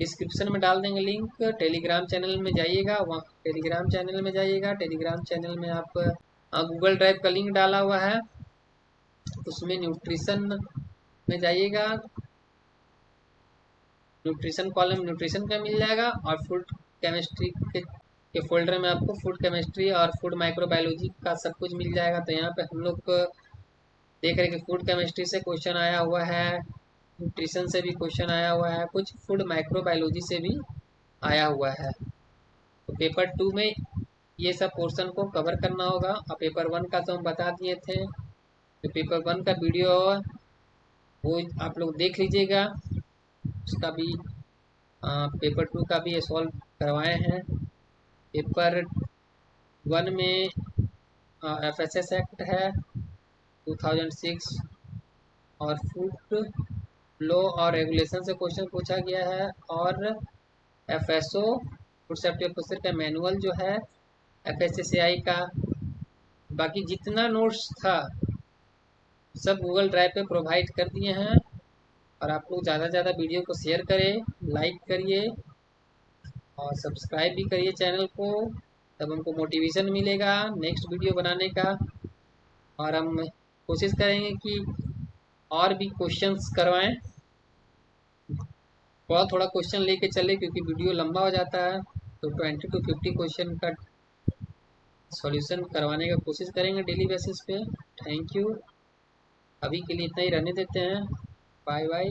डिस्क्रिप्शन में डाल देंगे लिंक। टेलीग्राम चैनल में जाइएगा, वहाँ टेलीग्राम चैनल में आप गूगल ड्राइव का लिंक डाला हुआ है, उसमें न्यूट्रिशन में जाइएगा। न्यूट्रिशन कॉलम न्यूट्रिशन का मिल जाएगा, और फूड केमिस्ट्री के फोल्डर में आपको फूड केमिस्ट्री और फूड माइक्रोबायोलॉजी का सब कुछ मिल जाएगा। तो यहाँ पे हम लोग देख रहे हैं कि फूड केमिस्ट्री से क्वेश्चन आया हुआ है, न्यूट्रिशन से भी क्वेश्चन आया हुआ है, कुछ फूड माइक्रोबायोलॉजी से भी आया हुआ है। तो पेपर 2 में ये सब पोर्शन को कवर करना होगा। और पेपर 1 का तो हम बता दिए थे, तो पेपर 1 का वीडियो वो आप लोग देख लीजिएगा, उसका भी पेपर 2 का भी सॉल्व करवाए हैं। पेपर 1 में FSS एक्ट है 2006 और फूड लॉ और रेगुलेशन से क्वेश्चन पूछा गया है, और FSO फूड सेफ्टी ऑफिसर का मैनुअल जो है FSSAI का। बाकी जितना नोट्स था सब गूगल ड्राइव पे प्रोवाइड कर दिए हैं। और आप लोग ज़्यादा से ज़्यादा वीडियो को शेयर करें, लाइक करिए और सब्सक्राइब भी करिए चैनल को, तब हमको मोटिवेशन मिलेगा नेक्स्ट वीडियो बनाने का। और हम कोशिश करेंगे कि और भी क्वेश्चंस करवाएं, थोड़ा थोड़ा क्वेश्चन लेके चले, क्योंकि वीडियो लंबा हो जाता है। तो 20 to 50 क्वेश्चन का सॉल्यूशन करवाने का कोशिश करेंगे डेली बेसिस पे। थैंक यू, अभी के लिए इतना ही रहने देते हैं। Bye bye.